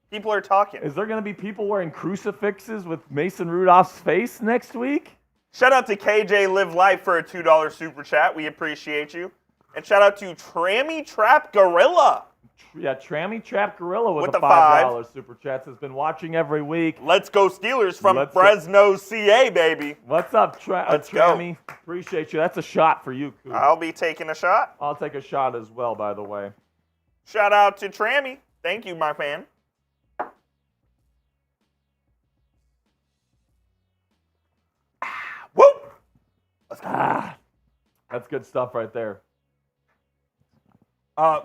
People are talking. Is there going to be people wearing crucifixes with Mason Rudolph's face next week? Shout out to KJ Live Life for a $2 super chat. We appreciate you. And shout out to Trammy Trap Gorilla. Yeah, Trammy Trap Gorilla with the a $5 super chat has been watching every week. Let's go Steelers from Fresno, CA, baby. What's up, Let's Trammy? go. Appreciate you. That's a shot for you, Coop. I'll be taking a shot. I'll take a shot as well, by the way. Shout out to Trammy. Thank you, my fan. Woo! Let's go. That's good stuff right there.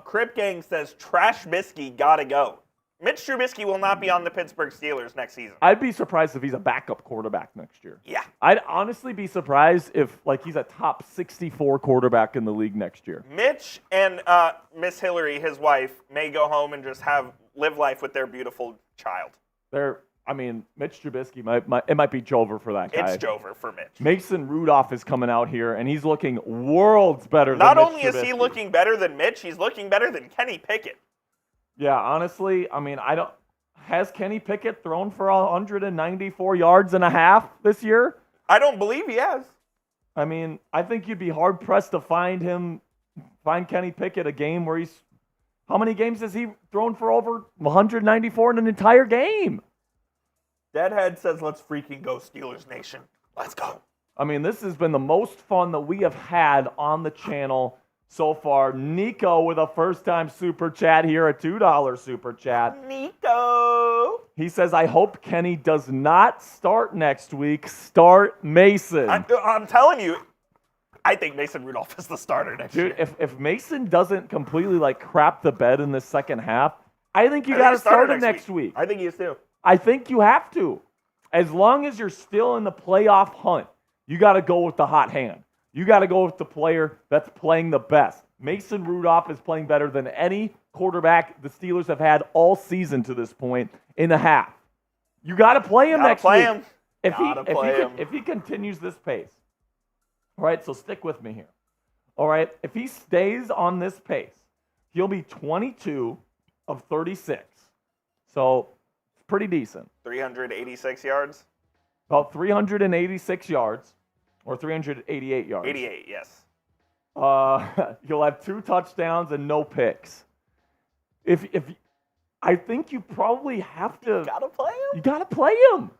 Crip Gang says Trash Bisky gotta go. Mitch Trubisky will not be on the Pittsburgh Steelers next season. I'd be surprised if he's a backup quarterback next year. Yeah. I'd honestly be surprised if he's a top 64 quarterback in the league next year. Mitch and Miss Hillary, his wife, may go home and just live life with their beautiful child. Mitch Trubisky might be Jover for that guy. It's Jover for Mitch. Mason Rudolph is coming out here, and he's looking worlds better than Not Mitch only is he Trubisky. looking better than Mitch, he's looking better than Kenny Pickett. Yeah, honestly, has Kenny Pickett thrown for 194 yards and a half this year? I don't believe he has. I mean, I think you'd be hard pressed to find Kenny Pickett a game where he's. How many games has he thrown for over 194 in an entire game? Deadhead says, let's freaking go, Steelers Nation. Let's go. I mean, this has been the most fun that we have had on the channel so far. Nico with a first-time super chat here, a $2 super chat. Nico. He says, I hope Kenny does not start next week. Start Mason. I'm telling you, I think Mason Rudolph is the starter next year. Dude, if Mason doesn't completely crap the bed in the second half, I think you got to start him next week. I think he is too. I think you have to. As long as you're still in the playoff hunt, you got to go with the hot hand. You got to go with the player that's playing the best. Mason Rudolph is playing better than any quarterback the Steelers have had all season to this point in a half. You got to play him next week. If he continues this pace. All right, so stick with me here. All right, if he stays on this pace, he'll be 22 of 36. So it's pretty decent. 386 yards? About 386 yards or 388 yards. 88, yes. You'll have 2 touchdowns and no picks. If I think you probably have to. You gotta play him. You gotta play him.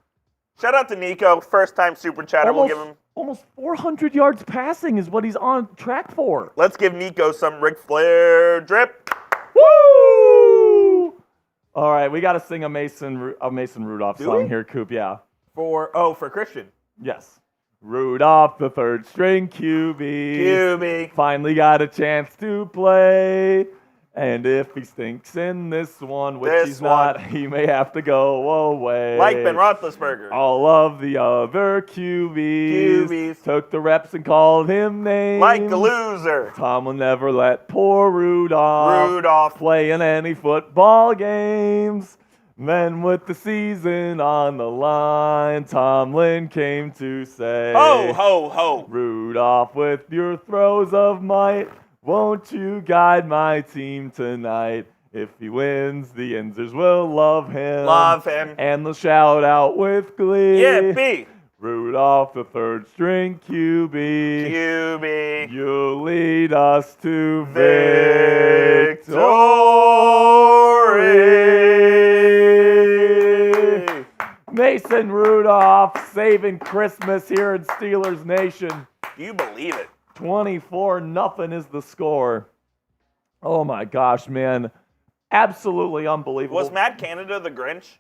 Shout out to Nico, first time super chatter. We'll give him almost 400 yards passing is what he's on track for. Let's give Nico some Ric Flair drip. Woo! All right, we got to sing a Mason Rudolph song here, Coop. Yeah. For Christian. Yes. Rudolph, the third string QB. Finally got a chance to play. And if he stinks in this one, which he's not, he may have to go away. Like Ben Roethlisberger. All of the other QBs took the reps and called him names. Like a loser. Tomlin never let poor Rudolph play in any football games. Then with the season on the line, Tomlin came to say, ho, ho, ho. Rudolph, with your throws of might, won't you guide my team tonight? If he wins, the Yinzers will love him. Love him. And they'll shout out with glee. Yippee. Rudolph, the third string QB. You'll lead us to victory. Mason Rudolph saving Christmas here in Steelers Nation. Do you believe it? 24-0 is the score. Oh my gosh, man. Absolutely unbelievable. Was Matt Canada the Grinch?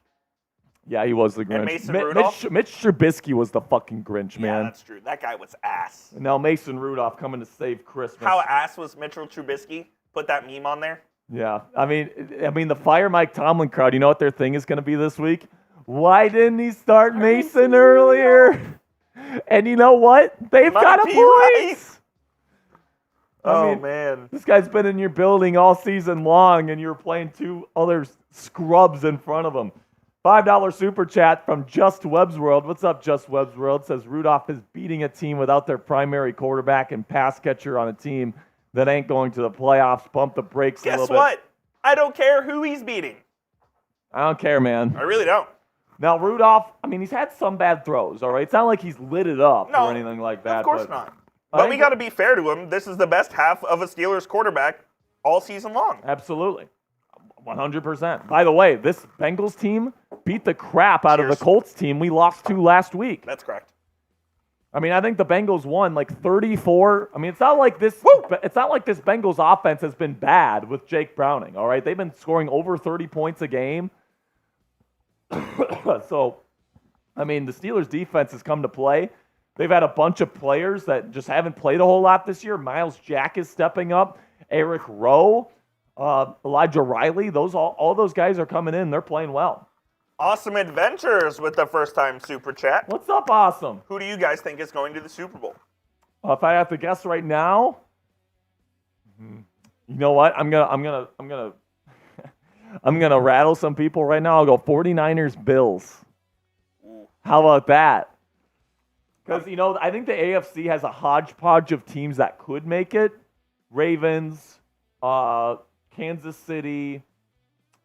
Yeah, he was the Grinch. And Mason Rudolph? Mitch Trubisky was the fucking Grinch, man. Yeah, that's true. That guy was ass. And now Mason Rudolph coming to save Christmas. How ass was Mitchell Trubisky? Put that meme on there. Yeah. I mean, the Fire Mike Tomlin crowd, you know what their thing is going to be this week? Why didn't he start Mason earlier? And you know what? They've got a point. Right. Man. This guy's been in your building all season long, and you're playing 2 other scrubs in front of him. $5 super chat from Just Webb's World. What's up, Just Webb's World? Says Rudolph is beating a team without their primary quarterback and pass catcher on a team that ain't going to the playoffs. Pump the brakes a little bit. Guess what? I don't care who he's beating. I don't care, man. I really don't. Now, Rudolph, I mean, he's had some bad throws, all right? It's not like he's lit it up or anything like that. Of course not. But we got to be fair to him. This is the best half of a Steelers quarterback all season long. Absolutely. 100%. By the way, this Bengals team beat the crap out of the Colts team we lost to last week. That's correct. I mean, I think the Bengals won 34. I mean, it's not like this Bengals offense has been bad with Jake Browning, all right? They've been scoring over 30 points a game. So, I mean, the Steelers defense has come to play. They've had a bunch of players that just haven't played a whole lot this year. Miles Jack is stepping up. Eric Rowe, Elijah Riley, all those guys are coming in. They're playing well. Awesome Adventures with the first-time super chat. What's up, Awesome? Who do you guys think is going to the Super Bowl? If I have to guess right now, you know what? I'm gonna rattle some people right now. I'll go 49ers, Bills. How about that? Because, I think the AFC has a hodgepodge of teams that could make it. Ravens, Kansas City.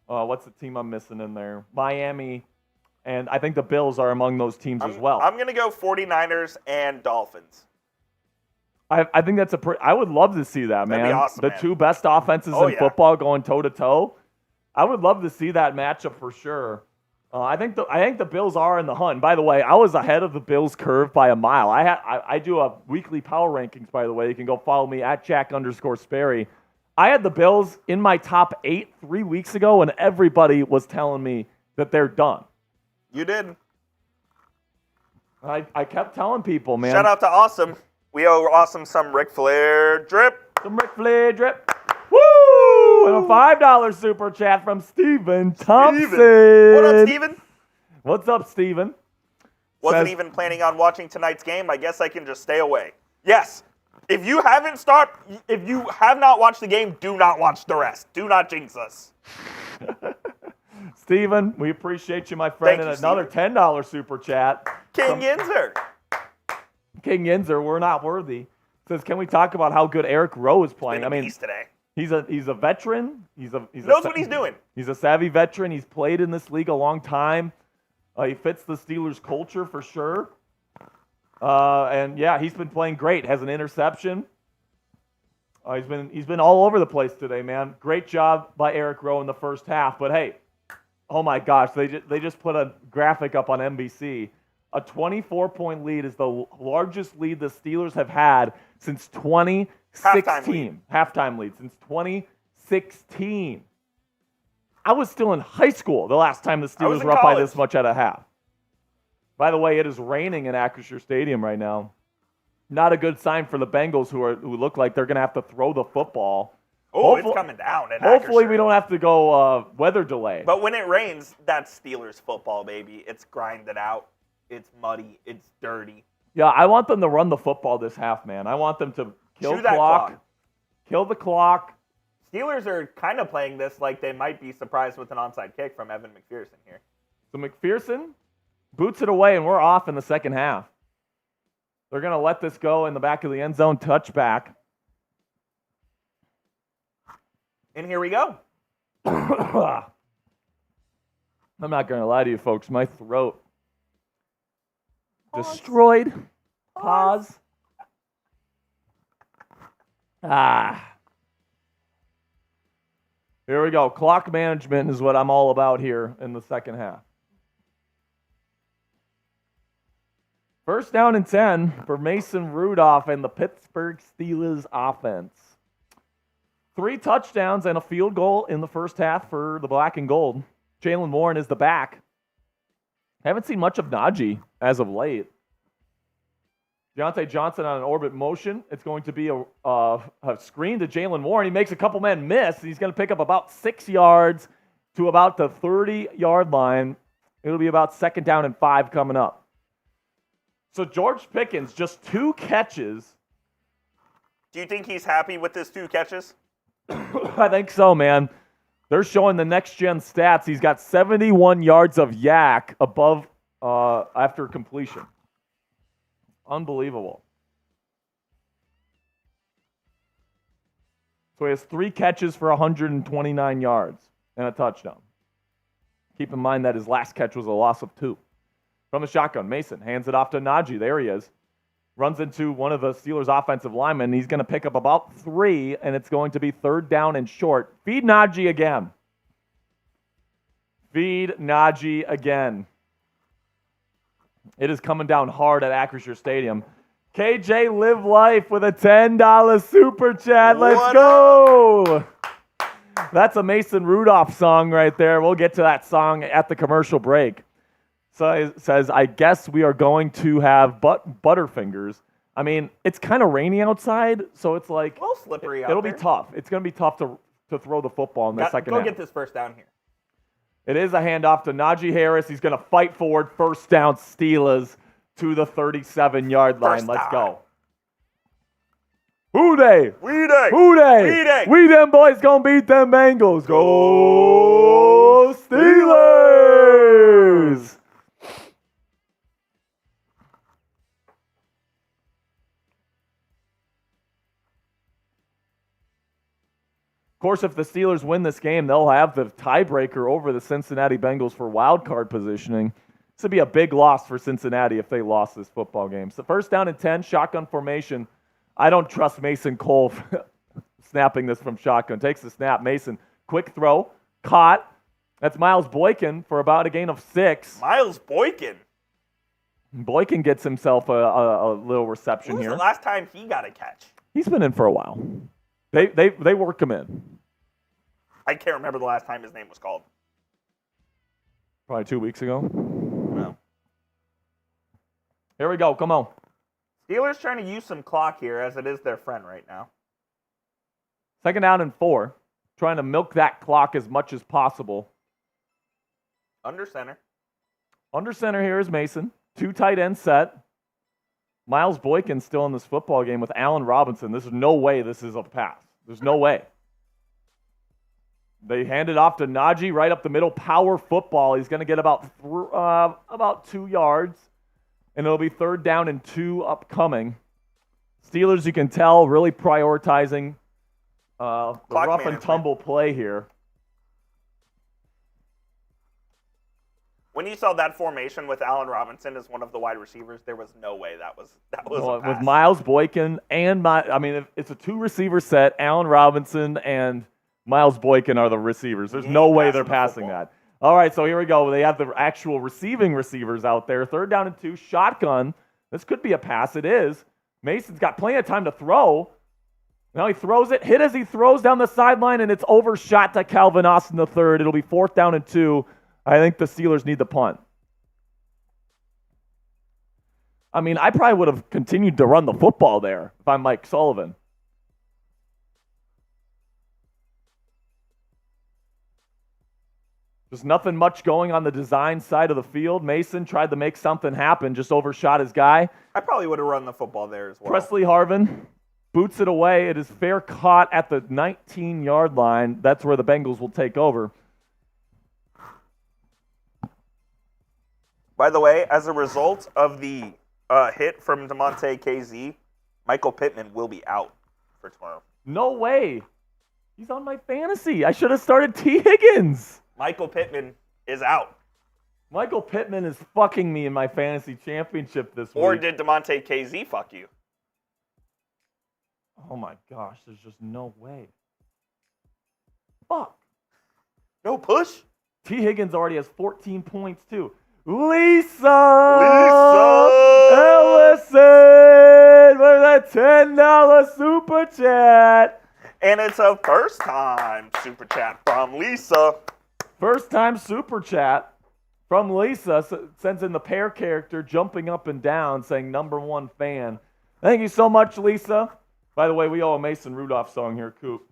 What's the team I'm missing in there? Miami. And I think the Bills are among those teams as well. I'm going to go 49ers and Dolphins. I think that's I would love to see that, man. That'd be awesome, the man. two best offenses in football going toe-to-toe. I would love to see that matchup for sure. I think the Bills are in the hunt. By the way, I was ahead of the Bills curve by a mile. I do a weekly power rankings, by the way. You can go follow me at Jack_Sperry. I had the Bills in my top 8 3 weeks ago, and everybody was telling me that they're done. You did. I kept telling people, man. Shout out to Awesome. We owe Awesome some Ric Flair drip. Some Ric Flair drip. Woo! And a $5 super chat from Steven Thompson. What up, Steven? What's up, Steven? Wasn't even planning on watching tonight's game. I guess I can just stay away. Yes. If you have not watched the game, do not watch the rest. Do not jinx us. Steven, we appreciate you, my friend. Thank and you, another $10 super chat. King Yinzer. King Yinzer, we're not worthy. Says, can we talk about how good Eric Rowe is playing? Been a beast today. He's a veteran. He knows what he's doing. He's a savvy veteran. He's played in this league a long time. He fits the Steelers culture for sure. And yeah, he's been playing great. Has an interception. He's been all over the place today, man. Great job by Eric Rowe in the first half. But hey, oh my gosh, they just put a graphic up on NBC. A 24-point lead is the largest lead the Steelers have had since 2016. Halftime lead since 2016. I was still in high school the last time the Steelers were up by this much at a half. By the way, it is raining in Acrisure Stadium right now. Not a good sign for the Bengals, who look like they're going to have to throw the football. Oh, it's coming down. Hopefully we don't have to go weather delay. But when it rains, that's Steelers football, baby. It's grinded out. It's muddy. It's dirty. Yeah, I want them to run the football this half, man. I want them to kill the clock. Kill the clock. Steelers are kind of playing this like they might be surprised with an onside kick from Evan McPherson here. So McPherson boots it away, and we're off in the second half. They're going to let this go in the back of the end zone, touchback. And here we go. I'm not going to lie to you, folks. My throat destroyed. Pause. Here we go. Clock management is what I'm all about here in the second half. First down and 10 for Mason Rudolph and the Pittsburgh Steelers offense. 3 touchdowns and a field goal in the first half for the black and gold. Jalen Warren is the back. Haven't seen much of Najee as of late. Deontay Johnson on an orbit motion. It's going to be a screen to Jalen Warren. He makes a couple men miss. He's going to pick up about 6 yards to about the 30-yard line. It'll be about second down and 5 coming up. So George Pickens, just 2 catches. Do you think he's happy with his 2 catches? I think so, man. They're showing the next-gen stats. He's got 71 yards of yak above after completion. Unbelievable. So he has 3 catches for 129 yards and a touchdown. Keep in mind that his last catch was a loss of 2. From the shotgun, Mason hands it off to Najee. There he is. Runs into one of the Steelers' offensive linemen. He's going to pick up about 3, and it's going to be third down and short. Feed Najee again. Feed Najee again. It is coming down hard at Acrisure Stadium. KJ Live Life with a $10 super chat. Let's go. That's a Mason Rudolph song right there. We'll get to that song at the commercial break. So it says, I guess we are going to have Butterfingers. I mean, it's kind of rainy outside, so it's like a little slippery out it'll there. be tough. It's going to be tough to throw the football in the second half. Go get this first down here. It is a handoff to Najee Harris. He's going to fight forward. First down, Steelers to the 37-yard line. Let's go. Who they? We they. Who they? We they. We them boys going to beat them Bengals. Go Steelers! Of course, if the Steelers win this game, they'll have the tiebreaker over the Cincinnati Bengals for wild card positioning. This would be a big loss for Cincinnati if they lost this football game. So first down and 10, shotgun formation. I don't trust Mason Cole snapping this from shotgun. Takes the snap. Mason, quick throw, caught. That's Miles Boykin for about a gain of 6. Miles Boykin. Boykin gets himself a little reception When was here. the last time he got a catch? He's been in for a while. They work him in. I can't remember the last time his name was called. Probably 2 weeks ago. No. Here we go. Come on. Steelers trying to use some clock here as it is their friend right now. Second down and 4. Trying to milk that clock as much as possible. Under center. Under center here is Mason. 2 tight end set. Miles Boykin still in this football game with Allen Robinson. There's no way this is a pass. There's no way. They hand it off to Najee right up the middle. Power football. He's going to get about 2 yards. And it'll be third down and 2 upcoming. Steelers, you can tell, really prioritizing the Clock rough and management. tumble play here. When you saw that formation with Allen Robinson as one of the wide receivers, there was no way that was a pass. With Miles Boykin and it's a 2-receiver set. Allen Robinson and Miles Boykin are the receivers. There's no way they're passing that. All right, so here we go. They have the actual receiving receivers out there. Third down and 2, shotgun. This could be a pass. It is. Mason's got plenty of time to throw. Now he throws it. Hit as he throws down the sideline, and it's overshot to Calvin Austin III. It'll be fourth down and 2. I think the Steelers need the punt. I mean, I probably would have continued to run the football there if I'm Mike Sullivan. Just nothing much going on the design side of the field. Mason tried to make something happen, just overshot his guy. I probably would have run the football there as well. Presley Harvin boots it away. It is fair caught at the 19-yard line. That's where the Bengals will take over. By the way, as a result of the hit from DeMonte KZ, Michael Pittman will be out for tomorrow. No way. He's on my fantasy. I should have started T. Higgins. Michael Pittman is out. Michael Pittman is fucking me in my fantasy championship this week. Or did DeMonte KZ fuck you? Oh my gosh, there's just no way. Fuck. No push? T. Higgins already has 14 points too. Lisa Ellison with a $10 super chat. And it's a first-time super chat from Lisa. First time super chat from Lisa sends in the pear character jumping up and down saying #1 fan. Thank you so much, Lisa. By the way, we owe a Mason Rudolph song here, Coop.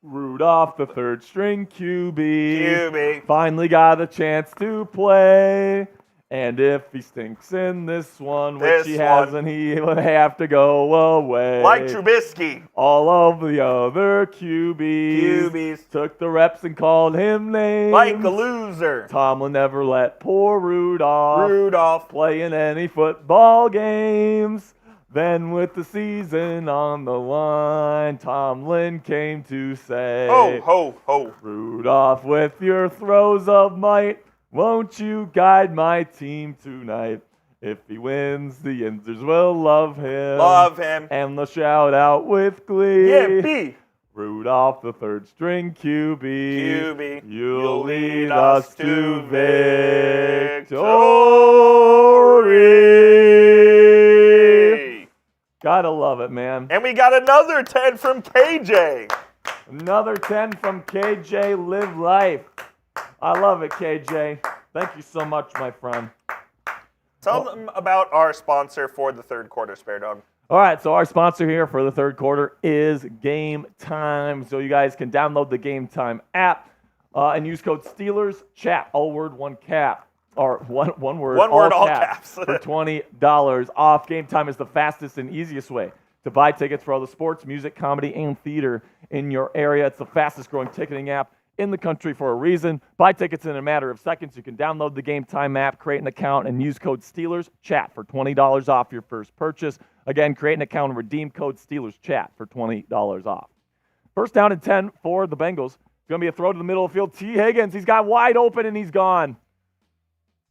Rudolph, the third string QB. Finally got a chance to play. And if he stinks in this one, which he hasn't, he will have to go away. Like Trubisky. All of the other QBs took the reps and called him names. Like a loser. Tomlin never let poor Rudolph play in any football games. Then with the season on the line, Tomlin came to say, Ho, ho, ho. Rudolph, with your throws of might, won't you guide my team tonight? If he wins, the Yinzers will love him. Love him. And they'll shout out with glee. Yippee. Rudolph, the third string QB. You'll lead us us to to victory. victory. Gotta love it, man. And we got another 10 from KJ. Another 10 from KJ. Live life. I love it, KJ. Thank you so much, my friend. Tell them about our sponsor for the third quarter, Spare Dog. All right, so our sponsor here for the third quarter is Game Time. So you guys can download the Game Time app and use code Steelers Chat, all word, one cap, or one word, all caps. for $20 off. Game Time is the fastest and easiest way to buy tickets for all the sports, music, comedy, and theater in your area. It's the fastest growing ticketing app in the country for a reason. Buy tickets in a matter of seconds. You can download the Game Time app, create an account, and use code Steelers Chat for $20 off your first purchase. Again, create an account and redeem code Steelers Chat for $20 off. First down and 10 for the Bengals. It's going to be a throw to the middle of the field. T. Higgins, he's got wide open and he's gone.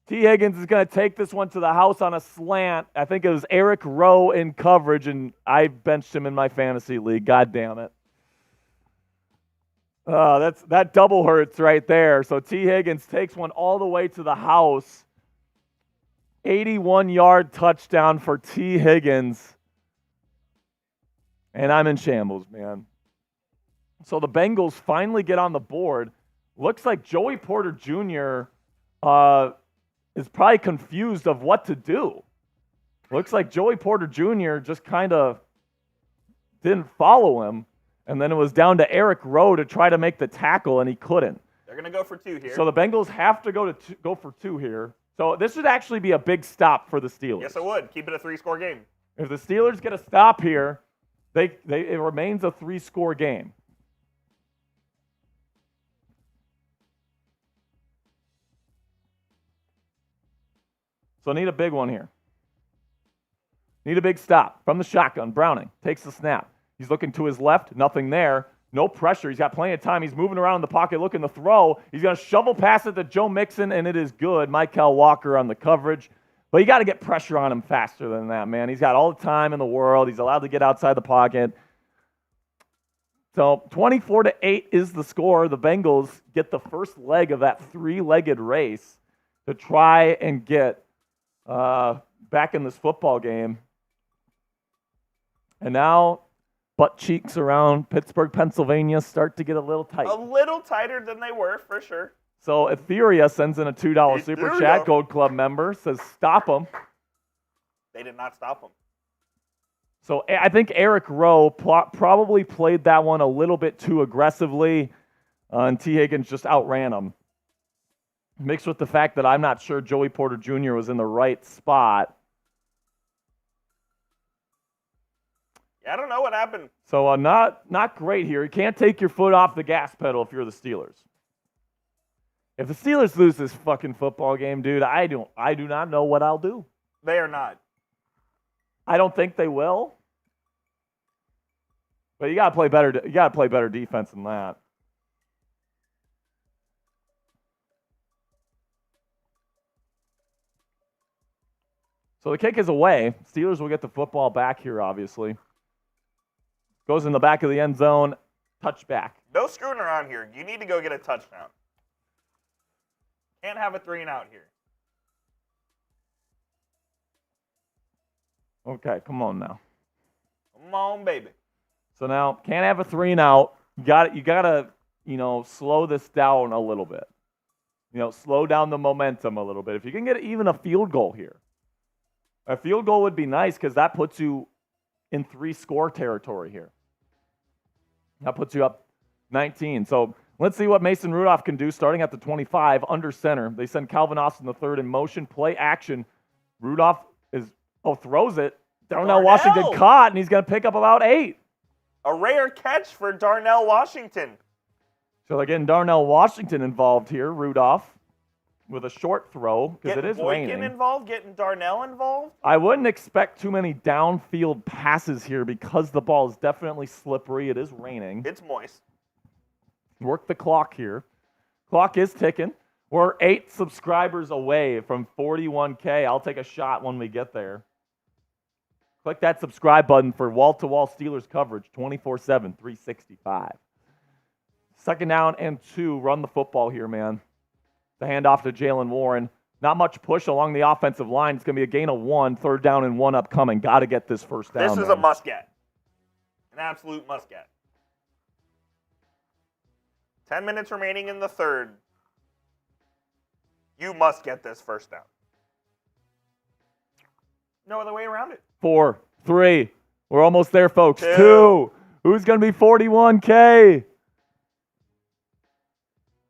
T. Higgins is going to take this one to the house on a slant. I think it was Eric Rowe in coverage, and I benched him in my fantasy league. God damn it. That double hurts right there. So T. Higgins takes one all the way to the house. 81-yard touchdown for T. Higgins. And I'm in shambles, man. So the Bengals finally get on the board. Looks like Joey Porter Jr. Is probably confused of what to do. Looks like Joey Porter Jr. just kind of didn't follow him, and then it was down to Eric Rowe to try to make the tackle, and he couldn't. They're going to go for 2 here. So the Bengals have to go for 2 here. So this should actually be a big stop for the Steelers. Yes, it would. Keep it a 3-score game. If the Steelers get a stop here, it remains a 3-score game. So need a big one here. Need a big stop. From the shotgun, Browning takes the snap. He's looking to his left, nothing there. No pressure. He's got plenty of time. He's moving around in the pocket looking to throw. He's going to shovel pass it to Joe Mixon, and it is good. Michael Walker on the coverage. But you got to get pressure on him faster than that, man. He's got all the time in the world. He's allowed to get outside the pocket. So 24-8 is the score. The Bengals get the first leg of that 3-legged race to try and get back in this football game. And now butt cheeks around Pittsburgh, Pennsylvania start to get a little tight. A little tighter than they were, for sure. So Etheria sends in a $2 super chat. Etheria. Gold Club member says, stop them. They did not stop him. So I think Eric Rowe probably played that one a little bit too aggressively, and T. Higgins just outran him. Mixed with the fact that I'm not sure Joey Porter Jr. was in the right spot. Yeah, I don't know what happened. So not great here. You can't take your foot off the gas pedal if you're the Steelers. If the Steelers lose this fucking football game, dude, I do not know what I'll do. They are not. I don't think they will. But you got to play better. You got to play better defense than that. So the kick is away. Steelers will get the football back here, obviously. Goes in the back of the end zone. Touchback. No screwing around here. You need to go get a touchdown. Can't have a 3-and-out here. Okay, come on now. Come on, baby. So now, can't have a 3-and-out. You got to, slow this down a little bit. Slow down the momentum a little bit. If you can get even a field goal here. A field goal would be nice because that puts you in 3-score territory here. That puts you up 19. So let's see what Mason Rudolph can do starting at the 25 under center. They send Calvin Austin the third in motion, play action. Rudolph throws it. Darnell Washington caught, and he's going to pick up about 8. A rare catch for Darnell Washington. So they're getting Darnell Washington involved here, Rudolph, with a short throw because it is raining. Getting involved, getting Darnell involved? I wouldn't expect too many downfield passes here because the ball is definitely slippery. It is raining. It's moist. Work the clock here. Clock is ticking. We're 8 subscribers away from 41K. I'll take a shot when we get there. Click that subscribe button for wall-to-wall Steelers coverage 24/7, 365. Second down and 2. Run the football here, man. The handoff to Jalen Warren. Not much push along the offensive line. It's going to be a gain of 1. Third down and 1 upcoming. Got to get this first down. This is a must-get. An absolute must-get. 10 minutes remaining in the third. You must get this first down. No other way around it. 4, 3. We're almost there, folks. 2. 2. Who's going to be 41K?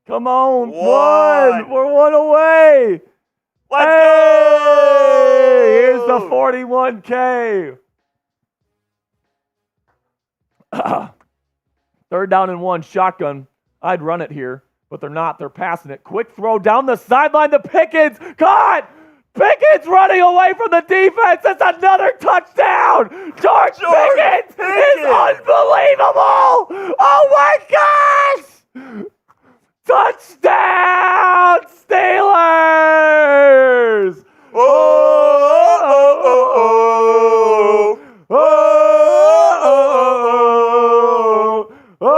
Come on. 1. We're 1 away. Let's go! Here's the 41K. Third down and 1. Shotgun. I'd run it here, but they're not. They're passing it. Quick throw down the sideline to Pickens. Caught! Pickens running away from the defense. It's another touchdown. George Pickens is unbelievable. Oh, my gosh. Touchdown, Steelers! Oh, oh, oh, oh, oh, oh, oh,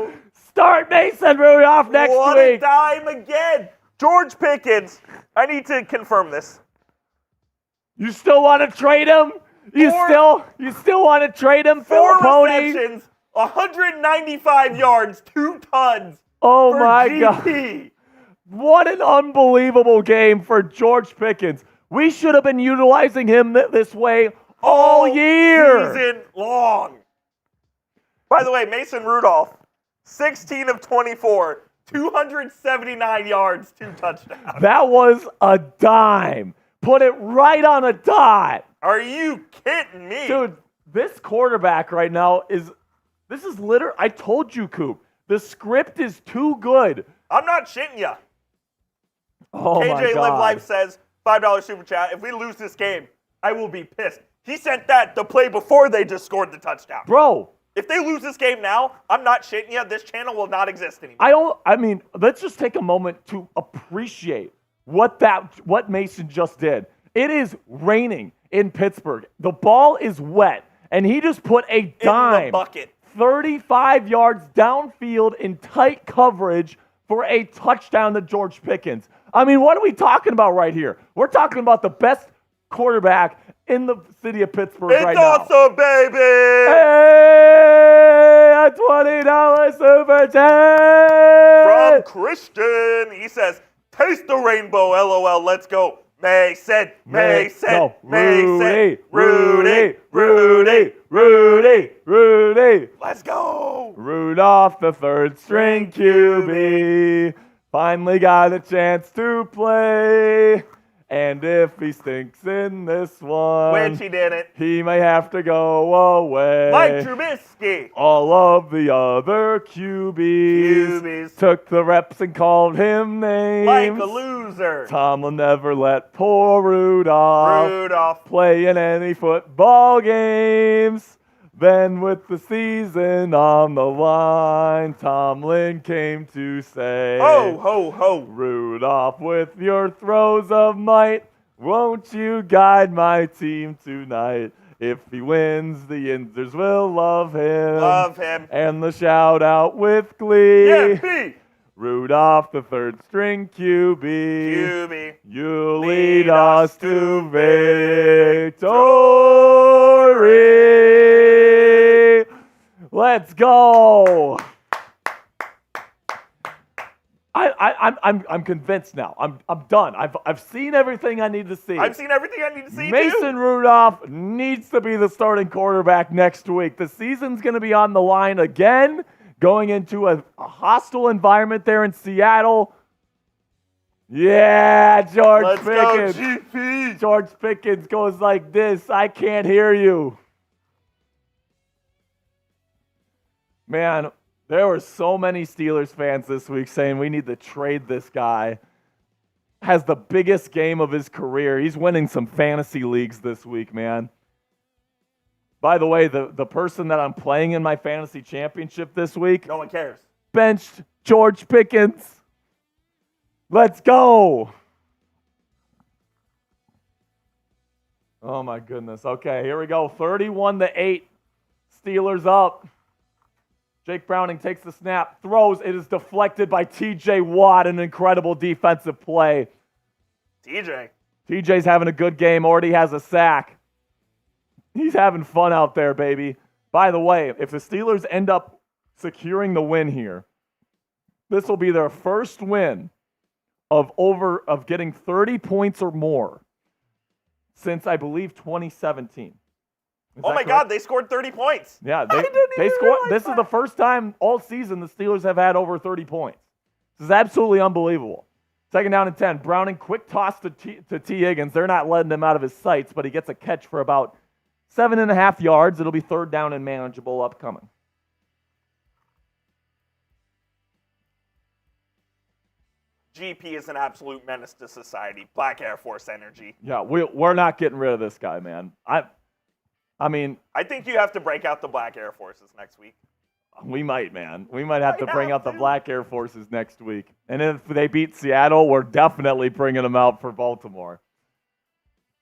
oh. Start Mason Rudolph next What week. a dime again. George Pickens. I need to confirm this. You still want to trade him? You still want to trade him, 4 Philipponi? receptions, 195 yards, 2 tons. Oh for my GP. God. What an unbelievable game for George Pickens. We should have been utilizing him this way all year. Season long. By the way, Mason Rudolph, 16 of 24, 279 yards, 2 touchdowns. That was a dime. Put it right on a dot. Are you kidding me? Dude, this quarterback right now this is literally, I told you, Coop, the script is too good. I'm not shitting ya. Oh my KJ God. Live Life says, $5 super chat. If we lose this game, I will be pissed. He sent that the play before they just scored the touchdown. Bro, If they lose this game now, I'm not shitting you. This channel will not exist anymore. let's just take a moment to appreciate what Mason just did. It is raining in Pittsburgh. The ball is wet, and he just put a dime In the bucket. 35 yards downfield in tight coverage for a touchdown to George Pickens. I mean, what are we talking about right here? We're talking about the best quarterback in the city of Pittsburgh right now. It's awesome, baby! Hey, a $20 super chat! From Christian, he says, taste the rainbow, LOL, let's go. Mason, Mason, Go. Mason, Rudy, Rudy, Rudy, Rudy. Let's go. Rudolph, the third string QB, finally got a chance to play. And if he stinks in this one, Which he didn't. he may have to go away. Mike Trubisky. All of the other QBs took the reps and called him names. Like a loser. Tomlin never let poor Rudolph play in any football games. Then with the season on the line, Tomlin came to say, Ho, ho, ho. Rudolph, with your throws of might, won't you guide my team tonight? If he wins, the Yinzers will love him. Love him. And the shout out with glee. Yippee. Rudolph, the third string QB. QB. You lead us to victory. Let's go. I'm convinced now. I'm done. I've seen everything I need to see. I've seen everything I need to see, Mason too. Rudolph needs to be the starting quarterback next week. The season's going to be on the line again, going into a hostile environment there in Seattle. Yeah, George Let's Pickens. go, GP. George Pickens goes like this. I can't hear you. Man, there were so many Steelers fans this week saying we need to trade this guy. Has the biggest game of his career. He's winning some fantasy leagues this week, man. By the way, the person that I'm playing in my fantasy championship this week No one cares. benched George Pickens. Let's go. Oh, my goodness. Okay, here we go. 31-8. Steelers up. Jake Browning takes the snap, throws. It is deflected by T.J. Watt, an incredible defensive play. TJ's having a good game, already has a sack. He's having fun out there, baby. By the way, if the Steelers end up securing the win here, this will be their first win of getting 30 points or more since, I believe, 2017. Oh my God, they scored 30 points. Yeah, I didn't they even scored. realize This is the first time all season the Steelers have had over 30 points. This is absolutely unbelievable. Second down and 10. Browning, quick toss to T. Higgins. They're not letting him out of his sights, but he gets a catch for about 7.5 yards. It'll be third down and manageable upcoming. GP is an absolute menace to society. Black Air Force energy. Yeah, we're not getting rid of this guy, man. I mean, I think you have to break out the Black Air Forces next week. We might, man. We might have to Might bring have out the to. Black Air Forces next week. And if they beat Seattle, we're definitely bringing them out for Baltimore.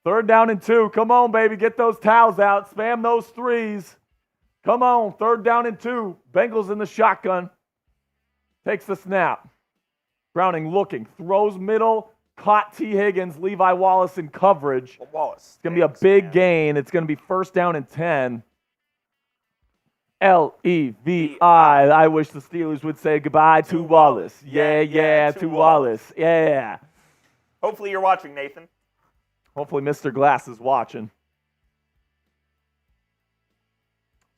3rd down and 2. Come on, baby. Get those towels out. Spam those threes. Come on. 3rd down and 2. Bengals in the shotgun. Takes the snap. Browning looking. Throws middle. Caught T. Higgins. Levi Wallace in coverage. Wallace. It's going to be a big gain. It's going to be 1st down and 10. L-E-V-I. I wish the Steelers would say goodbye to Wallace. Yeah, to Wallace. Yeah. Hopefully you're watching, Nathan. Hopefully Mr. Glass is watching.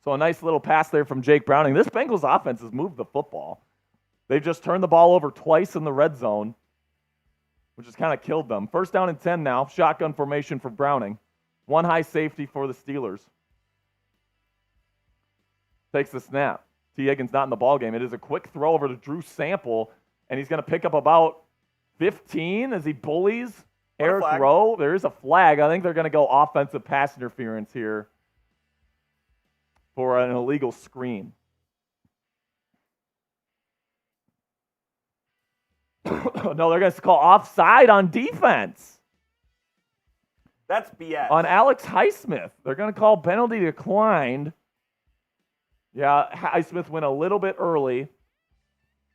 So a nice little pass there from Jake Browning. This Bengals offense has moved the football. They've just turned the ball over twice in the red zone, which has kind of killed them. 1st down and 10 now. Shotgun formation for Browning. 1 high safety for the Steelers. Takes the snap. T. Higgins not in the ballgame. It is a quick throw over to Drew Sample, and he's going to pick up about 15 as he bullies Eric Rowe. There is a flag. I think they're going to go offensive pass interference here for an illegal screen. No, they're going to call offside on defense. That's BS. On Alex Highsmith. They're going to call penalty declined. Yeah, Highsmith went a little bit early.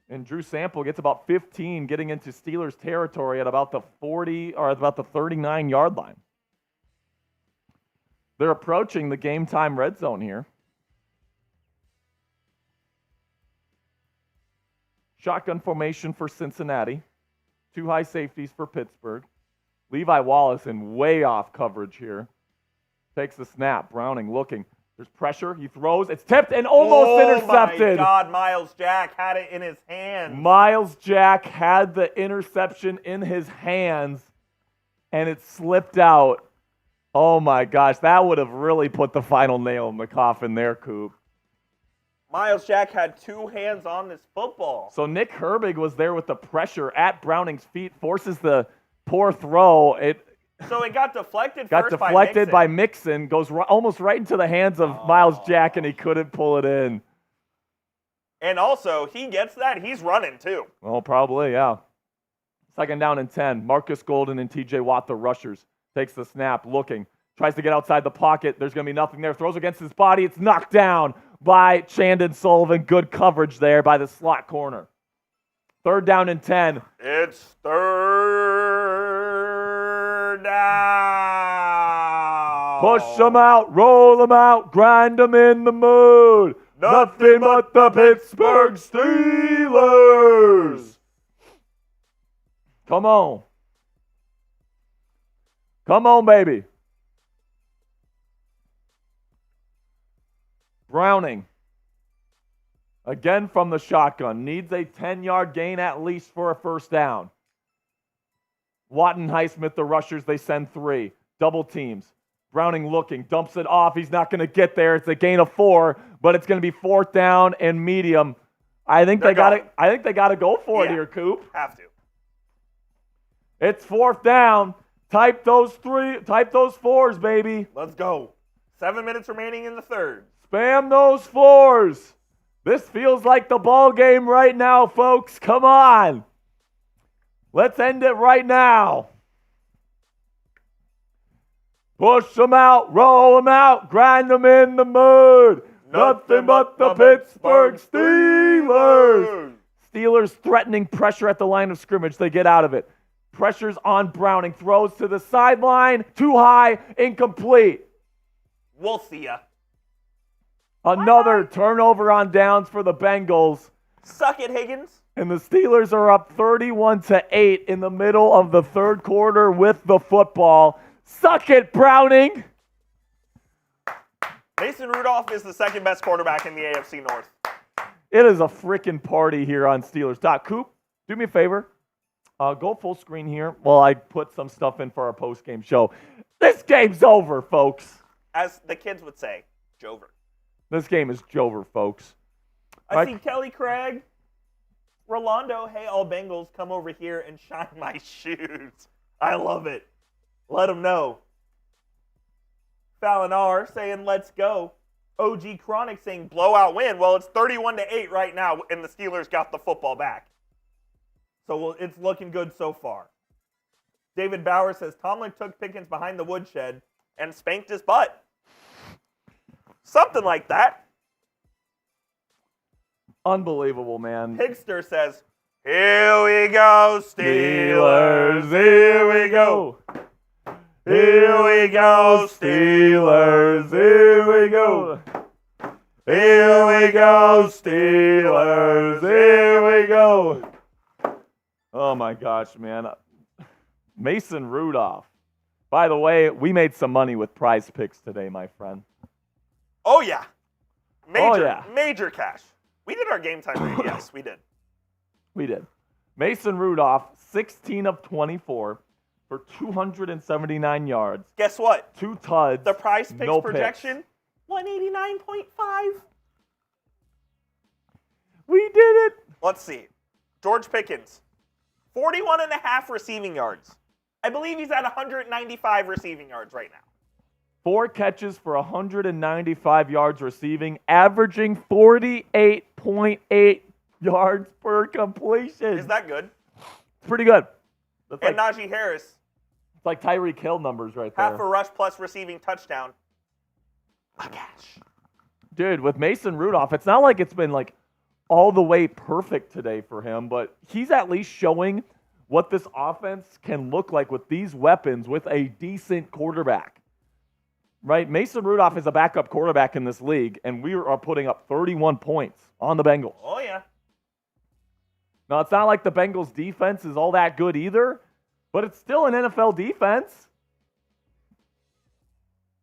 And Drew Sample gets about 15, getting into Steelers territory at about the 40 or about the 39-yard line. They're approaching the game time red zone here. Shotgun formation for Cincinnati. 2 high safeties for Pittsburgh. Levi Wallace in way off coverage here. Takes the snap. Browning looking. There's pressure. He throws. It's tipped and almost intercepted. Oh, my God. Miles Jack had it in his hands. Miles Jack had the interception in his hands, and it slipped out. Oh, my gosh. That would have really put the final nail in the coffin there, Coop. Miles Jack had 2 hands on this football. So Nick Herbig was there with the pressure at Browning's feet, forces the poor throw. So it got deflected Got first deflected by Mixon, goes almost right into the hands of Miles Jack, and he couldn't pull it in. And also, he gets that. He's running, too. Well, probably, yeah. 2nd down and 10. Marcus Golden and TJ Watt, the rushers. Takes the snap, looking. Tries to get outside the pocket. There's going to be nothing there. Throws against his body. It's knocked down by Chandon Sullivan. Good coverage there by the slot corner. 3rd down and 10. It's 3rd down. Push them out, roll them out, grind them in the mood. Nothing but the Pittsburgh Steelers. Come on. Come on, baby. Browning. Again from the shotgun. Needs a 10-yard gain at least for a 1st down. Watt and Highsmith, the rushers, they send 3. Double teams. Browning looking, dumps it off. He's not going to get there. It's a gain of 4, but it's going to be 4th down and medium. I think they got to go for it here, Coop. Have to. It's 4th down. Type those 4s, baby. Let's go. 7 minutes remaining in the 3rd. Spam those 4s. This feels like the ball game right now, folks. Come on. Let's end it right now. Push them out, roll them out, grind them in the mood. Nothing but the Pittsburgh Steelers. Steelers threatening pressure at the line of scrimmage. They get out of it. Pressure's on Browning. Throws to the sideline. Too high. Incomplete. We'll see ya. Another turnover on downs for the Bengals. Suck it, Higgins. And the Steelers are up 31-8 in the middle of the 3rd quarter with the football. Suck it, Browning. Mason Rudolph is the 2nd best quarterback in the AFC North. It is a freaking party here on Steelers. Coop, do me a favor. Go full screen here while I put some stuff in for our post-game show. This game's over, folks. As the kids would say, Jover. This game is Jover, folks. I see Kelly Craig. Rolando, hey, all Bengals, come over here and shine my shoes. I love it. Let them know. Fallon R saying, let's go. OG Chronic saying blowout win. Well, it's 31-8 right now, and the Steelers got the football back. So it's looking good so far. David Bauer says Tomlin took Pickens behind the woodshed. And spanked his butt. Something like that. Unbelievable, man. Pigster says, here we go, Steelers. Here we go. Here we go, Steelers. Here we go. Here we go, Steelers. Here we go. Oh my gosh, man. Mason Rudolph. By the way, we made some money with Prize Picks today, my friend. Oh, yeah. yeah. Major cash. We did our game time read. Yes, we did. We did. Mason Rudolph, 16 of 24 for 279 yards. Guess what? 2 tuds. The Prize Picks no projection, picks. 189.5. We did it. Let's see. George Pickens, 41.5 receiving yards. I believe he's at 195 receiving yards right now. 4 catches for 195 yards receiving, averaging 48.8 yards per completion. Is that good? It's pretty good. That's And like, Najee Harris, it's like Tyreek Hill numbers right there. half a rush plus receiving touchdown. A cash. Dude, with Mason Rudolph, it's not like it's been like all the way perfect today for him, but he's at least showing what this offense can look like with these weapons with a decent quarterback. Right? Mason Rudolph is a backup quarterback in this league, and we are putting up 31 points on the Bengals. Oh, yeah. Now, it's not like the Bengals defense is all that good either, but it's still an NFL defense.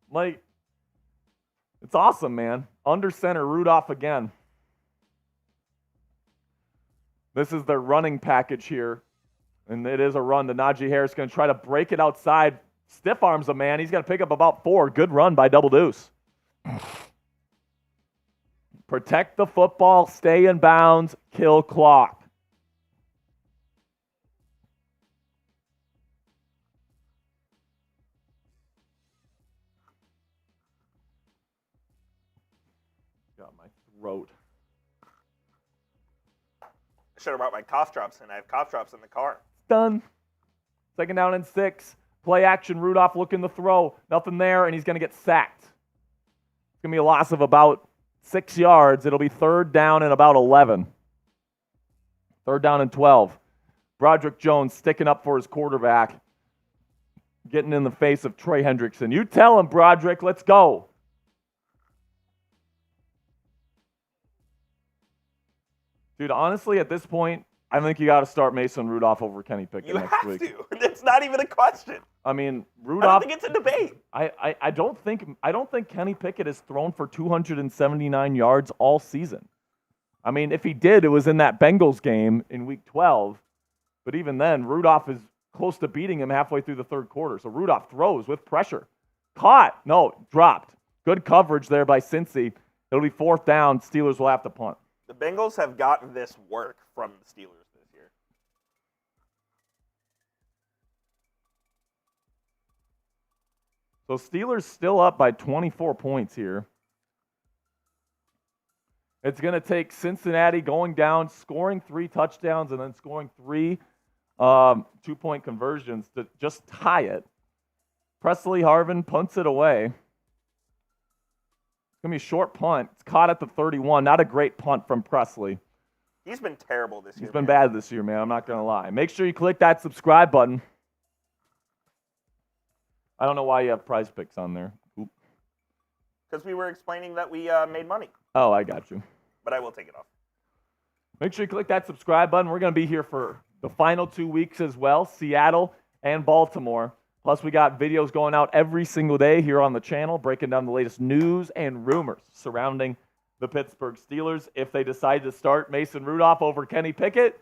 Like, it's awesome, man. Under center, Rudolph again. This is their running package here. And it is a run. The Najee Harris going to try to break it outside. Stiff arms a man. He's going to pick up about 4. Good run by Double Deuce. Protect the football. Stay in bounds. Kill clock. Got my throat. I should have brought my cough drops in. I have cough drops in the car. Done. 2nd down and 6. Play action. Rudolph looking to throw. Nothing there, and he's going to get sacked. It's going to be a loss of about 6 yards. It'll be 3rd down and about 11. 3rd down and 12. Broderick Jones sticking up for his quarterback. Getting in the face of Trey Hendrickson. You tell him, Broderick, let's go. Dude, honestly, at this point, I think you got to start Mason Rudolph over Kenny Pickett You next have week. to. It's not even a question. I mean, I don't Rudolph. think it's a debate. I don't think Kenny Pickett has thrown for 279 yards all season. I mean, if he did, it was in that Bengals game in Week 12. But even then, Rudolph is close to beating him halfway through the 3rd quarter. So Rudolph throws with pressure. Caught. No, dropped. Good coverage there by Cincy. It'll be 4th down. Steelers will have to punt. The Bengals have gotten this work from the Steelers this year. So Steelers still up by 24 points here. It's going to take Cincinnati going down, scoring 3 touchdowns, and then scoring 3 2-point conversions to just tie it. Presley Harvin punts it away. It's going to be a short punt. It's caught at the 31. Not a great punt from Presley. He's been terrible this year. He's been bad this year, man. I'm not going to lie. Make sure you click that subscribe button. I don't know why you have Prize Picks on there. Oop. Because we were explaining that we made money. Oh, I got you. But I will take it off. Make sure you click that subscribe button. We're going to be here for the final 2 weeks as well, Seattle and Baltimore. Plus, we got videos going out every single day here on the channel, breaking down the latest news and rumors surrounding the Pittsburgh Steelers. If they decide to start Mason Rudolph over Kenny Pickett,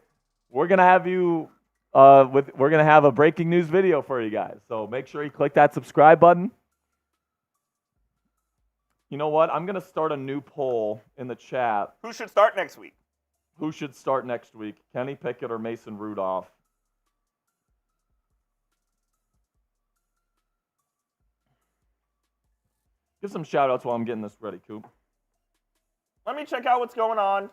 we're going to have you we're going to have a breaking news video for you guys. So make sure you click that subscribe button. You know what? I'm going to start a new poll in the chat. Who should start next week? Who should start next week? Kenny Pickett or Mason Rudolph? Give some shout outs while I'm getting this ready, Coop. Let me check out what's going on.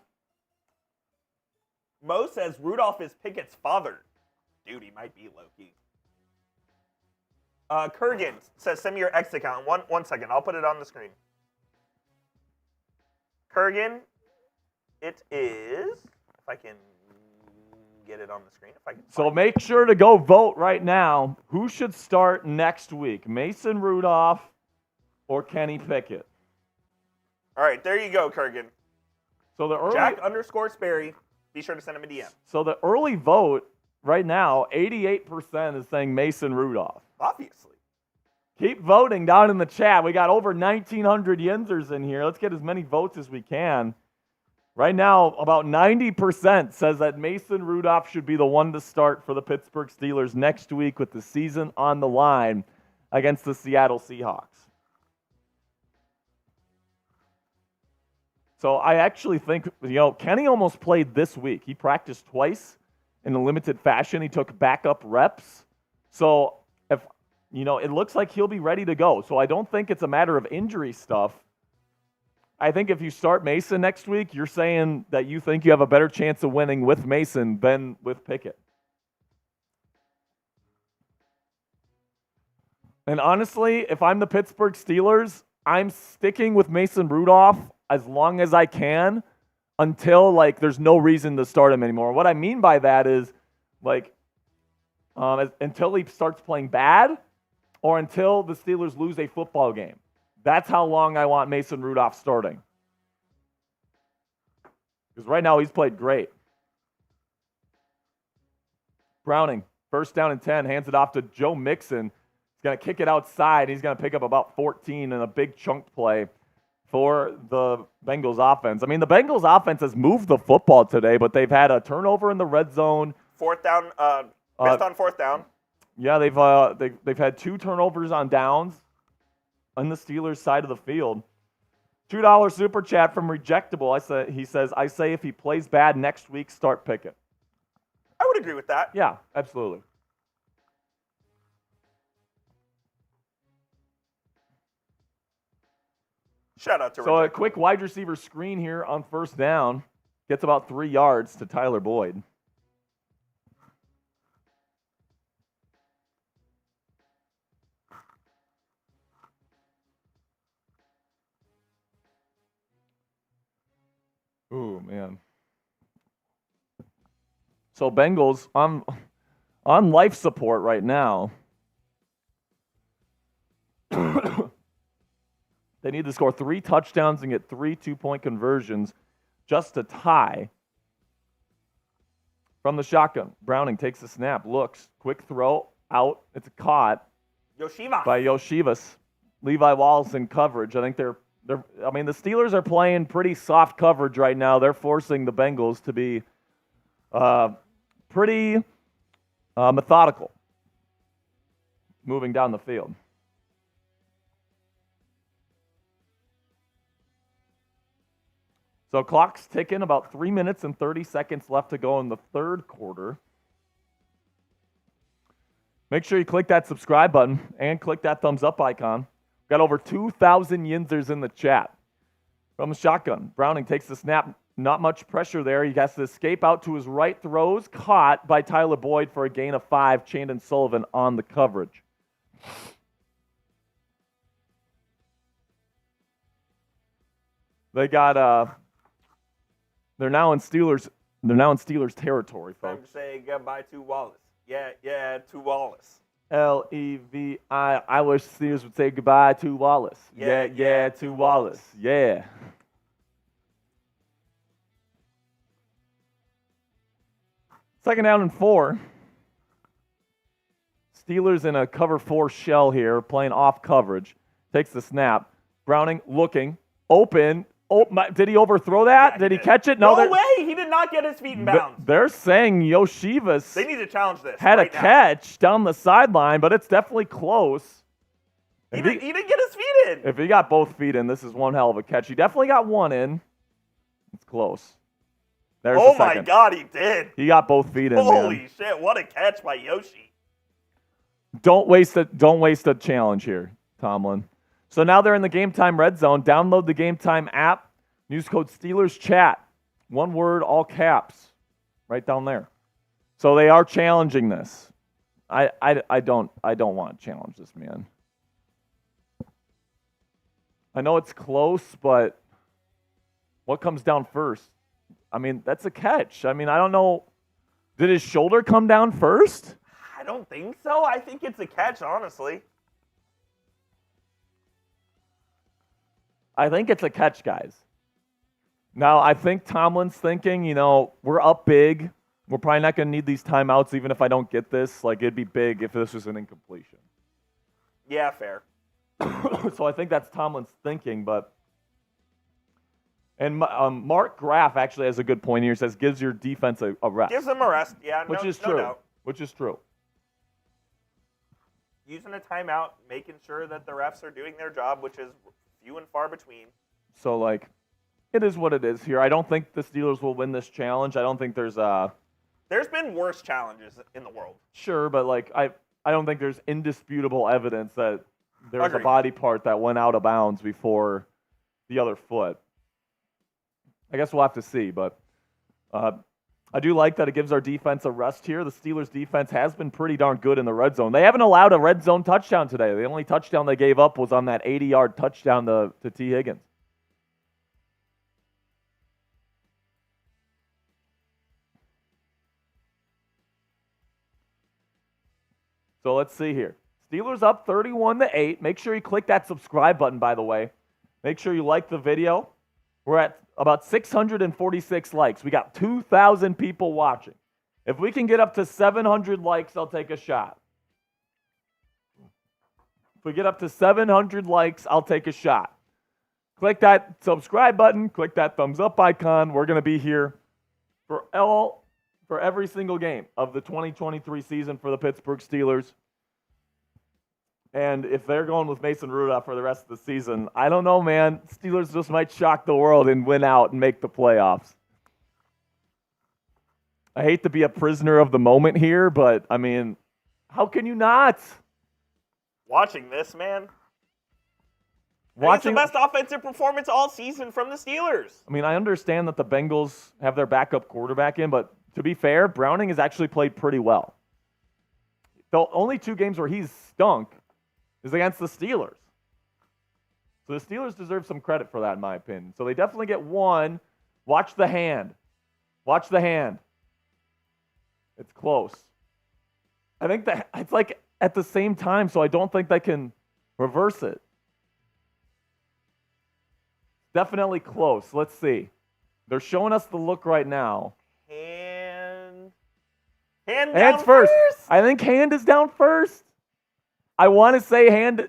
Mo says Rudolph is Pickett's father. Dude, he might be low-key. Kurgan says, send me your X account. One second. I'll put it on the screen. Kurgan, it is, if I can get it on the screen. So make sure to go vote right now. Who should start next week? Mason Rudolph or Kenny Pickett? All right, there you go, Kurgan. So the early Jack_Sperry. Be sure to send him a DM. So the early vote right now, 88% is saying Mason Rudolph. Obviously. Keep voting down in the chat. We got over 1,900 Yinzers in here. Let's get as many votes as we can. Right now, about 90% says that Mason Rudolph should be the one to start for the Pittsburgh Steelers next week with the season on the line against the Seattle Seahawks. So I actually think, Kenny almost played this week. He practiced twice in a limited fashion. He took backup reps. So it looks like he'll be ready to go. So I don't think it's a matter of injury stuff. I think if you start Mason next week, you're saying that you think you have a better chance of winning with Mason than with Pickett. And honestly, if I'm the Pittsburgh Steelers, I'm sticking with Mason Rudolph as long as I can until, there's no reason to start him anymore. What I mean by that is, until he starts playing bad or until the Steelers lose a football game. That's how long I want Mason Rudolph starting. Because right now he's played great. Browning, first down and 10, hands it off to Joe Mixon. He's going to kick it outside. He's going to pick up about 14 in a big chunk play for the Bengals offense. I mean, the Bengals offense has moved the football today, but they've had a turnover in the red zone. Fourth down, missed on fourth down. Yeah, they've had 2 turnovers on downs on the Steelers side of the field. $2 super chat from Rejectable. He says, I say if he plays bad next week, start Pickett. I would agree with that. Yeah, absolutely. Shout out to So a quick wide receiver screen here on first down. Gets about 3 yards to Tyler Boyd. Ooh, man. So Bengals on life support right now. They need to score 3 touchdowns and get 3 2-point conversions just to tie. From the shotgun, Browning takes the snap, looks, quick throw, out. It's caught by Yoshivas. Levi Wallace in coverage. I think the Steelers are playing pretty soft coverage right now. They're forcing the Bengals to be pretty methodical moving down the field. So clock's ticking, about 3 minutes and 30 seconds left to go in the third quarter. Make sure you click that subscribe button and click that thumbs up icon. Got over 2,000 Yinzers in the chat. From the shotgun, Browning takes the snap. Not much pressure there. He has to escape out to his right, throws. Caught by Tyler Boyd for a gain of 5. Chant and Sullivan on the coverage. They got They're now in Steelers territory, folks. Time to say goodbye to Wallace. Yeah, to Wallace. L-E-V-I. I wish Steelers would say goodbye to Wallace. Yeah, to Wallace. Yeah. Second down and 4. Steelers in a cover 4 shell here, playing off coverage. Takes the snap. Browning looking. Open. Oh, did he overthrow that? Did he catch it? No way. He did not get his feet in bounds. They're saying Yoshivas they need to challenge this. Had a catch down the sideline, but it's definitely close. He didn't get his feet in. If he got both feet in, this is one hell of a catch. He definitely got one in. It's close. There's oh my God, he did. He got both feet in. Holy shit! What a catch by Yoshi. Don't waste a challenge here, Tomlin. So now they're in the Game Time red zone. Download the Game Time app. Use code Steelers Chat. One word, all caps, right down there. So they are challenging this. I don't want to challenge this, man. I know it's close, but what comes down first? I mean, that's a catch. I mean, I don't know. Did his shoulder come down first? I don't think so. I think it's a catch, honestly. I think it's a catch, guys. Now, I think Tomlin's thinking, we're up big. We're probably not going to need these timeouts even if I don't get this. Like, it'd be big if this was an incompletion. Yeah, fair. So I think that's Tomlin's thinking, but... And Mark Graff actually has a good point here. He says, gives your defense a rest. Gives them a rest, yeah. Which is true. Which is true. Using a timeout, making sure that the refs are doing their job, which is few and far between. So, like, it is what it is here. I don't think the Steelers will win this challenge. I don't think there's There's been worse challenges in the world. Sure, but, like, I don't think there's indisputable evidence that there's Agreed. a body part that went out of bounds before the other foot. I guess we'll have to see, but I do like that it gives our defense a rest here. The Steelers' defense has been pretty darn good in the red zone. They haven't allowed a red zone touchdown today. The only touchdown they gave up was on that 80-yard touchdown to T. Higgins. So let's see here. Steelers up 31-8. Make sure you click that subscribe button, by the way. Make sure you like the video. We're at about 646 likes. We got 2,000 people watching. If we can get up to 700 likes, I'll take a shot. If we get up to 700 likes, I'll take a shot. Click that subscribe button. Click that thumbs up icon. We're going to be here for every single game of the 2023 season for the Pittsburgh Steelers. And if they're going with Mason Rudolph for the rest of the season, I don't know, man. Steelers just might shock the world and win out and make the playoffs. I hate to be a prisoner of the moment here, but, I mean, how can you not? Watching this, man. It's the best offensive performance all season from the Steelers. I mean, I understand that the Bengals have their backup quarterback in, but to be fair, Browning has actually played pretty well. The only two games where he's stunk is against the Steelers. So the Steelers deserve some credit for that, in my opinion. So they definitely get one. Watch the hand. Watch the hand. It's close. I think that it's like at the same time, so I don't think they can reverse it. Definitely close. Let's see. They're showing us the look right now. Hand Hand's down first. I think hand is down first. I want to say hand.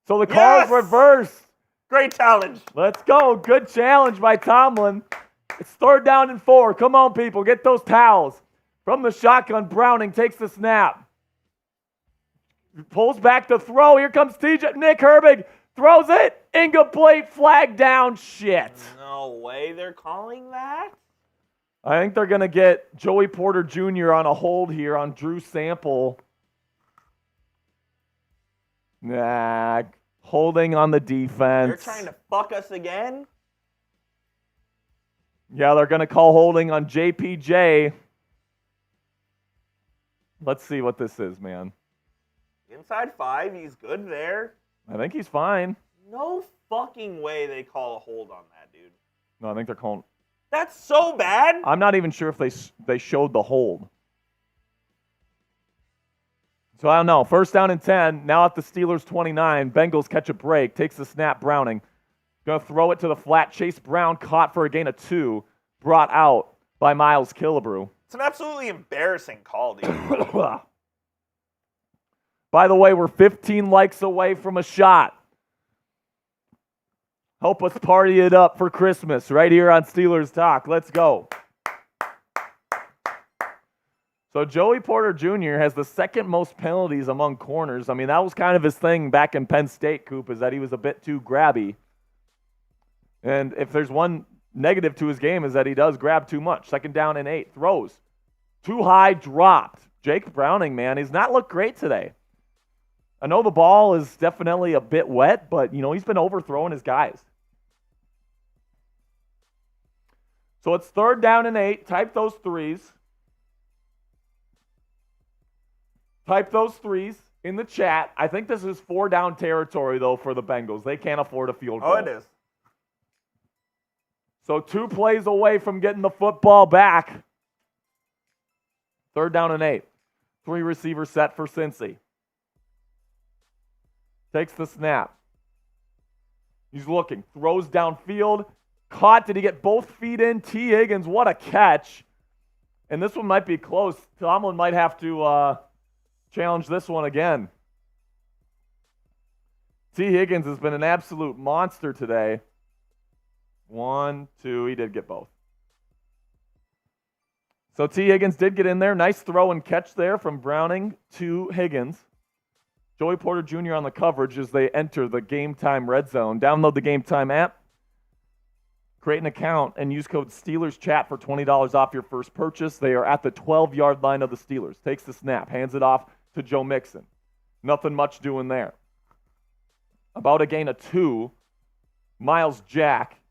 So the call is reversed. Great challenge. Let's go. Good challenge by Tomlin. It's 3rd down and 4. Come on, people. Get those towels. From the shotgun, Browning takes the snap. Pulls back to throw. Here comes Nick Herbig. Throws it. Incomplete. Flag down. Shit. No way they're calling that? I think they're going to get Joey Porter Jr. on a hold here on Drew Sample. Nah, holding on the defense. They're trying to fuck us again? Yeah, they're going to call holding on JPJ. Let's see what this is, man. Inside 5, he's good there. I think he's fine. No fucking way they call a hold on that, dude. No, I think they're calling. That's so bad. I'm not even sure if they showed the hold. So I don't know. 1st down and 10. Now at the Steelers 29. Bengals catch a break. Takes the snap. Browning. Going to throw it to the flat. Chase Brown caught for a gain of 2. Brought out by Miles Killebrew. It's an absolutely embarrassing call, dude. By the way, we're 15 likes away from a shot. Help us party it up for Christmas right here on Steelers Talk. Let's go. So Joey Porter Jr. has the 2nd most penalties among corners. I mean, that was kind of his thing back in Penn State, Coop, is that he was a bit too grabby. And if there's one negative to his game is that he does grab too much. 2nd down and 8. Throws. Too high, dropped. Jake Browning, man, he's not looked great today. I know the ball is definitely a bit wet, but, he's been overthrowing his guys. So it's 3rd down and 8. Type those threes. Type those threes in the chat. I think this is 4-down territory, though, for the Bengals. They can't afford a field goal. Oh, it is. So 2 plays away from getting the football back. 3rd down and 8. 3 receiver set for Cincy. Takes the snap. He's looking. Throws downfield. Caught. Did he get both feet in? T. Higgins, what a catch. And this one might be close. Tomlin might have to challenge this one again. T. Higgins has been an absolute monster today. 1, 2. He did get both. So T. Higgins did get in there. Nice throw and catch there from Browning to Higgins. Joey Porter Jr. on the coverage as they enter the Game Time Red Zone. Download the Game Time app. Create an account and use code SteelersChat for $20 off your first purchase. They are at the 12-yard line of the Steelers. Takes the snap. Hands it off to Joe Mixon. Nothing much doing there. About a gain of 2. Miles Jack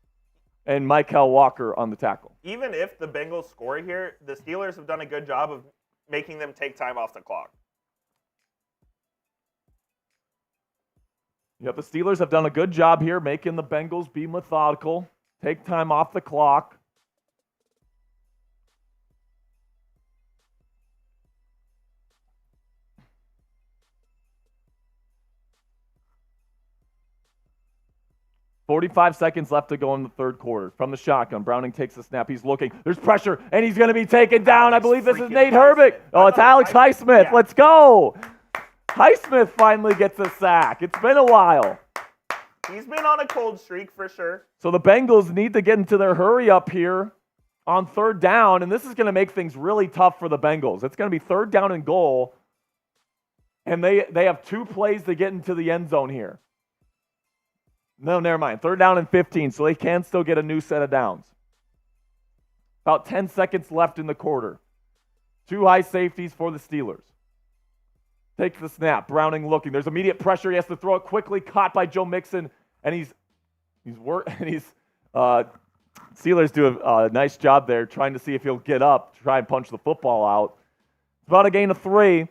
and Michael Walker on the tackle. Even if the Bengals score here, the Steelers have done a good job of making them take time off the clock. Yep, the Steelers have done a good job here making the Bengals be methodical, take time off the clock. .45 seconds left to go in the 3rd quarter. From the shotgun, Browning takes the snap. He's looking. There's pressure, and he's going to be taken down. I believe this is Nate Herbig. Oh, it's Alex Highsmith. Yeah. Let's go. Highsmith finally gets a sack. It's been a while. He's been on a cold streak for sure. So the Bengals need to get into their hurry up here on 3rd down, and this is going to make things really tough for the Bengals. It's going to be 3rd down and goal, and they have 2 plays to get into the end zone here. No, never mind. 3rd down and 15, so they can still get a new set of downs. About 10 seconds left in the quarter. 2 high safeties for the Steelers. Takes the snap. Browning looking. There's immediate pressure. He has to throw it quickly. Caught by Joe Mixon, and Steelers do a nice job there trying to see if he'll get up, try and punch the football out. It's about a gain of 3.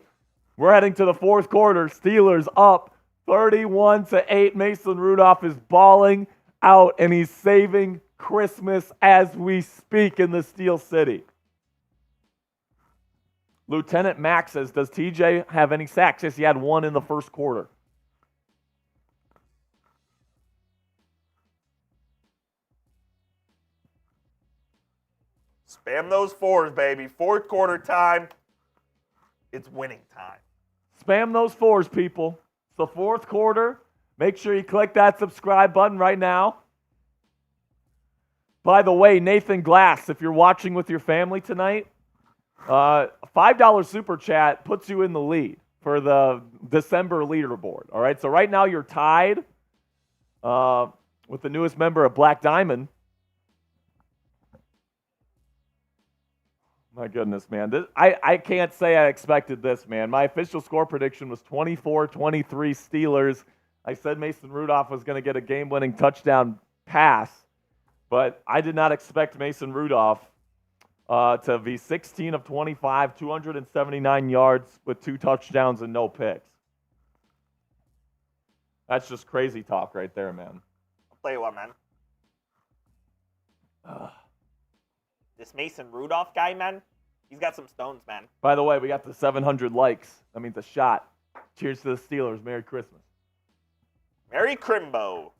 We're heading to the 4th quarter. Steelers up 31-8. Mason Rudolph is balling out, and he's saving Christmas as we speak in the Steel City. Lieutenant Max says, does TJ have any sacks? Yes, he had 1 in the 1st quarter. Spam those 4s, baby. 4th quarter time. It's winning time. Spam those 4s, people. It's the 4th quarter. Make sure you click that subscribe button right now. By the way, Nathan Glass, if you're watching with your family tonight, $5 super chat puts you in the lead for the December leaderboard. All right, so right now you're tied with the newest member of Black Diamond. My goodness, man. I can't say I expected this, man. My official score prediction was 24-23 Steelers. I said Mason Rudolph was going to get a game-winning touchdown pass, but I did not expect Mason Rudolph to be 16 of 25, 279 yards with 2 touchdowns and no picks. That's just crazy talk right there, man. I'll tell you what, man. This Mason Rudolph guy, man, he's got some stones, man. By the way, we got the 700 likes. That means a shot. Cheers to the Steelers. Merry Christmas. Merry Crimbo.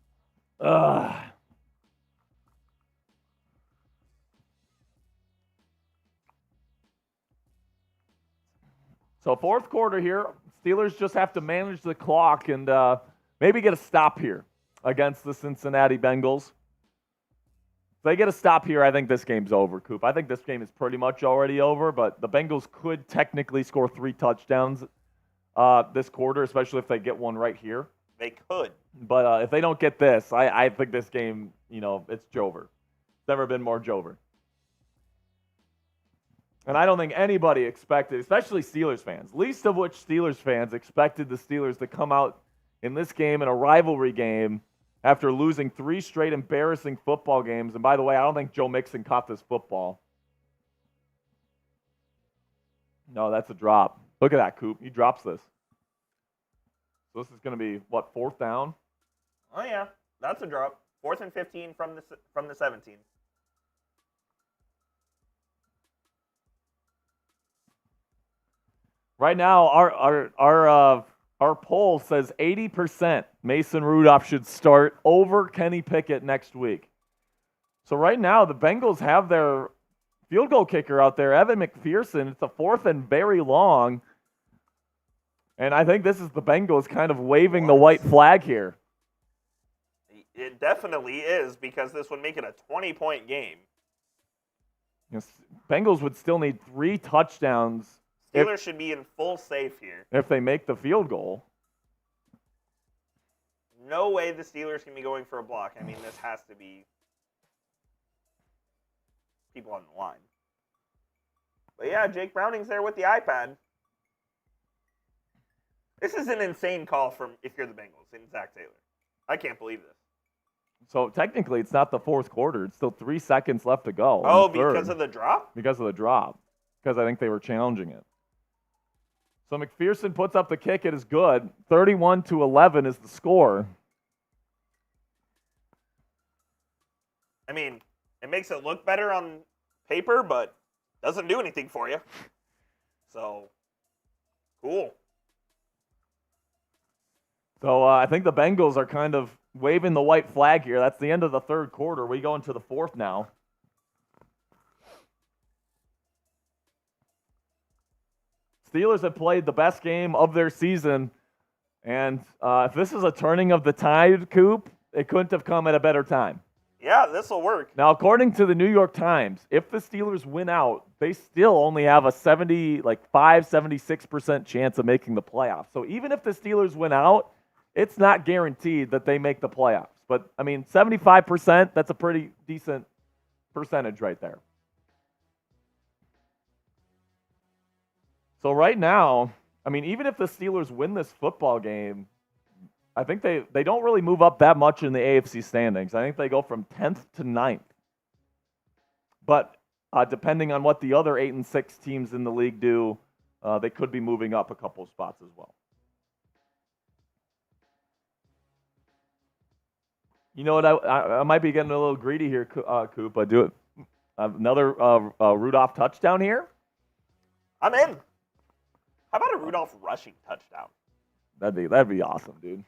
So 4th quarter here. Steelers just have to manage the clock and maybe get a stop here against the Cincinnati Bengals. If they get a stop here, I think this game's over, Coop. I think this game is pretty much already over, but the Bengals could technically score 3 touchdowns this quarter, especially if they get one right here. They could. But if they don't get this, I think this game, it's Jover. It's never been more Jover. And I don't think anybody expected, especially Steelers fans, least of which Steelers fans expected the Steelers to come out in this game, in a rivalry game, after losing 3 straight embarrassing football games. And by the way, I don't think Joe Mixon caught this football. No, that's a drop. Look at that, Coop. He drops this. So this is going to be, what, 4th down? Oh, yeah. That's a drop. 4th and 15 from the 17. Right now, our poll says 80% Mason Rudolph should start over Kenny Pickett next week. So right now, the Bengals have their field goal kicker out there, Evan McPherson. It's a 4th and very long. And I think this is the Bengals kind of waving the white flag here. It definitely is, because this would make it a 20-point game. Yes, Bengals would still need 3 touchdowns. Steelers should be in full safe here. If they make the field goal. No way the Steelers can be going for a block. I mean, this has to be people on the line. But yeah, Jake Browning's there with the iPad. This is an insane call from if you're the Bengals and Zach Taylor. I can't believe this. So technically, it's not the 4th quarter. It's still 3 seconds left to go. Oh, because of the drop? Because of the drop. Because I think they were challenging it. So McPherson puts up the kick. It is good. 31-11 is the score. I mean, it makes it look better on paper, but doesn't do anything for you. So, cool. So I think the Bengals are kind of waving the white flag here. That's the end of the 3rd quarter. We go into the 4th now. Steelers have played the best game of their season, and if this is a turning of the tide, Coop, it couldn't have come at a better time. Yeah, this will work. Now, according to the New York Times, if the Steelers win out, they still only have a 76% chance of making the playoffs. So even if the Steelers win out, it's not guaranteed that they make the playoffs. But, I mean, 75%, that's a pretty decent percentage right there. So right now, I mean, even if the Steelers win this football game, I think they don't really move up that much in the AFC standings. I think they go from 10th to 9th. But depending on what the other 8 and 6 teams in the league do, they could be moving up a couple of spots as well. You know what? I might be getting a little greedy here, Coop. I do it. Another Rudolph touchdown here. I'm in. How about a Rudolph rushing touchdown? That'd be awesome, dude.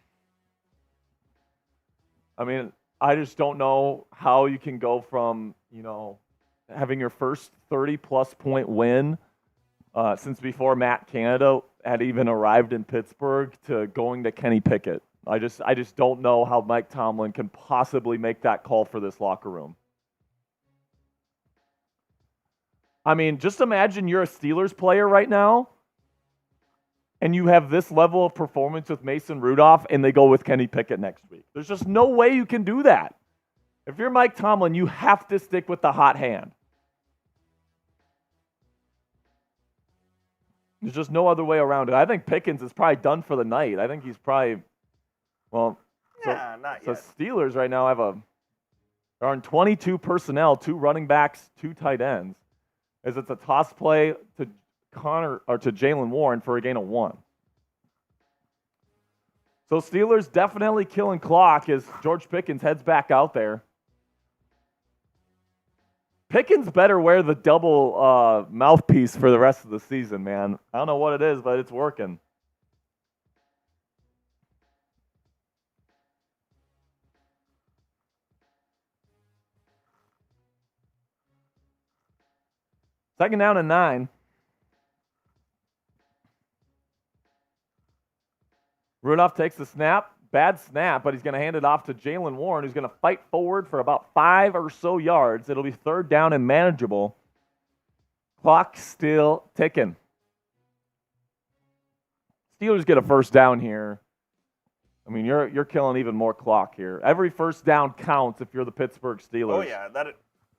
I mean, I just don't know how you can go from, having your first 30-plus point win since before Matt Canada had even arrived in Pittsburgh to going to Kenny Pickett. I just don't know how Mike Tomlin can possibly make that call for this locker room. I mean, just imagine you're a Steelers player right now, and you have this level of performance with Mason Rudolph, and they go with Kenny Pickett next week. There's just no way you can do that. If you're Mike Tomlin, you have to stick with the hot hand. There's just no other way around it. I think Pickens is probably done for the night. I think he's probably, not yet. So Steelers right now are in 22 personnel, 2 running backs, 2 tight ends, as it's a toss play to Jalen Warren for a gain of 1. So Steelers definitely killing clock as George Pickens heads back out there. Pickens better wear the double mouthpiece for the rest of the season, man. I don't know what it is, but it's working. Second down and 9. Rudolph takes the snap. Bad snap, but he's going to hand it off to Jalen Warren, who's going to fight forward for about 5 or so yards. It'll be 3rd down and manageable. Clock still ticking. Steelers get a first down here. I mean, you're killing even more clock here. Every first down counts if you're the Pittsburgh Steelers. Oh, yeah. That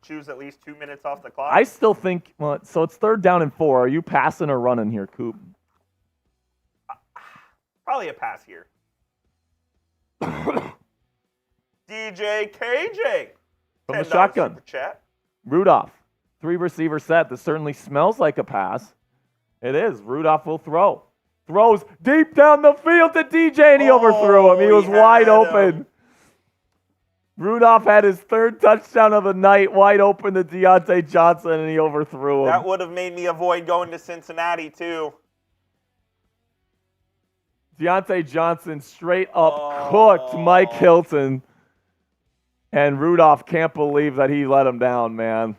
chews at least 2 minutes off the clock. I still think, so it's 3rd down and 4. Are you passing or running here, Coop? Probably a pass here. DJ KJ. From the $10 shotgun. Super chat. Rudolph, 3-receiver set. This certainly smells like a pass. It is. Rudolph will throw. Throws deep down the field to DJ, and he overthrew him. He was wide open. Rudolph had his third touchdown of the night, wide open to Deontay Johnson, and he overthrew him. That would have made me avoid going to Cincinnati, too. Deontay Johnson straight up cooked Mike Hilton. And Rudolph can't believe that he let him down, man.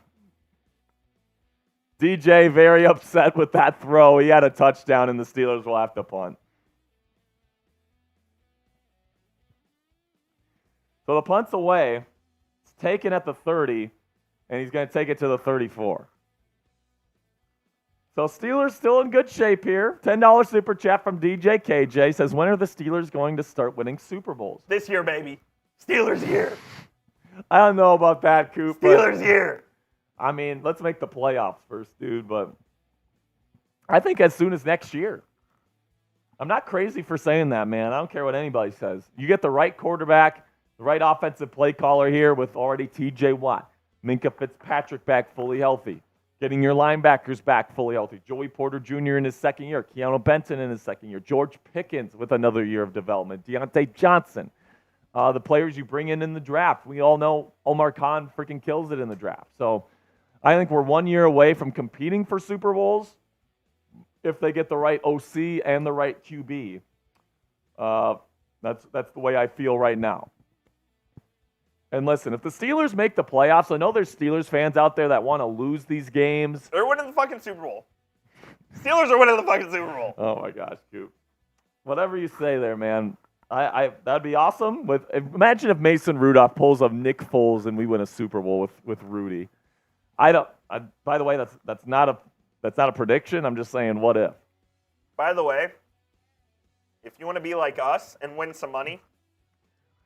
DJ very upset with that throw. He had a touchdown, and the Steelers will have to punt. So the punt's away. It's taken at the 30, and he's going to take it to the 34. So Steelers still in good shape here. $10 super chat from DJ KJ says, when are the Steelers going to start winning Super Bowls? This year, baby. Steelers here. I don't know about that, Coop. Steelers here. I mean, let's make the playoffs first, dude. But I think as soon as next year. I'm not crazy for saying that, man. I don't care what anybody says. You get the right quarterback, the right offensive play caller here with already TJ Watt, Minkah Fitzpatrick back fully healthy, getting your linebackers back fully healthy, Joey Porter Jr. in his second year, Keanu Benton in his second year, George Pickens with another year of development, Deontay Johnson. The players you bring in the draft. We all know Omar Khan freaking kills it in the draft. So I think we're 1 year away from competing for Super Bowls if they get the right OC and the right QB. That's the way I feel right now. And listen, if the Steelers make the playoffs, I know there's Steelers fans out there that want to lose these games. They're winning the fucking Super Bowl. Steelers are winning the fucking Super Bowl. Oh my gosh, Coop. Whatever you say there, man. That'd be awesome. Imagine if Mason Rudolph pulls up Nick Foles and we win a Super Bowl with Rudy. By the way, that's not a prediction. I'm just saying, what if? By the way, if you want to be like us and win some money,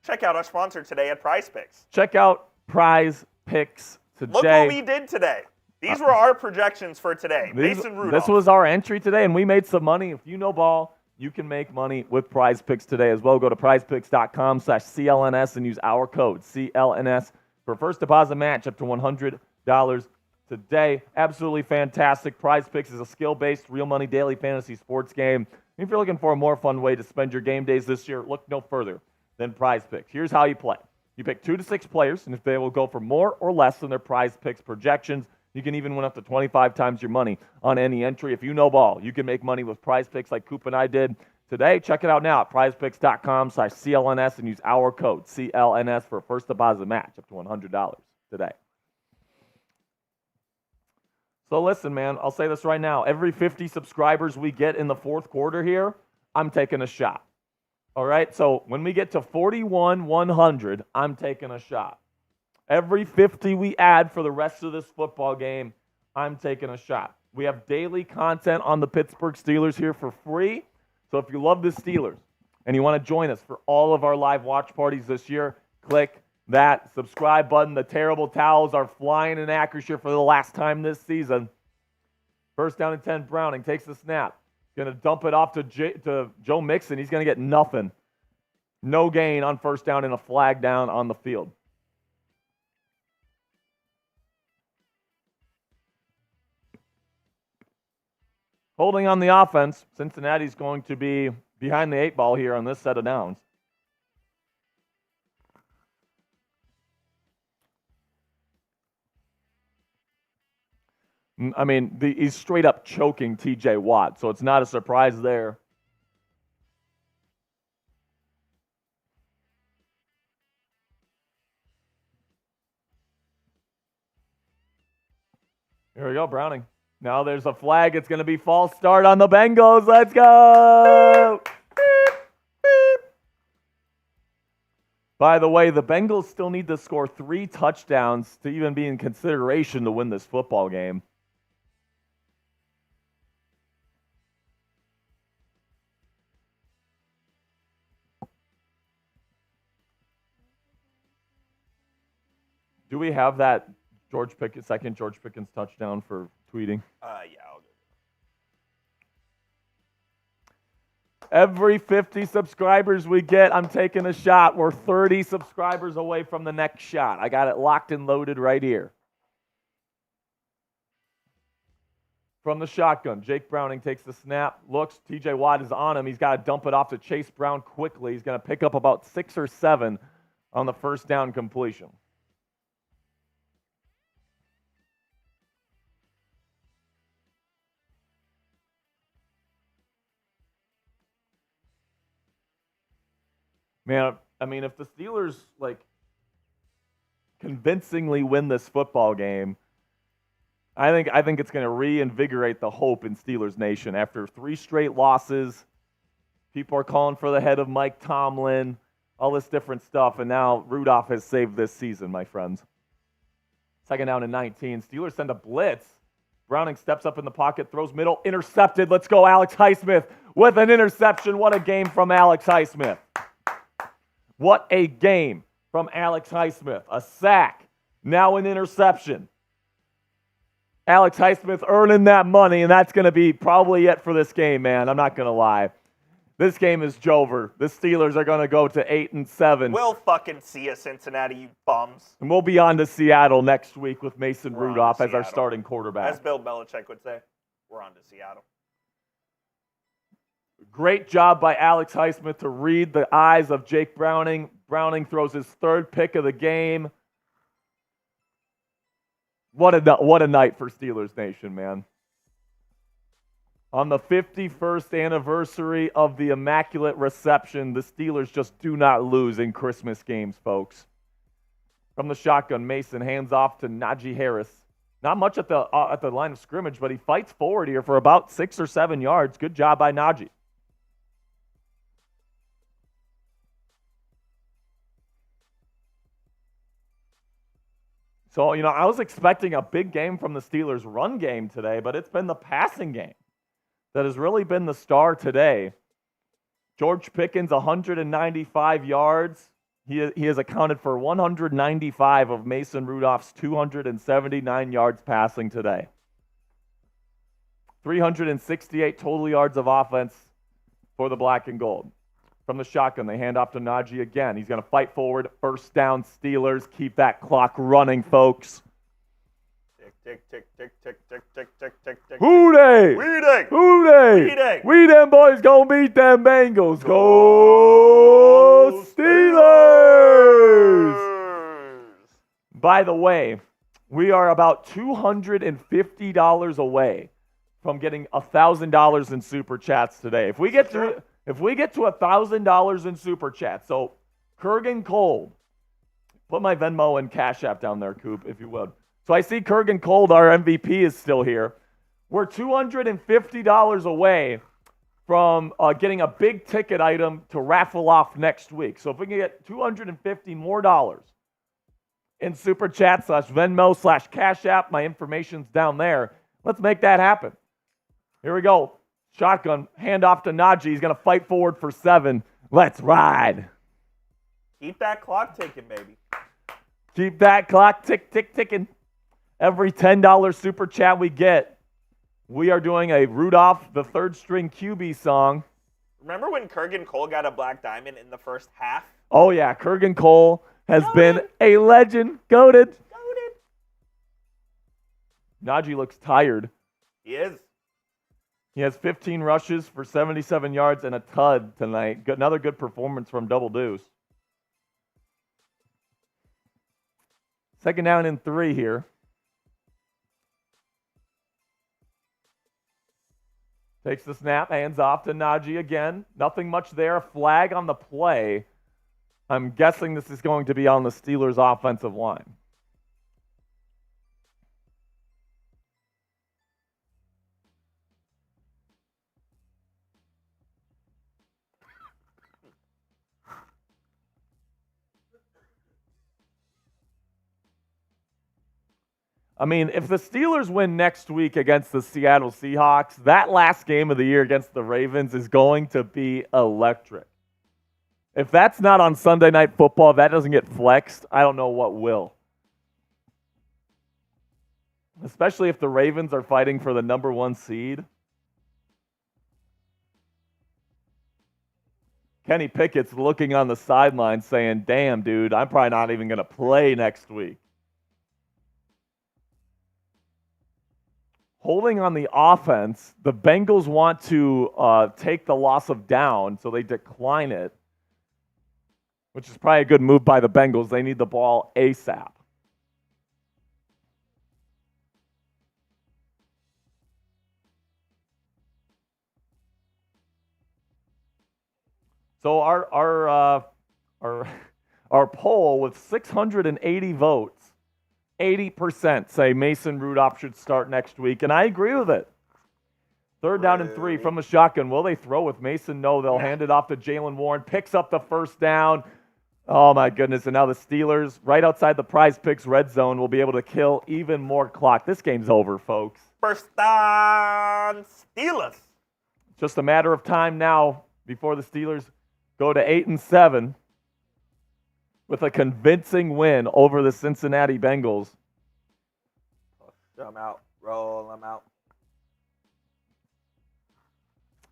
check out our sponsor today at Prize Picks. Check out Prize Picks today. Look what we did today. These were our projections for today. Mason Rudolph. This was our entry today, and we made some money. If you know ball, you can make money with Prize Picks today as well. Go to prizepicks.com/CLNS and use our code CLNS for first deposit match up to $100 today. Absolutely fantastic. Prize Picks is a skill-based, real money daily fantasy sports game. If you're looking for a more fun way to spend your game days this year, look no further than Prize Picks. Here's how you play. You pick 2 to 6 players, and if they will go for more or less than their Prize Picks projections, you can even win up to 25 times your money on any entry. If you know ball, you can make money with Prize Picks like Coop and I did today. Check it out now at prizepicks.com/CLNS and use our code CLNS for a first deposit match up to $100 today. So listen, man, I'll say this right now. Every 50 subscribers we get in the fourth quarter here, I'm taking a shot. All right? So when we get to 41,100, I'm taking a shot. Every 50 we add for the rest of this football game, I'm taking a shot. We have daily content on the Pittsburgh Steelers here for free. So if you love the Steelers and you want to join us for all of our live watch parties this year, click that subscribe button. The terrible towels are flying in Acrisure for the last time this season. First down and 10, Browning takes the snap. Going to dump it off to Joe Mixon. He's going to get nothing. No gain on first down and a flag down on the field. Holding on the offense, Cincinnati's going to be behind the 8 ball here on this set of downs. I mean, he's straight up choking TJ Watt, so it's not a surprise there. Here we go, Browning. Now there's a flag. It's going to be false start on the Bengals. Let's go! By the way, the Bengals still need to score 3 touchdowns to even be in consideration to win this football game. Do we have that second George Pickens touchdown for tweeting? Yeah, I'll Every 50 subscribers we get, I'm taking a shot. We're 30 subscribers away from the next shot. I got it locked and loaded right here. From the shotgun, Jake Browning takes the snap, looks, TJ Watt is on him. He's got to dump it off to Chase Brown quickly. He's going to pick up about 6 or 7 on the first down completion. Man, I mean, if the Steelers, convincingly win this football game, I think it's going to reinvigorate the hope in Steelers Nation. After 3 straight losses, people are calling for the head of Mike Tomlin, all this different stuff, and now Rudolph has saved this season, my friends. Second down and 19. Steelers send a blitz. Browning steps up in the pocket, throws middle, intercepted. Let's go, Alex Highsmith with an interception. What a game from Alex Highsmith. What a game from Alex Highsmith. A sack, now an interception. Alex Highsmith earning that money, and that's going to be probably it for this game, man. I'm not going to lie. This game is over. The Steelers are going to go to 8-7. We'll fucking see you, Cincinnati, you bums. And we'll be on to Seattle next week with Mason We're on to Rudolph as our Seattle. starting quarterback. As Bill Belichick would say, we're on to Seattle. Great job by Alex Highsmith to read the eyes of Jake Browning. Browning throws his 3rd pick of the game. What a night for Steelers Nation, man. On the 51st anniversary of the Immaculate Reception, the Steelers just do not lose in Christmas games, folks. From the shotgun, Mason hands off to Najee Harris. Not much at the line of scrimmage, but he fights forward here for about 6 or 7 yards. Good job by Najee. So, I was expecting a big game from the Steelers' run game today, but it's been the passing game that has really been the star today. George Pickens, 195 yards. He has accounted for 195 of Mason Rudolph's 279 yards passing today. 368 total yards of offense for the black and gold. From the shotgun, they hand off to Najee again. He's going to fight forward. First down, Steelers. Keep that clock running, folks. Tick, tick, tick, tick, tick, tick, tick, tick, tick, tick. Who they? We dig. Who they? We dig. We them boys gonna beat them Bengals. Go Steelers! By the way, we are about $250 away from getting $1,000 in super chats today. If we get to $1,000 in super chats, so Kurgan Cold, put my Venmo and Cashapp down there, Coop, if you would. So I see Kurgan Cold, our MVP, is still here. We're $250 away from getting a big ticket item to raffle off next week. So if we can get $250 more in super chat / Venmo / Cash App, my information's down there. Let's make that happen. Here we go. Shotgun, hand off to Najee. He's going to fight forward for 7. Let's ride. Keep that clock ticking, baby. Keep that clock ticking. Every $10 super chat we get, we are doing a Rudolph, the 3rd string QB song. Remember when Kurgan Cole got a black diamond in the first half? Oh, yeah. Kurgan Cole has been a legend. Goated. Najee looks tired. He is. He has 15 rushes for 77 yards and a tud tonight. Another good performance from Double Deuce. Second down and 3 here. Takes the snap, hands off to Najee again. Nothing much there. Flag on the play. I'm guessing this is going to be on the Steelers' offensive line. I mean, if the Steelers win next week against the Seattle Seahawks, that last game of the year against the Ravens is going to be electric. If that's not on Sunday Night Football, if that doesn't get flexed, I don't know what will. Especially if the Ravens are fighting for the number 1 seed. Kenny Pickett's looking on the sideline saying, damn, dude, I'm probably not even going to play next week. Holding on the offense, the Bengals want to take the loss of down, so they decline it, which is probably a good move by the Bengals. They need the ball ASAP. So our poll with 680 votes, 80% say Mason Rudolph should start next week, and I agree with it. Third down and 3 from a shotgun. Will they throw with Mason? No, they'll hand it off to Jalen Warren. Picks up the first down. Oh, my goodness. And now the Steelers, right outside the Prize Picks red zone, will be able to kill even more clock. This game's over, folks. First down, Steelers. Just a matter of time now before the Steelers go to 8-7 with a convincing win over the Cincinnati Bengals. Push them out. Roll them out.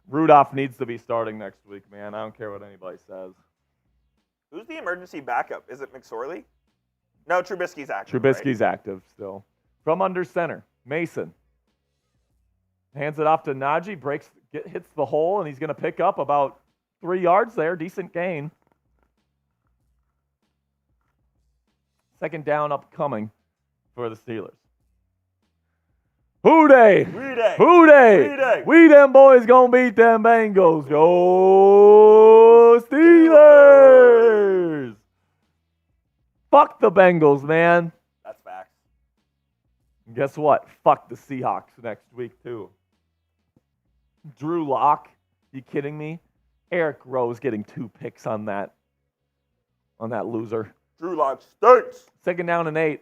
Rudolph needs to be starting next week, man. I don't care what anybody says. Who's the emergency backup? Is it McSorley? No, Trubisky's active. Trubisky's right? active still. From under center, Mason. Hands it off to Najee, hits the hole, and he's going to pick up about 3 yards there. Decent gain. Second down upcoming for the Steelers. Who dey? We dey. Who dey? We dey. We them boys gonna beat them Bengals. Go Steelers! Fuck the Bengals, man. That's facts. And guess what? Fuck the Seahawks next week, too. Drew Lock, you kidding me? Eric Rowe's getting 2 picks on that loser. Drew Lock stinks. Second down and 8.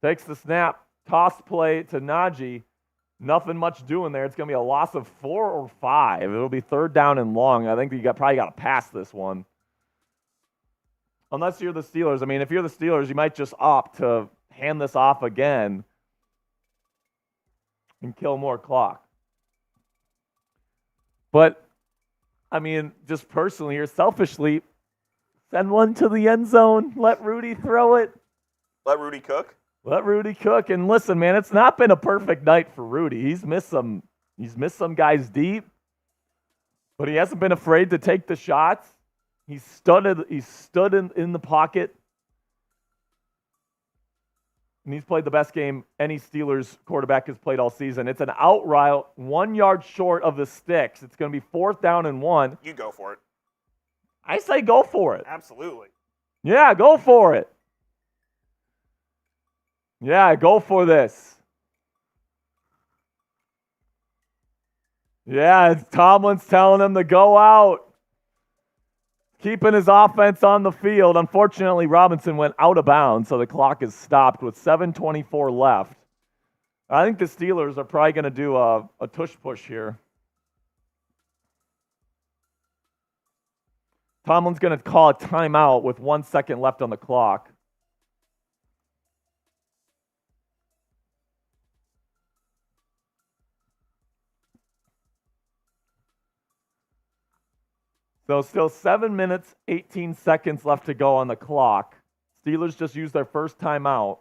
Takes the snap. Toss play to Najee. Nothing much doing there. It's going to be a loss of 4 or 5. It'll be third down and long. I think you probably got to pass this one. Unless you're the Steelers. I mean, if you're the Steelers, you might just opt to hand this off again and kill more clock. But, I mean, just personally or selfishly, send one to the end zone. Let Rudy throw it. Let Rudy cook. Let Rudy cook. And listen, man, it's not been a perfect night for Rudy. He's missed some guys deep, but he hasn't been afraid to take the shots. He's stood in the pocket. And he's played the best game any Steelers quarterback has played all season. It's an out route, 1 yard short of the sticks. It's going to be fourth down and 1. You go for it. I say go for it. Absolutely. Yeah, go for it. Yeah, go for this. Yeah, Tomlin's telling him to go out. Keeping his offense on the field. Unfortunately, Robinson went out of bounds, so the clock is stopped with 7:24 left. I think the Steelers are probably going to do a tush-push here. Tomlin's going to call a timeout with 1 second left on the clock. So still 7 minutes, 18 seconds left to go on the clock. Steelers just used their first timeout.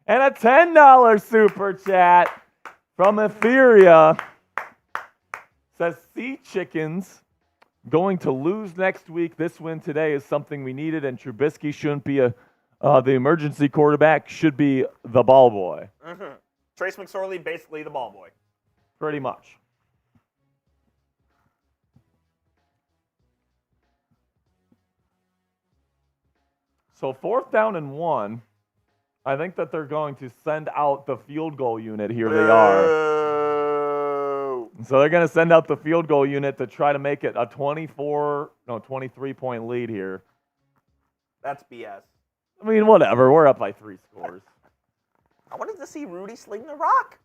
And a $10 super chat from Etheria. Says, Sea Chickens going to lose next week. This win today is something we needed, and Trubisky shouldn't be the emergency quarterback, should be the ball boy. Mm-hmm. Trace McSorley, basically the ball boy. Pretty much. So fourth down and 1. I think that they're going to send out the field goal unit. Here they are. So they're going to send out the field goal unit to try to make it a 23-point lead here. That's BS. I mean, whatever. We're up by 3 scores. I wanted to see Rudy sling the rock.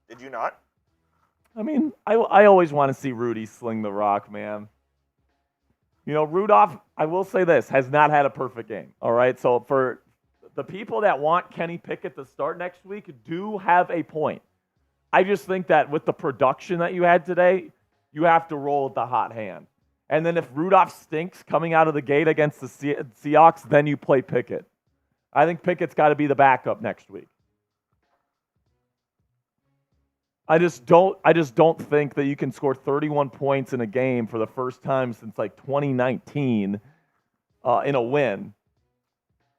Did you not? I mean, I always want to see Rudy sling the rock, man. You know, Rudolph, I will say this, has not had a perfect game. All right, so for the people that want Kenny Pickett to start next week do have a point. I just think that with the production that you had today, you have to roll with the hot hand. And then if Rudolph stinks coming out of the gate against the Seahawks, then you play Pickett. I think Pickett's got to be the backup next week. I just don't think that you can score 31 points in a game for the first time since like 2019 in a win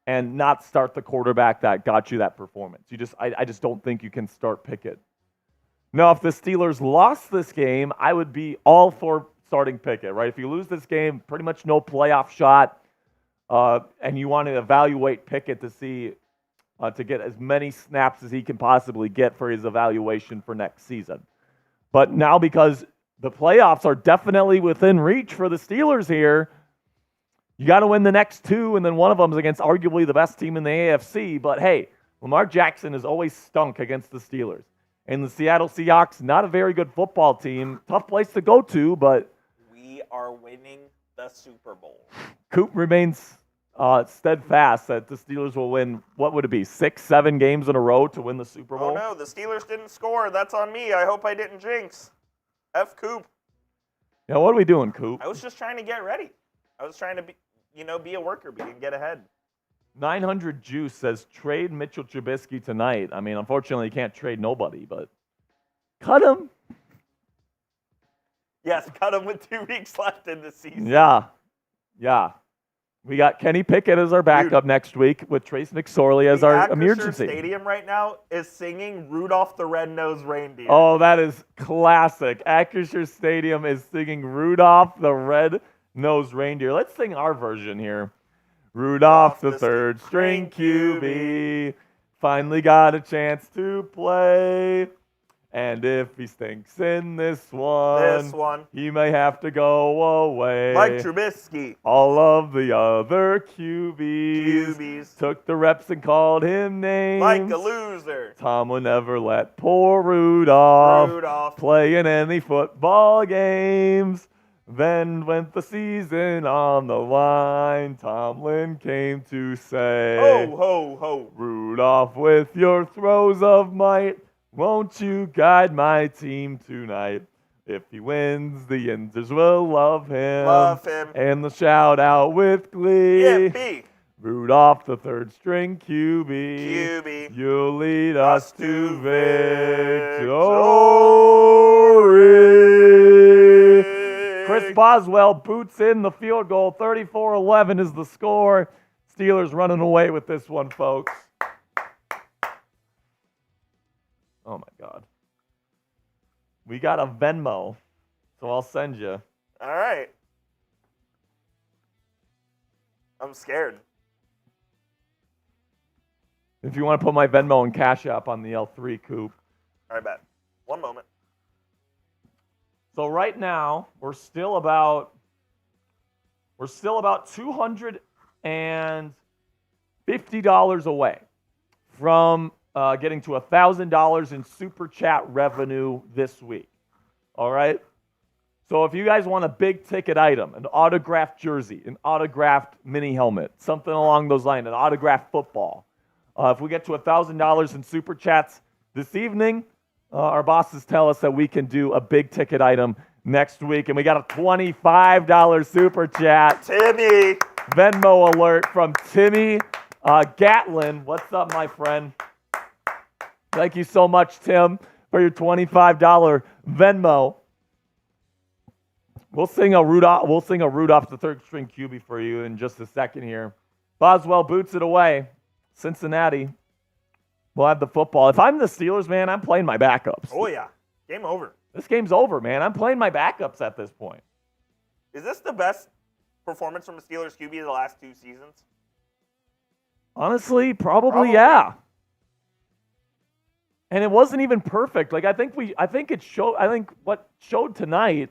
and not start the quarterback that got you that performance. I just don't think you can start Pickett. Now, if the Steelers lost this game, I would be all for starting Pickett, right? If you lose this game, pretty much no playoff shot, and you want to evaluate Pickett to see to get as many snaps as he can possibly get for his evaluation for next season. But now, because the playoffs are definitely within reach for the Steelers here, you got to win the next two, and then one of them is against arguably the best team in the AFC. But hey, Lamar Jackson has always stunk against the Steelers. And the Seattle Seahawks, not a very good football team. Tough place to go to, but We are winning the Super Bowl. Coop remains steadfast that the Steelers will win, what would it be, 6-7 games in a row to win the Super Bowl? Oh no, the Steelers didn't score. That's on me. I hope I didn't jinx. F Coop. Yeah, what are we doing, Coop? I was just trying to get ready. I was trying to be a worker bee and get ahead. 900 Juice says trade Mitchell Trubisky tonight. I mean, unfortunately, you can't trade nobody, but cut him. Yes, cut him with 2 weeks left in the season. Yeah. We got Kenny Pickett as our backup next week with Trace McSorley as our The emergency. Acrisure Stadium right now is singing Rudolph the Red-Nosed Reindeer. Oh, that is classic. Acrisure Stadium is singing Rudolph the Red-Nosed Reindeer. Let's sing our version here. Rudolph the third string QB finally got a chance to play. And if he stinks in this one, he may have to go away. Mike Trubisky. All of the other QBs took the reps and called him names. Like a loser. Tomlin never let poor Rudolph play in any football games. Then went the season on the line, Tomlin came to say, Ho, ho, ho. Rudolph, with your throws of might, won't you guide my team tonight? If he wins, the Yinzers will love him. Love him. And the shout out with glee. Yippee. Rudolph, the third string QB. You'll lead us to victory. Chris Boswell boots in the field goal. 34-11 is the score. Steelers running away with this one, folks. Oh, my God. We got a Venmo, so I'll send you. All right. I'm scared. If you want to put my Venmo and Cashapp on the L3, Coop. All right, bet. One moment. So right now, we're still about $250 away from getting to $1,000 in Super Chat revenue this week. All right? So if you guys want a big ticket item, an autographed jersey, an autographed mini helmet, something along those lines, an autographed football, if we get to $1,000 in Super Chats this evening, our bosses tell us that we can do a big ticket item next week, and we got a $25 Super Chat. Timmy. Venmo alert from Timmy Gatlin. What's up, my friend? Thank you so much, Tim, for your $25 Venmo. We'll sing a Rudolph the third string QB for you in just a second here. Boswell boots it away. Cincinnati will have the football. If I'm the Steelers, man, I'm playing my backups. Oh, yeah. Game over. This game's over, man. I'm playing my backups at this point. Is this the best performance from a Steelers QB of the last 2 seasons? Honestly, probably yeah. And it wasn't even perfect. Like I think what showed tonight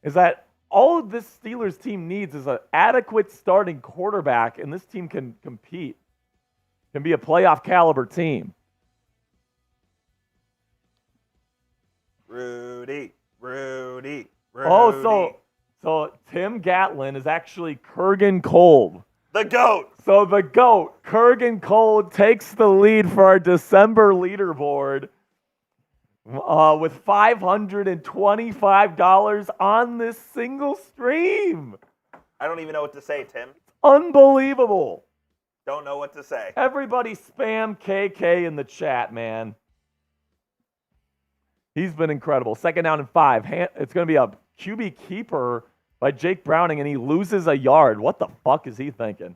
is that all of this Steelers team needs is an adequate starting quarterback, and this team can compete. Can be a playoff caliber team. Rudy. Oh, so Tim Gatlin is actually Kurgan Kolb. The GOAT. So the GOAT, Kurgan Kolb, takes the lead for our December leaderboard. with $525 on this single stream. I don't even know what to say, Tim. Unbelievable. Don't know what to say. Everybody spam KK in the chat, man. He's been incredible. Second down and 5. It's going to be a QB keeper by Jake Browning, and he loses a yard. What the fuck is he thinking?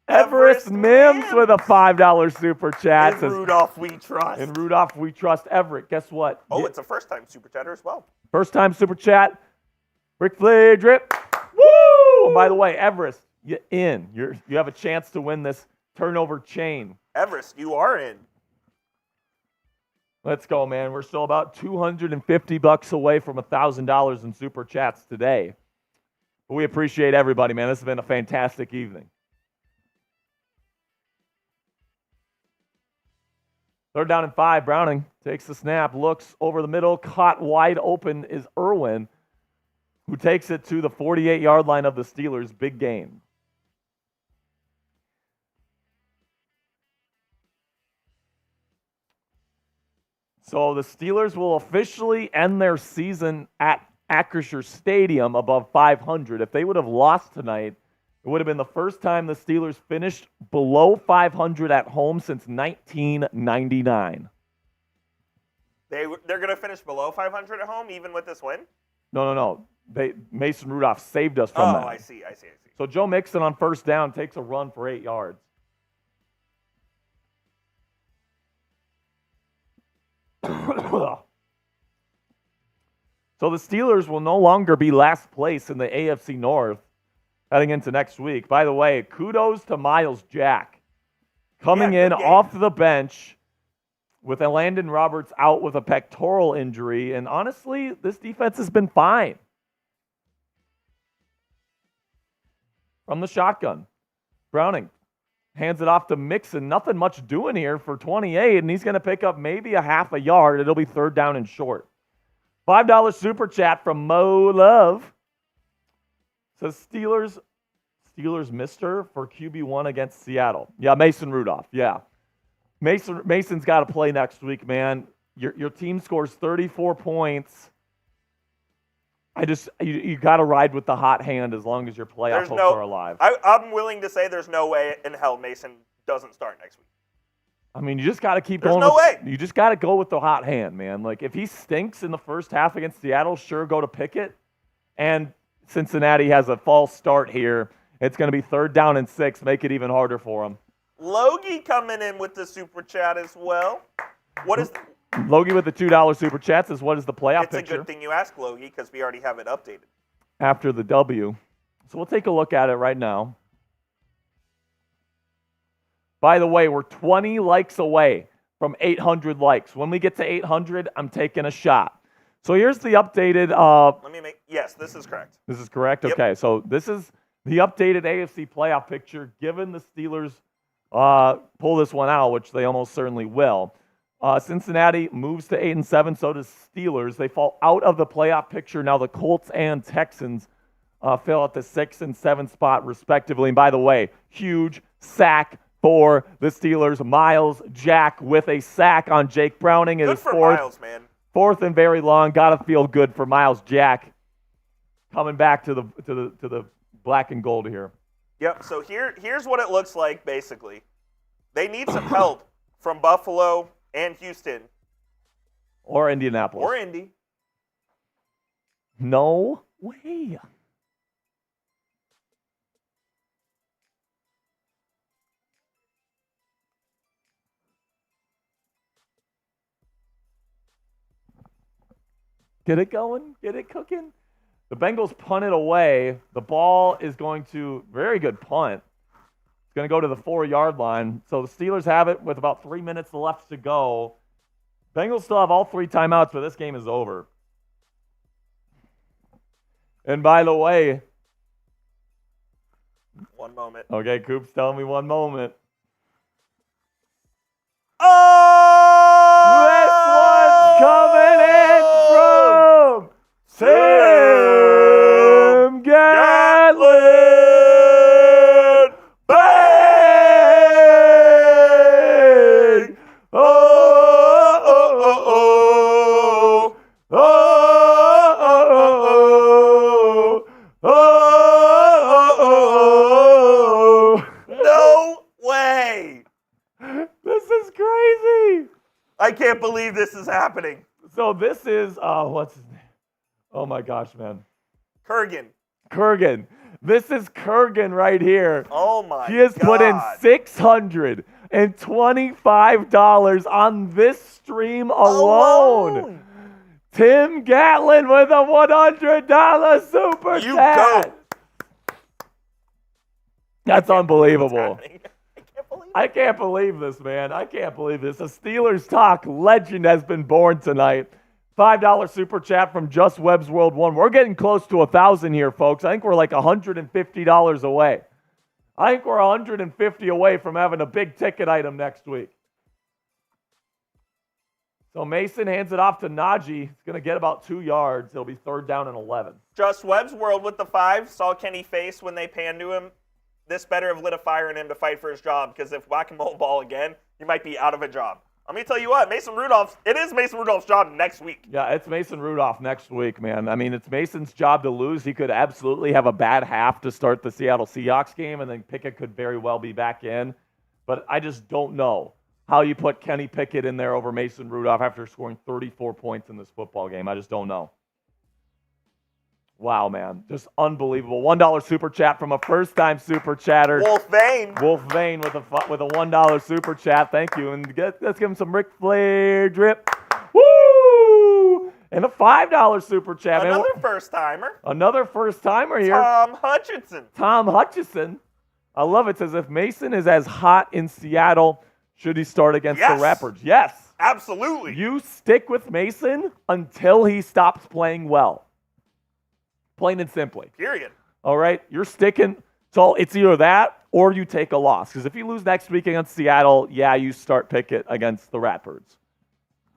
Everest Mims with a $5 super chat. In Rudolph, we trust. In Rudolph, we trust. Everett, guess what? Oh, it's a first-time super chatter as well. First time super chat. Rick Flair drip. Woo! And by the way, Everest, you have a chance to win this turnover chain. Everest, you are in. Let's go, man. We're still about $250 away from $1,000 in super chats today. But we appreciate everybody, man. This has been a fantastic evening. Third down and 5. Browning takes the snap, looks over the middle, caught wide open is Irwin, who takes it to the 48-yard line of the Steelers. Big game. So the Steelers will officially end their season at Acrisure Stadium above 500. If they would have lost tonight, it would have been the first time the Steelers finished below 500 at home since 1999. They're going to finish below 500 at home, even with this win? No. Mason Rudolph saved us from that. Oh, I see. So Joe Mixon on first down takes a run for 8 yards. So the Steelers will no longer be last place in the AFC North heading into next week. By the way, kudos to Miles Jack coming in off the bench with Landon Roberts out with a pectoral injury. And honestly, this defense has been fine. From the shotgun, Browning hands it off to Mixon. Nothing much doing here for 28, and he's going to pick up maybe a half a yard. It'll be third down and short. $5 super chat from Mo Love. Says Steelers mister for QB1 against Seattle. Yeah, Mason Rudolph. Yeah. Mason's got to play next week, man. Your team scores 34 points. You got to ride with the hot hand as long as your playoff hopes are alive. I'm willing to say there's no way in hell Mason doesn't start next week. I mean, you just got to keep There's going. no way. You just got to go with the hot hand, man. Like, if he stinks in the first half against Seattle, sure, go to Pickett. And Cincinnati has a false start here. It's going to be third down and 6. Make it even harder for him. Logie coming in with the super chat as well. What is... Logie with the $2 super chat says, what is the playoff picture? It's a good thing you asked, Logie, because we already have it updated. After the W. So we'll take a look at it right now. By the way, we're 20 likes away from 800 likes. When we get to 800, I'm taking a shot. So here's the updated... Yes, this is correct. This is correct? Yep. Okay, so this is the updated AFC playoff picture, given the Steelers pull this one out, which they almost certainly will. Cincinnati moves to 8-7, so does Steelers. They fall out of the playoff picture. Now the Colts and Texans fell at the 6 and 7 spot, respectively. And by the way, huge sack for the Steelers. Miles Jack with a sack on Jake Browning. Good for Miles, man. Fourth and very long. Gotta feel good for Miles Jack coming back to the black and gold here. Yep. So here's what it looks like. Basically, they need some help from Buffalo and Houston or Indianapolis or Indy. No way. Get it going. Get it cooking. The Bengals punt it away. The ball is going to, very good punt. It's going to go to the 4-yard line. So the Steelers have it with about 3 minutes left to go. Bengals still have all 3 timeouts, but this game is over. And by the way. One moment. Okay, Coop's telling me one moment. Oh! This one's coming in from Tim Gatlin. Bang! Oh, oh, oh, oh. I can't believe this is happening. So this is, what's his name? Oh my gosh, man. Kurgan. This is Kurgan right here. Oh my God. He has put in $625 on this stream alone. Tim Gatlin with a $100 super chat. That's unbelievable. I can't believe this, man. I can't believe this. A Steelers Talk legend has been born tonight. $5 super chat from Just Webb's World 1. We're getting close to 1,000 here, folks. I think we're like $150 away. I think we're $150 away from having a big ticket item next week. So Mason hands it off to Najee. He's going to get about 2 yards. It'll be 3rd down and 11. Just Webb's World with the 5. Saw Kenny face when they panned to him. This better have lit a fire in him to fight for his job, because if whack-a-mole ball again, he might be out of a job. Let me tell you what, it is Mason Rudolph's job next week. Yeah, it's Mason Rudolph next week, man. I mean, it's Mason's job to lose. He could absolutely have a bad half to start the Seattle Seahawks game, and then Pickett could very well be back in. But I just don't know how you put Kenny Pickett in there over Mason Rudolph after scoring 34 points in this football game. I just don't know. Wow, man. Just unbelievable. $1 super chat from a first-time super chatter. Wolf Vane with a $1 super chat. Thank you. And let's give him some Ric Flair drip. Woo! And a $5 super chat. Another first-timer. Another first-timer here. Tom Hutchinson. I love it. It says, if Mason is as hot in Seattle, should he start against the Raptors? Yes. Absolutely. You stick with Mason until he stops playing well. Plain and simply. Period. All right? You're sticking. So it's either that or you take a loss. Because if you lose next week against Seattle, yeah, you start Pickett against the Ratbirds.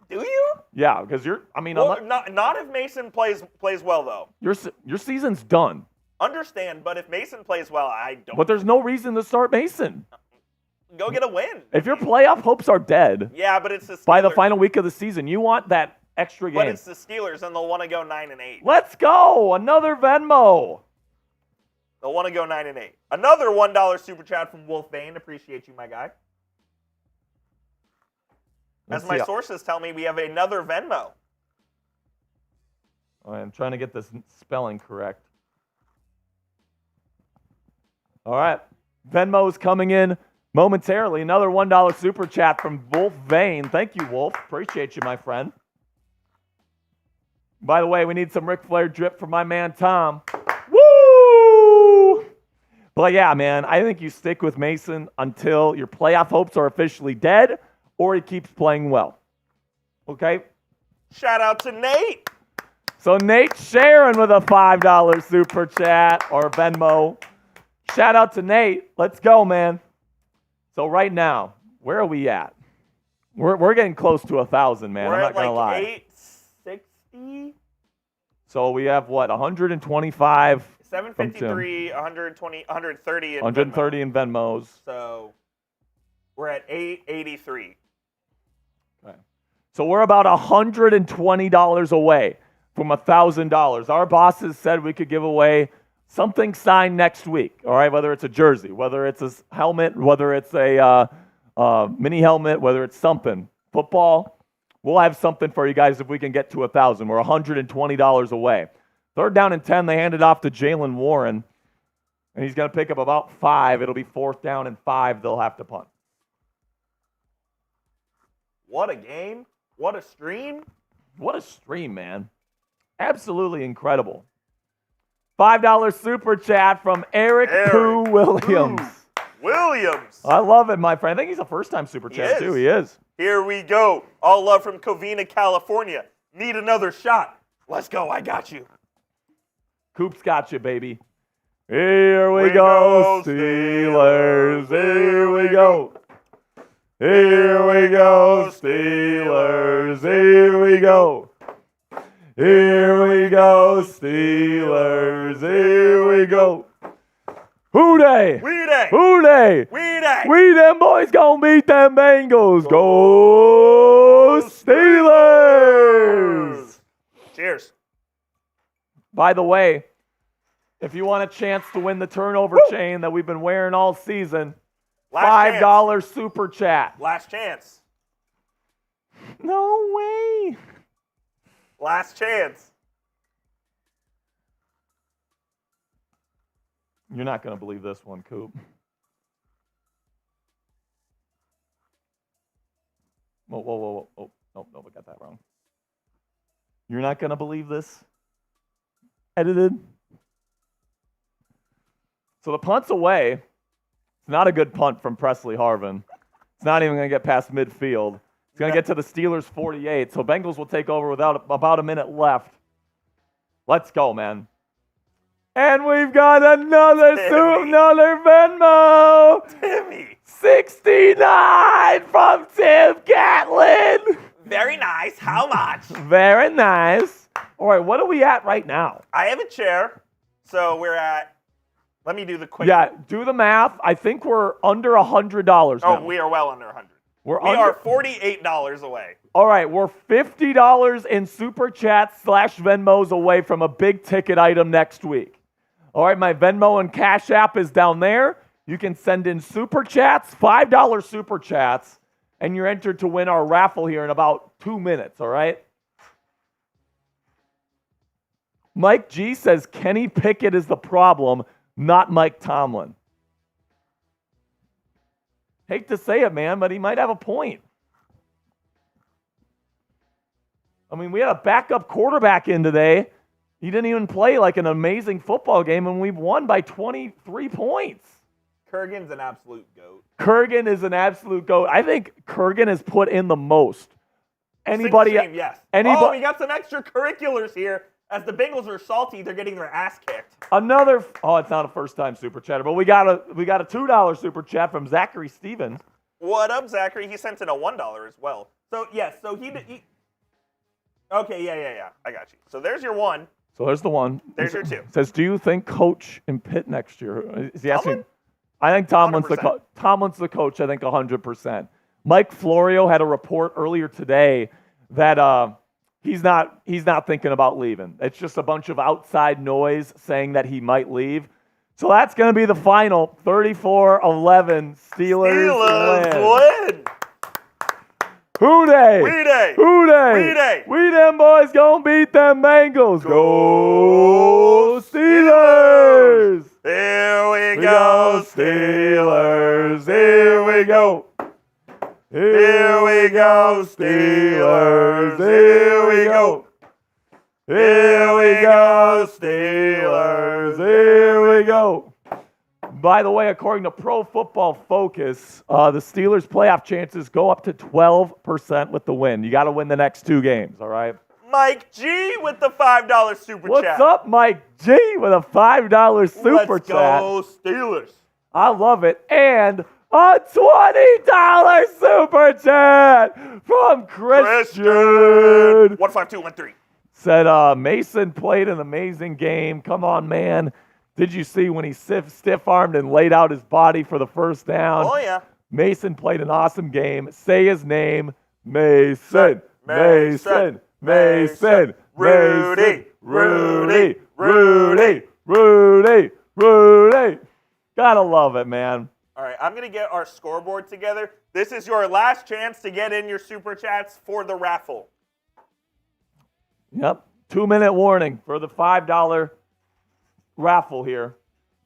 Do you? Yeah, because not if Mason plays well, though. Your season's done. Understand, but if Mason plays well, I don't. But there's no reason to start Mason. Go get a win. If your playoff hopes are dead. Yeah, but it's the Steelers. By the final week of the season, you want that extra game. But it's the Steelers, and they'll want to go 9-8. Let's go. Another Venmo. They'll want to go 9-8. Another $1 super chat from Wolf Vane. Appreciate you, my guy. As my sources tell me, we have another Venmo. All right, I'm trying to get this spelling correct. All right. Venmo's coming in momentarily. Another $1 super chat from Wolf Vane. Thank you, Wolf. Appreciate you, my friend. By the way, we need some Ric Flair drip for my man Tom. Woo! But yeah, man, I think you stick with Mason until your playoff hopes are officially dead or he keeps playing well. Okay? Shout out to Nate. So Nate Sharon with a $5 super chat or Venmo. Shout out to Nate. Let's go, man. So right now, where are we at? We're getting close to 1,000, man. I'm not going to lie. 860? So we have what? 125. 753, 120, 130 in 130 in Venmos. So we're at 883. Okay. So we're about $120 away from $1,000. Our bosses said we could give away something signed next week. All right, whether it's a jersey, whether it's a helmet, whether it's a mini helmet, whether it's something. Football. We'll have something for you guys if we can get to 1,000. We're $120 away. 3rd down and 10, they hand it off to Jalen Warren, and he's going to pick up about 5. It'll be 4th down and 5. They'll have to punt. What a game. What a stream. What a stream, man. Absolutely incredible. $5 super chat from Eric Pooh Williams. Williams. I love it, my friend. I think he's a first-time super chat, too. He is. Here we go. All love from Covina, California. Need another shot. Let's go. I got you. Coop's got you, baby. Here we go, Steelers. Here we go. Here we go, Steelers. Here we go. Here we go, Steelers. Here we go. Who they? We they. Who they? We they. We them boys gonna beat them Bengals. Go Steelers! Cheers. By the way, if you want a chance to win the turnover chain that we've been wearing all season, $5 super chat. Last chance. No way. Last chance. You're not going to believe this one, Coop. Whoa. Oh, no, I got that wrong. You're not going to believe this. Edited. So the punt's away. It's not a good punt from Presley Harvin. It's not even going to get past midfield. It's going to get to the Steelers 48. So Bengals will take over without about a minute left. Let's go, man. And we've got another Venmo. Timmy. 69 from Tim Catlin. Very nice. How much? Very nice. All right, what are we at right now? I have a chair. So we're at, let me do the quick. Yeah, do the math. I think we're under $100 now. Oh, we are well under 100. We We're are $48 away. All right, we're $50 in Super Chats / Venmos away from a big ticket item next week. All right, my Venmo and Cashapp is down there. You can send in Super Chats, $5 Super Chats, and you're entered to win our raffle here in about 2 minutes, all right? Mike G says Kenny Pickett is the problem, not Mike Tomlin. Hate to say it, man, but he might have a point. I mean, we had a backup quarterback in today. He didn't even play like an amazing football game, and we've won by 23 points. Kurgan's an absolute goat. Kurgan is an absolute goat. I think Kurgan has put in the most. Anybody? Sixth team, yes. Anybody? Oh, we got some extracurriculars here. As the Bengals are salty, they're getting their ass kicked. Another. Oh, it's not a first-time super chatter, but we got a $2 super chat from Zachary Stevens. What up, Zachary? He sent in a $1 as well. So yes, so he okay, yeah. I got you. So there's your one. So there's the one. There's your two. It says, do you think coach in Pitt next year? Is he asking? I think Tomlin's Tomlin's the coach. I think 100%. Mike Florio had a report earlier today that he's not thinking about leaving. It's just a bunch of outside noise saying that he might leave. So that's going to be the final. 34-11 Steelers win. Who they? We they. Who they? We they. We them boys gonna beat them Bengals. Go Steelers! Here we go, Steelers. Here we go. Here we go, Steelers. Here we go. Here we go, Steelers. Here we go. By the way, according to Pro Football Focus, the Steelers' playoff chances go up to 12% with the win. You got to win the next 2 games, all right? Mike G with the $5 super chat. What's up, Mike G with a $5 super Let's chat? go, Steelers. I love it. And a $20 super chat from Christian. 15213. Said Mason played an amazing game. Come on, man. Did you see when he stiff-armed and laid out his body for the first down? Oh, yeah. Mason played an awesome game. Say his name. Mason. Mason. Mason. Rudy. Rudy. Rudy. Rudy. Rudy. Gotta love it, man. All right, I'm going to get our scoreboard together. This is your last chance to get in your super chats for the raffle. Yep. 2-minute warning for the $5 raffle here.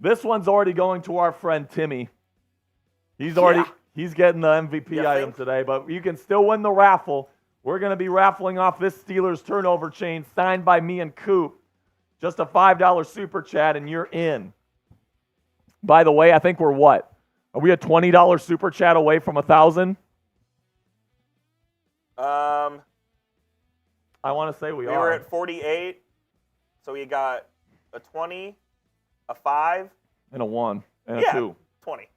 This one's already going to our friend Timmy. He's getting the MVP item today, but you can still win the raffle. We're going to be raffling off this Steelers turnover chain signed by me and Coop. Just a $5 super chat and you're in. By the way, I think we're what? Are we a $20 super chat away from 1,000? I want to say we are. We were at 48, so we got a 20, a 5. And a 1 and a 2. 20.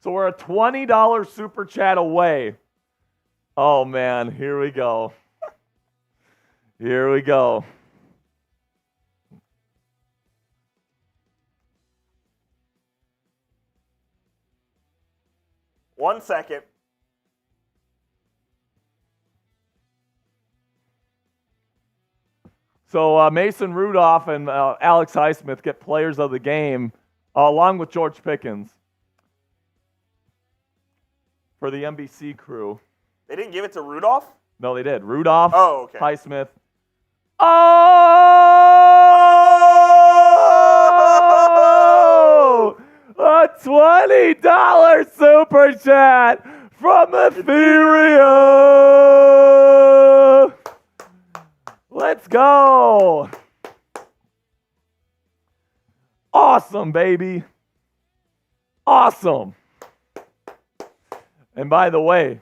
So we're a $20 super chat away. Oh, man. Here we go. Here we go. One second. So Mason Rudolph and Alex Highsmith get players of the game, along with George Pickens, for the NBC crew. They didn't give it to Rudolph? No, they did. Rudolph, Oh, okay. Highsmith. Oh! A $20 super chat from Ethereum. Let's go. Awesome, baby. Awesome. And by the way,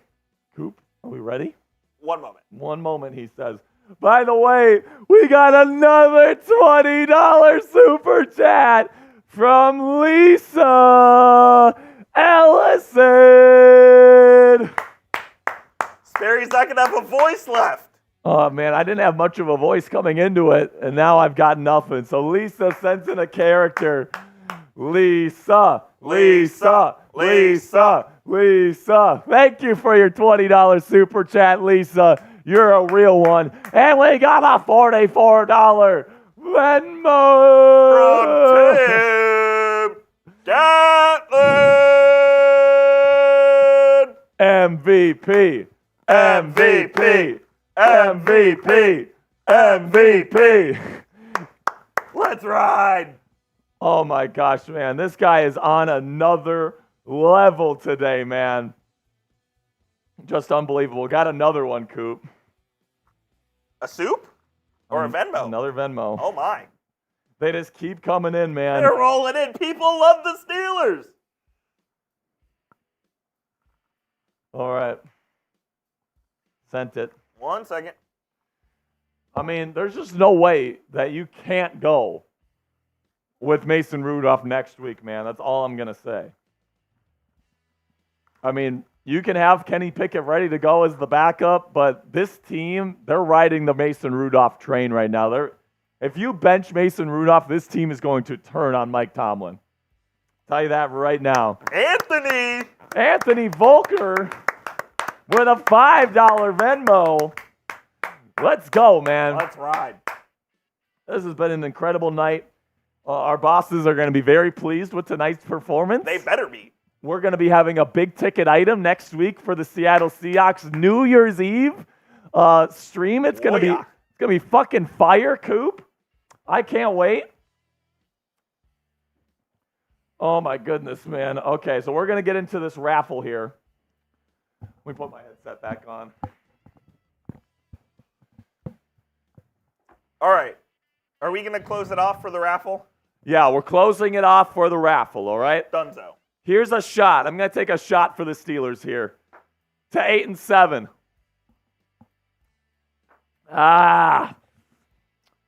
Coop, are we ready? 1 moment. One moment, he says. By the way, we got another $20 super chat from Lisa Ellison. Sperry's not going to have a voice left. Oh, man, I didn't have much of a voice coming into it, and now I've got nothing. So Lisa sends in a character. Lisa. Thank you for your $20 super chat, Lisa. You're a real one. And we got a $44 Venmo. From Tim Gatlin. MVP. Let's ride. Oh my gosh, man. This guy is on another level today, man. Just unbelievable. Got another one, Coop. A soup? Or a Venmo? Another Venmo. Oh, my. They just keep coming in, man. They're rolling in. People love the Steelers. All right. Sent it. 1 second. I mean, there's just no way that you can't go with Mason Rudolph next week, man. That's all I'm going to say. I mean, you can have Kenny Pickett ready to go as the backup, but this team, they're riding the Mason Rudolph train right now. If you bench Mason Rudolph, this team is going to turn on Mike Tomlin. Tell you that right now. Anthony Volker with a $5 Venmo. Let's go, man. Let's ride. This has been an incredible night. Our bosses are going to be very pleased with tonight's performance. They better be. We're going to be having a big ticket item next week for the Seattle Seahawks New Year's Eve stream. It's going to be fucking fire, Coop. I can't wait. Oh my goodness, man. Okay, so we're going to get into this raffle here. Let me put my headset back on. All right. Are we going to close it off for the raffle? Yeah, we're closing it off for the raffle, all right? Dunzo. Here's a shot. I'm going to take a shot for the Steelers here. To 8-7.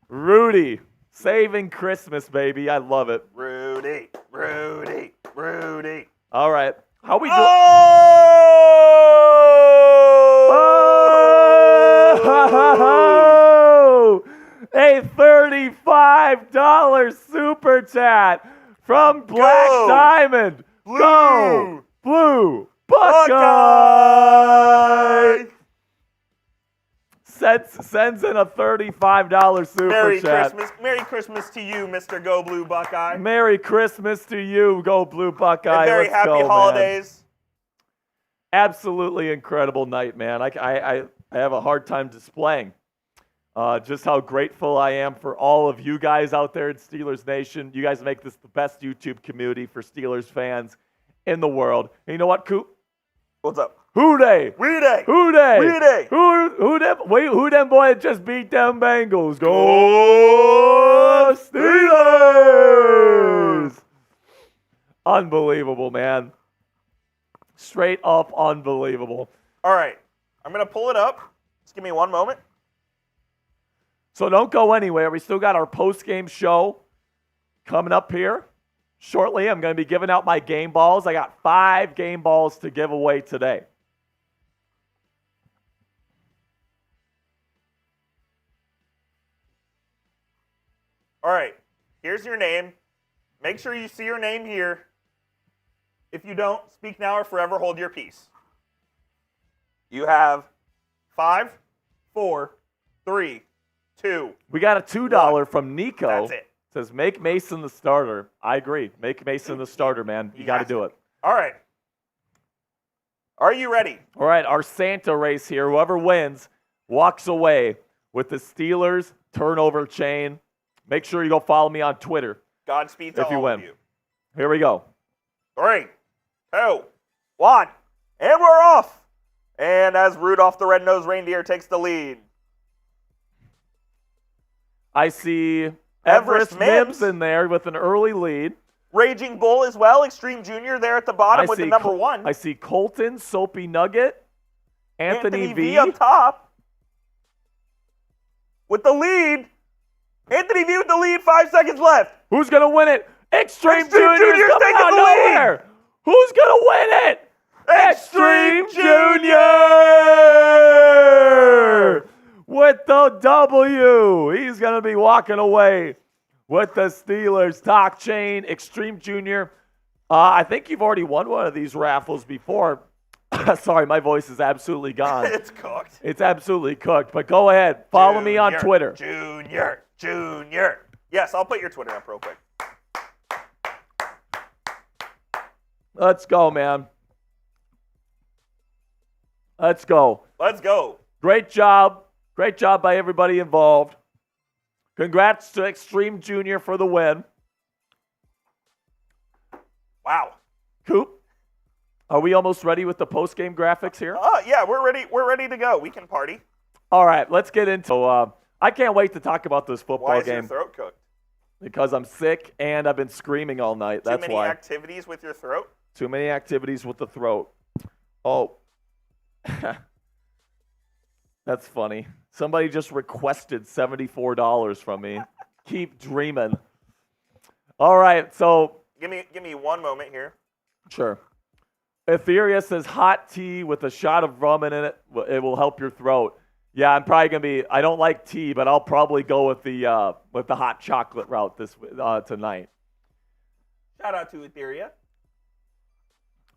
Rudy. Saving Christmas, baby. I love it. Rudy. All right. How we doing? Oh! A $35 super chat from Black Diamond. Go Blue Buckeye! Sends in a $35 super chat. Merry Christmas to you, Mr. Go Blue Buckeye. Merry Christmas to you, Go Blue Buckeye. And very happy holidays. Man. Absolutely incredible night, man. I have a hard time displaying just how grateful I am for all of you guys out there in Steelers Nation. You guys make this the best YouTube community for Steelers fans in the world. And you know what, Coop? What's up? Who they? We they. Who they? We they. Who them? Wait, who them boy that just beat them Bengals? Go Steelers! Unbelievable, man. Straight up unbelievable. All right. I'm going to pull it up. Just give me 1 moment. So don't go anywhere. We still got our post-game show coming up here shortly. I'm going to be giving out my game balls. I got 5 game balls to give away today. All right. Here's your name. Make sure you see your name here. If you don't, speak now or forever hold your peace. You have 5, 4, 3, 2. We got a $2 from Nico. That's it. Says, make Mason the starter. I agree. Make Mason the starter, man. You got to do it. All right. Are you ready? All right, our Santa race here. Whoever wins walks away with the Steelers turnover chain. Make sure you go follow me on Twitter Godspeed to if you all win. of you. Here we go. 3, 2, 1, and we're off. And as Rudolph the Red-Nosed Reindeer takes the lead. I see Everest Everest Mims. Mims in there with an early lead. Raging Bull as well. Extreme Junior there at the bottom with the number 1. I see Colton, Soapy Nugget, Anthony V. up top with the lead. Anthony V with the lead, 5 seconds left. Who's going to win it? Extreme Junior's Junior's coming taking out the lead. nowhere. Who's going to win it? Extreme Junior with the W. He's going to be walking away with the Steelers talk chain. Extreme Junior. I think you've already won one of these raffles before. Sorry, my voice is absolutely gone. It's cooked. It's absolutely cooked. But go ahead. Follow me on Twitter. Junior. Yes, I'll put your Twitter up real quick. Let's go, man. Let's go. Let's go. Great job. Great job by everybody involved. Congrats to Extreme Junior for the win. Wow. Coop, are we almost ready with the post-game graphics here? Yeah, we're ready. We're ready to go. We can party. All right, let's get into I can't wait to talk about this football Why is game your throat cooked? because I'm sick and I've been screaming all night. Too That's many why. activities with your throat? Too many activities with the throat. Oh. That's funny. Somebody just requested $74 from me. Keep dreaming. All right, so Give me one moment here. sure. Etheria says hot tea with a shot of rum in it. It will help your throat. Yeah, I'm probably gonna be. I don't like tea, but I'll probably go with the hot chocolate route this tonight. Shout out to Etheria.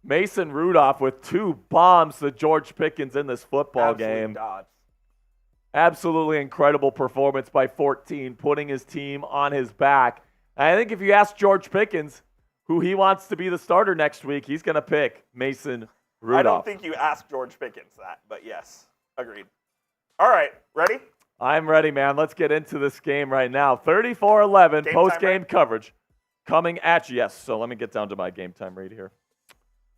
Mason Rudolph with 2 bombs to George Pickens in this football Absolute game. gods. Absolutely incredible performance by 14, putting his team on his back. And I think if you ask George Pickens who he wants to be the starter next week, he's going to pick Mason Rudolph. I don't think you asked George Pickens that, but yes, agreed. All right, ready? I'm ready, man. Let's get into this game right now. 34-11, Game post-game time, coverage coming at you. Yes, so let me get down to my game time read here.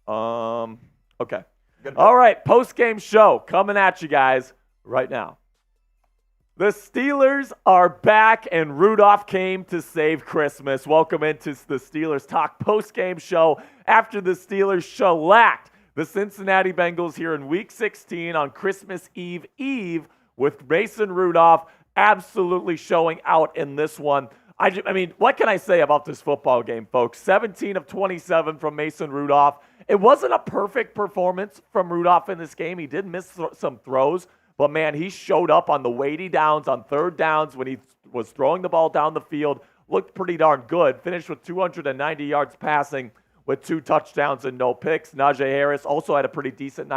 Okay. Good. All right, post-game show coming at you guys right now. The Steelers are back, and Rudolph came to save Christmas. Welcome into the Steelers Talk post-game show after the Steelers shellacked the Cincinnati Bengals here in Week 16 on Christmas Eve with Mason Rudolph absolutely showing out in this one. I mean, what can I say about this football game, folks? 17 of 27 from Mason Rudolph. It wasn't a perfect performance from Rudolph in this game. He did miss some throws. But, man, he showed up on the weighty downs, on third downs when he was throwing the ball down the field. Looked pretty darn good. Finished with 290 yards passing with 2 touchdowns and no picks. Najee Harris also had a pretty decent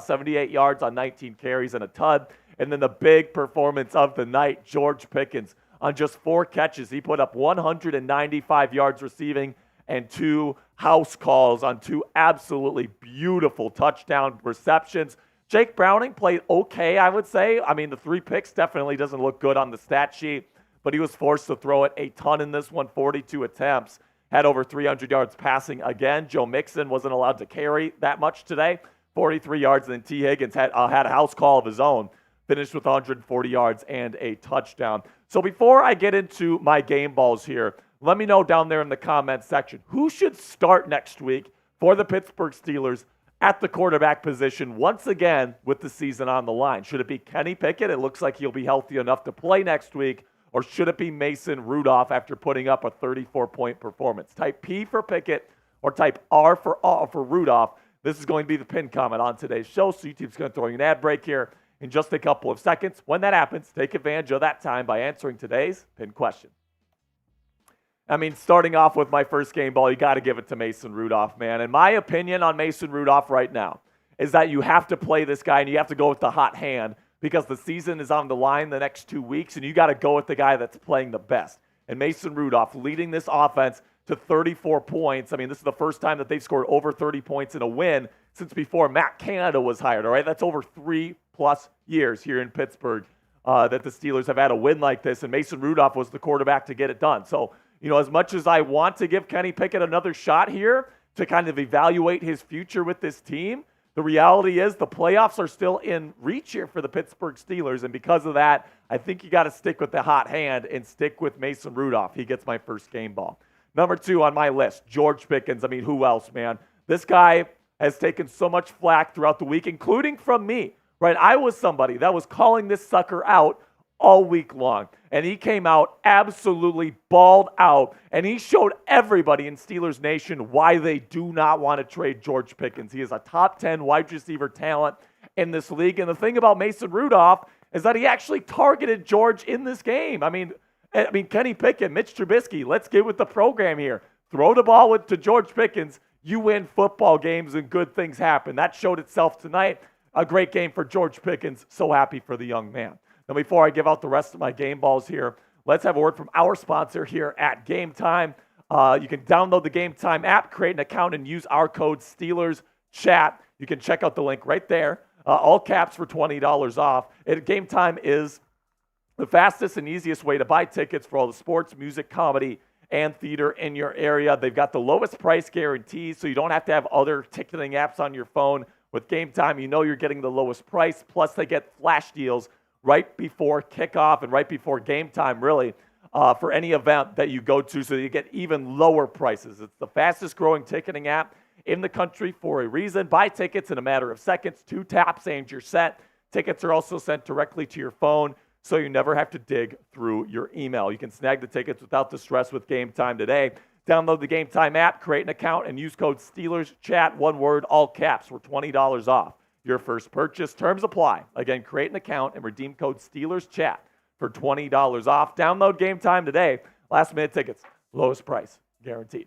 78 yards on 19 carries and a tud. And then the big performance of the night, George Pickens. On just 4 catches, he put up 195 yards receiving and 2 house calls on 2 absolutely beautiful touchdown receptions. Jake Browning played okay, I would say. I mean, the 3 picks definitely doesn't look good on the stat sheet, but he was forced to throw it a ton in this one, 42 attempts, had over 300 yards passing again. Joe Mixon wasn't allowed to carry that much today, 43 yards, and then T. Higgins had a house call of his own, finished with 140 yards and a touchdown. So before I get into my game balls here, let me know down there in the comments section, who should start next week for the Pittsburgh Steelers at the quarterback position once again with the season on the line? Should it be Kenny Pickett? It looks like he'll be healthy enough to play next week. Or should it be Mason Rudolph after putting up a 34-point performance? Type P for Pickett or type R for Rudolph. This is going to be the pinned comment on today's show. So YouTube's going to throw you an ad break here in just a couple of seconds. When that happens, take advantage of that time by answering today's pinned question. I mean, starting off with my first game ball, you got to give it to Mason Rudolph, man. And my opinion on Mason Rudolph right now is that you have to play this guy and you have to go with the hot hand because the season is on the line the next 2 weeks, and you got to go with the guy that's playing the best. And Mason Rudolph leading this offense to 34 points. I mean, this is the first time that they've scored over 30 points in a win since before Matt Canada was hired, all right? That's over 3+ years here in Pittsburgh that the Steelers have had a win like this, and Mason Rudolph was the quarterback to get it done. So, as much as I want to give Kenny Pickett another shot here to kind of evaluate his future with this team, the reality is the playoffs are still in reach here for the Pittsburgh Steelers, and because of that, I think you got to stick with the hot hand and stick with Mason Rudolph. He gets my first game ball. Number 2 on my list, George Pickens. I mean, who else, man? This guy has taken so much flack throughout the week, including from me, right? I was somebody that was calling this sucker out all week long, and he came out absolutely balled out, and he showed everybody in Steelers Nation why they do not want to trade George Pickens. He is a top 10 wide receiver talent in this league, and the thing about Mason Rudolph is that he actually targeted George in this game. I mean, Kenny Pickett, Mitch Trubisky, let's get with the program here. Throw the ball to George Pickens. You win football games and good things happen. That showed itself tonight. A great game for George Pickens. So happy for the young man. Now, before I give out the rest of my game balls here, let's have a word from our sponsor here at Game Time. You can download the Game Time app, create an account, and use our code SteelersChat. You can check out the link right there. All caps for $20 off. Game Time is the fastest and easiest way to buy tickets for all the sports, music, comedy, and theater in your area. They've got the lowest price guarantees, so you don't have to have other ticketing apps on your phone. With Game Time, you're getting the lowest price, plus they get flash deals right before kickoff and right before game time, really, for any event that you go to, so you get even lower prices. It's the fastest growing ticketing app in the country for a reason. Buy tickets in a matter of seconds, 2 taps, and you're set. Tickets are also sent directly to your phone, so you never have to dig through your email. You can snag the tickets without the stress with Game Time today. Download the Game Time app, create an account, and use code SteelersChat, one word, all caps, for $20 off your first purchase. Terms apply. Again, create an account and redeem code SteelersChat for $20 off. Download Game Time today. Last-minute tickets, lowest price, guaranteed.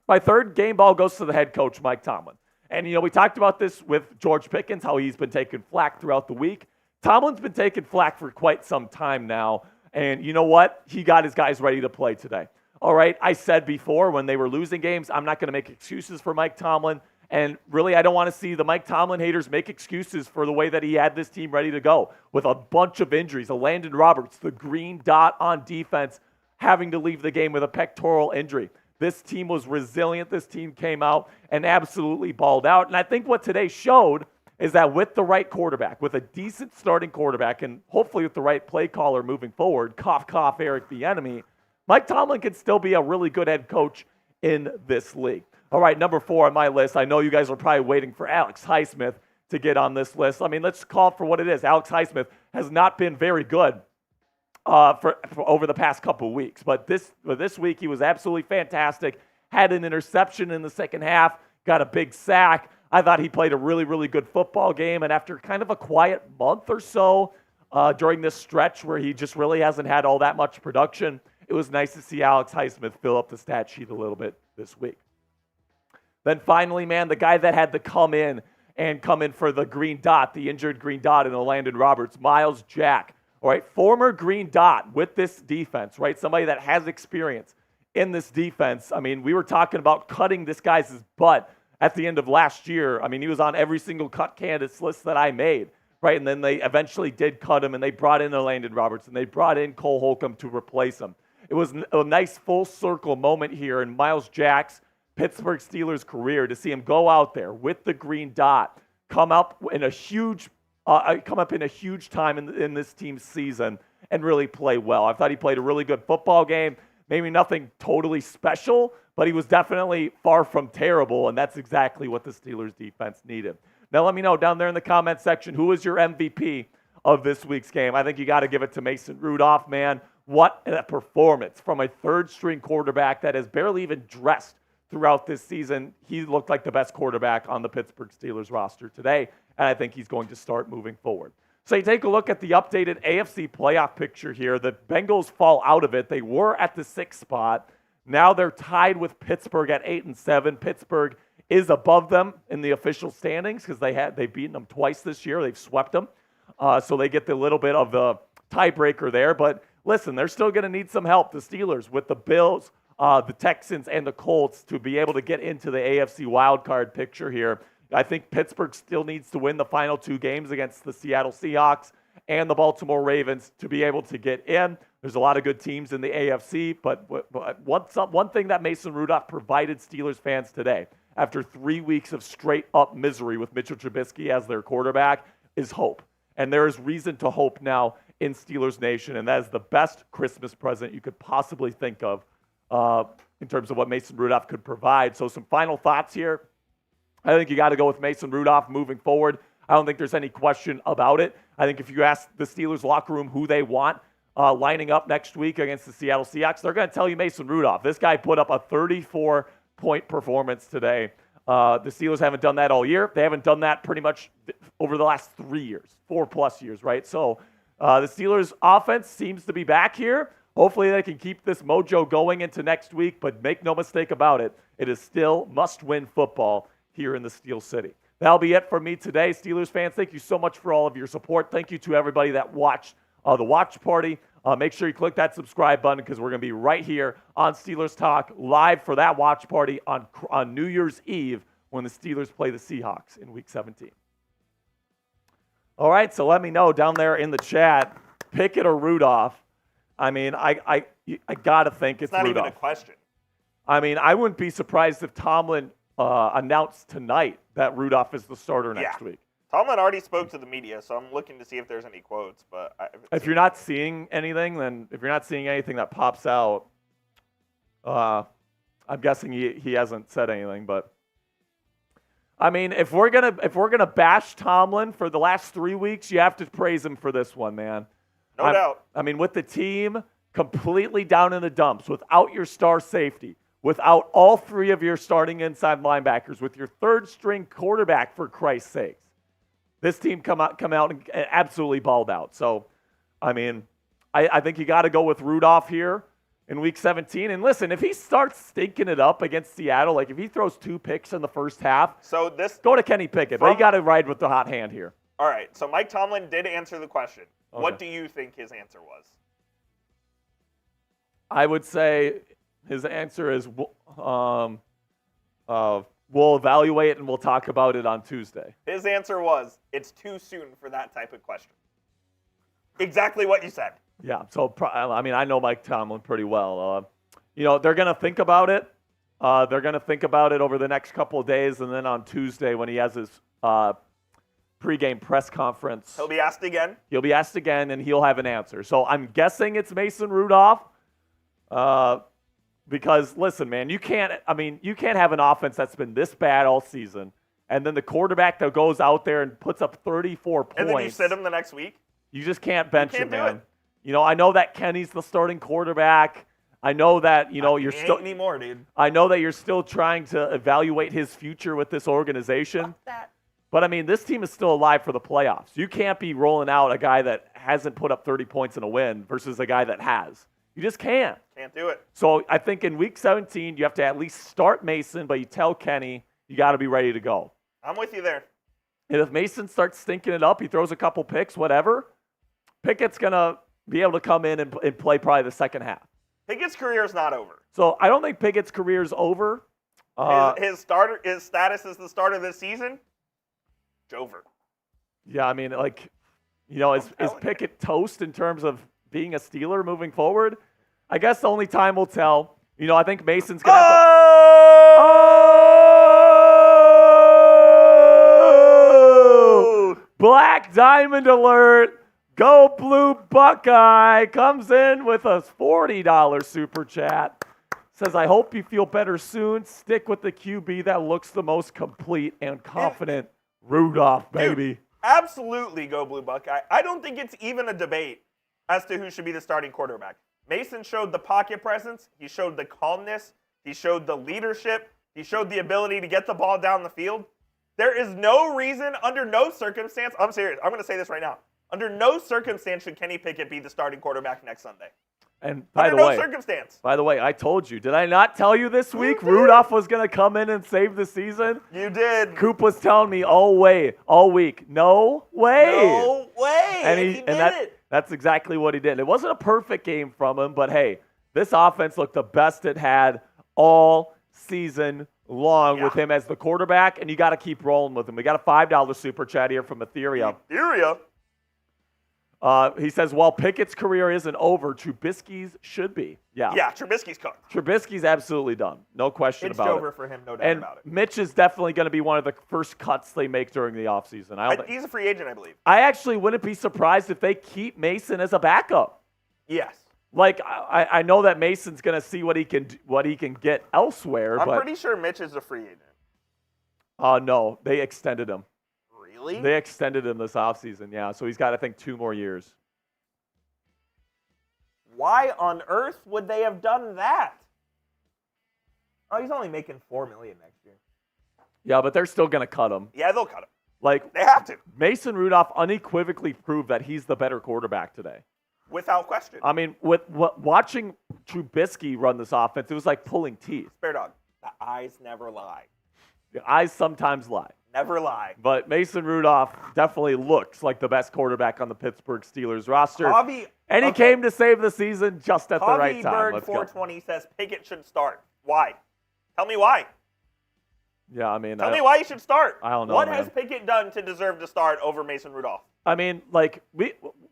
My third game ball goes to the head coach, Mike Tomlin. And, we talked about this with George Pickens, how he's been taking flack throughout the week. Tomlin's been taking flack for quite some time now. And you know what? He got his guys ready to play today. All right, I said before when they were losing games, I'm not going to make excuses for Mike Tomlin. And really, I don't want to see the Mike Tomlin haters make excuses for the way that he had this team ready to go with a bunch of injuries. Landon Roberts, the green dot on defense, having to leave the game with a pectoral injury. This team was resilient. This team came out and absolutely balled out. And I think what today showed is that with the right quarterback, with a decent starting quarterback, and hopefully with the right play caller moving forward, cough, cough, Eric Bieniemy, Mike Tomlin can still be a really good head coach in this league. All right, number 4 on my list. I know you guys are probably waiting for Alex Highsmith to get on this list. I mean, let's call it for what it is. Alex Highsmith has not been very good for over the past couple of weeks. But this week, he was absolutely fantastic. Had an interception in the second half, got a big sack. I thought he played a really, really good football game. And after kind of a quiet month or so during this stretch where he just really hasn't had all that much production, it was nice to see Alex Highsmith fill up the stat sheet a little bit this week. Then finally, man, the guy that had to come in for the green dot, the injured green dot in Landon Roberts, Myles Jack. All right, former green dot with this defense, right? Somebody that has experience in this defense. I mean, we were talking about cutting this guy's butt at the end of last year. I mean, he was on every single cut candidates list that I made, right? And then they eventually did cut him, and they brought in Landon Roberts, and they brought in Cole Holcomb to replace him. It was a nice full circle moment here in Myles Jack's Pittsburgh Steelers career to see him go out there with the green dot, come up in a huge time in this team's season and really play well. I thought he played a really good football game. Maybe nothing totally special, but he was definitely far from terrible, and that's exactly what the Steelers defense needed. Now let me know down there in the comment section, who is your MVP of this week's game? I think you got to give it to Mason Rudolph, man. What a performance from a third-string quarterback that has barely even dressed throughout this season. He looked like the best quarterback on the Pittsburgh Steelers roster today, and I think he's going to start moving forward. So you take a look at the updated AFC playoff picture here. The Bengals fall out of it. They were at the 6th spot. Now they're tied with Pittsburgh at 8-7. Pittsburgh is above them in the official standings because they've beaten them twice this year. They've swept them. So they get the little bit of the tiebreaker there. But listen, they're still going to need some help, the Steelers, with the Bills the Texans and the Colts to be able to get into the AFC wildcard picture here. I think Pittsburgh still needs to win the final 2 games against the Seattle Seahawks and the Baltimore Ravens to be able to get in. There's a lot of good teams in the AFC, but one thing that Mason Rudolph provided Steelers fans today, after 3 weeks of straight-up misery with Mitchell Trubisky as their quarterback, is hope. And there is reason to hope now in Steelers Nation, and that is the best Christmas present you could possibly think of in terms of what Mason Rudolph could provide. So some final thoughts here. I think you got to go with Mason Rudolph moving forward. I don't think there's any question about it. I think if you ask the Steelers locker room who they want lining up next week against the Seattle Seahawks, they're going to tell you Mason Rudolph. This guy put up a 34-point performance today. The Steelers haven't done that all year. They haven't done that pretty much over the last 3 years, 4+ years, right? So the Steelers offense seems to be back here. Hopefully they can keep this mojo going into next week, but make no mistake about it, it is still must-win football here in the Steel City. That'll be it for me today. Steelers fans, thank you so much for all of your support. Thank you to everybody that watched the watch party. Make sure you click that subscribe button because we're going to be right here on Steelers Talk live for that watch party on New Year's Eve when the Steelers play the Seahawks in Week 17. All right, so let me know down there in the chat, Pickett or Rudolph. I mean, I got to think it's not Rudolph. even a question. I mean, I wouldn't be surprised if Tomlin announced tonight that Rudolph is the starter next week. Tomlin already spoke to the media, so I'm looking to see if there's any quotes. But if you're not seeing anything, that pops out, I'm guessing he hasn't said anything. But I mean, if we're gonna bash Tomlin for the last 3 weeks, you have to praise him for this one, man. No doubt. I mean, with the team completely down in the dumps, without your star safety, without all 3 of your starting inside linebackers, with your third-string quarterback, for Christ's sakes, this team come out and absolutely balled out. So, I mean, I think you got to go with Rudolph here in Week 17. And listen, if he starts stinking it up against Seattle, like if he throws 2 picks in the first half, go to Kenny Pickett. But you got to ride with the hot hand here. All right, so Mike Tomlin did answer the question. Okay. What do you think his answer was? I would say his answer is we'll evaluate and we'll talk about it on Tuesday. His answer was, it's too soon for that type of question. Exactly what you said. Yeah, so, I mean, I know Mike Tomlin pretty well. They're going to think about it. They're going to think about it over the next couple of days, and then on Tuesday when he has his pregame press conference, He'll be asked again, and he'll have an answer. So I'm guessing it's Mason Rudolph. Because listen, man, you can't have an offense that's been this bad all season, and then the quarterback that goes out there and puts up 34 points. and then you sit him the next week. You just can't bench him, do man. it. I know that Kenny's the starting quarterback. I know that you're still anymore, dude. I know that you're still trying to evaluate his future with this organization. Fuck that. But I mean, this team is still alive for the playoffs. You can't be rolling out a guy that hasn't put up 30 points in a win versus a guy that has. You just can't. Can't do it. So I think in Week 17, you have to at least start Mason, but you tell Kenny you got to be ready to go. I'm with you there. And if Mason starts stinking it up, he throws a couple picks, whatever, Pickett's going to be able to come in and play probably the second half. Pickett's career is not over. So I don't think Pickett's career is over. His status as the starter this season, it's over. Yeah, I mean, is Pickett toast in terms of being a Steeler moving forward? I guess the only time will tell. I think Mason's going to have to... Oh! Black Diamond alert. Go Blue Buckeye. Comes in with a $40 super chat. Says, I hope you feel better soon. Stick with the QB that looks the most complete and confident. Rudolph, baby. Dude, absolutely go Blue Buckeye. I don't think it's even a debate as to who should be the starting quarterback. Mason showed the pocket presence. He showed the calmness. He showed the leadership. He showed the ability to get the ball down the field. There is no reason, under no circumstance, I'm serious, I'm going to say this right now. Under no circumstance should Kenny Pickett be the starting quarterback next Sunday. And by the way, I told you. Did I not tell you this week Rudolph was going to come in and save the season? You did. Coop was telling me all week. No way. No way. And he did it. That's exactly what he did. It wasn't a perfect game from him, but hey, This offense looked the best it had all season long with him as the quarterback, and you got to keep rolling with him. We got a $5 super chat here from Ethereum. He says, while Pickett's career isn't over, Trubisky's should be. Yeah, Trubisky's cooked. Trubisky's absolutely done. No question about it. It's over for him, no doubt And about it. Mitch is definitely going to be one of the first cuts they make during the offseason. He's a free agent, I believe. I actually wouldn't be surprised if they keep Mason as a backup. Yes. Like, I know that Mason's going to see what he can get elsewhere. I'm but pretty sure Mitch is a free agent. No, they extended him. Really? They extended him this offseason, yeah. So he's got, I think, 2 more years. Why on earth would they have done that? Oh, he's only making $4 million next year. Yeah, but they're still going to cut him. Yeah, they'll cut him. Like, They have to, Mason Rudolph unequivocally proved that he's the better quarterback today. without question. I mean, watching Trubisky run this offense, it was like pulling teeth. Spare dog. The eyes never lie. The eyes sometimes lie. Never lie. But Mason Rudolph definitely looks like the best quarterback on the Pittsburgh Steelers roster. And he came to save the season just at the right time. Bird Let's go. 420 says Pickett should start. Why? Tell me why. Yeah, I mean, Tell me why he should start. I don't know, What man. has Pickett done to deserve to start over Mason Rudolph? I mean, like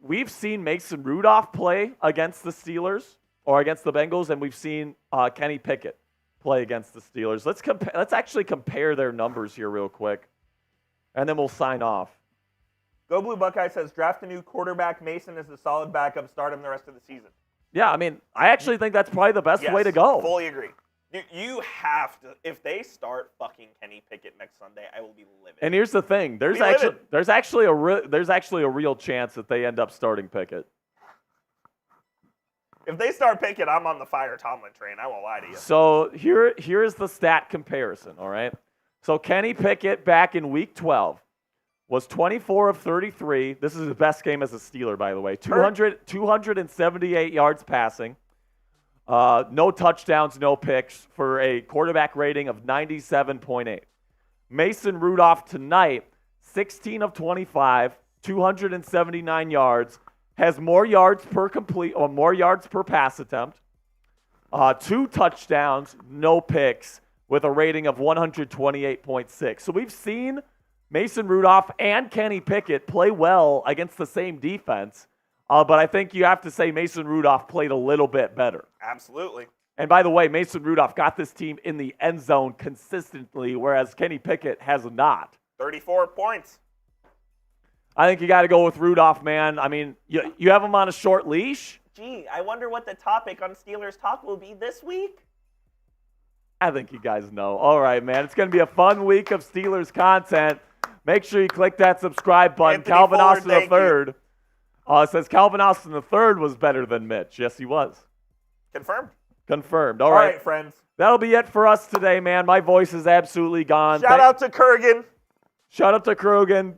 we've seen Mason Rudolph play against the Steelers or against the Bengals, and we've seen Kenny Pickett play against the Steelers. Let's actually compare their numbers here real quick, and then we'll sign off. Go Blue Buckeye says draft a new quarterback. Mason is a solid backup. Start him the rest of the season. Yeah, I mean, I actually think that's probably the best way to go. Fully agree. You have to. If they start fucking Kenny Pickett next Sunday, I will be livid. And here's the thing: there's actually a real chance that they end up starting Pickett. If they start Pickett, I'm on the fire Tomlin train. I won't lie to you. So here's the stat comparison. All right. So Kenny Pickett back in Week 12 was 24 of 33. This is his best game as a Steeler, by the way. 278 yards passing. No touchdowns, no picks for a quarterback rating of 97.8. Mason Rudolph tonight, 16 of 25, 279 yards, has more yards per complete or more yards per pass attempt, 2 touchdowns, no picks, with a rating of 128.6. So we've seen Mason Rudolph and Kenny Pickett play well against the same defense. But I think you have to say Mason Rudolph played a little bit better. Absolutely. And by the way, Mason Rudolph got this team in the end zone consistently, whereas Kenny Pickett has not. 34 points. I think you got to go with Rudolph, man. I mean, you have him on a short leash. Gee, I wonder what the topic on Steelers Talk will be this week. I think you guys know. All right, man. It's going to be a fun week of Steelers content. Make sure you click that subscribe button. Anthony Calvin Fuller, Austin III. It says Calvin Austin III was better than Mitch. Yes, he was. Confirmed. All All right. right, friends. That'll be it for us today, man. My voice is absolutely gone. Shout out to Kurgan. Shout out to Krogan.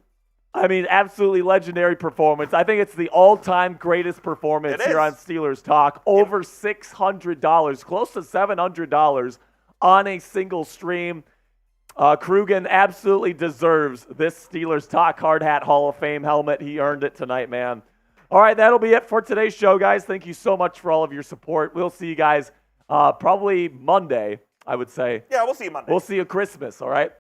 I mean, absolutely legendary performance. I think it's the all-time greatest performance here on Steelers Talk. Over $600, close to $700 on a single stream. Krogan absolutely deserves this Steelers Talk Hard Hat Hall of Fame helmet. He earned it tonight, man. All right, that'll be it for today's show, guys. Thank you so much for all of your support. We'll see you guys probably Monday, I would say. Yeah, we'll see you Monday. We'll see you Christmas, all right?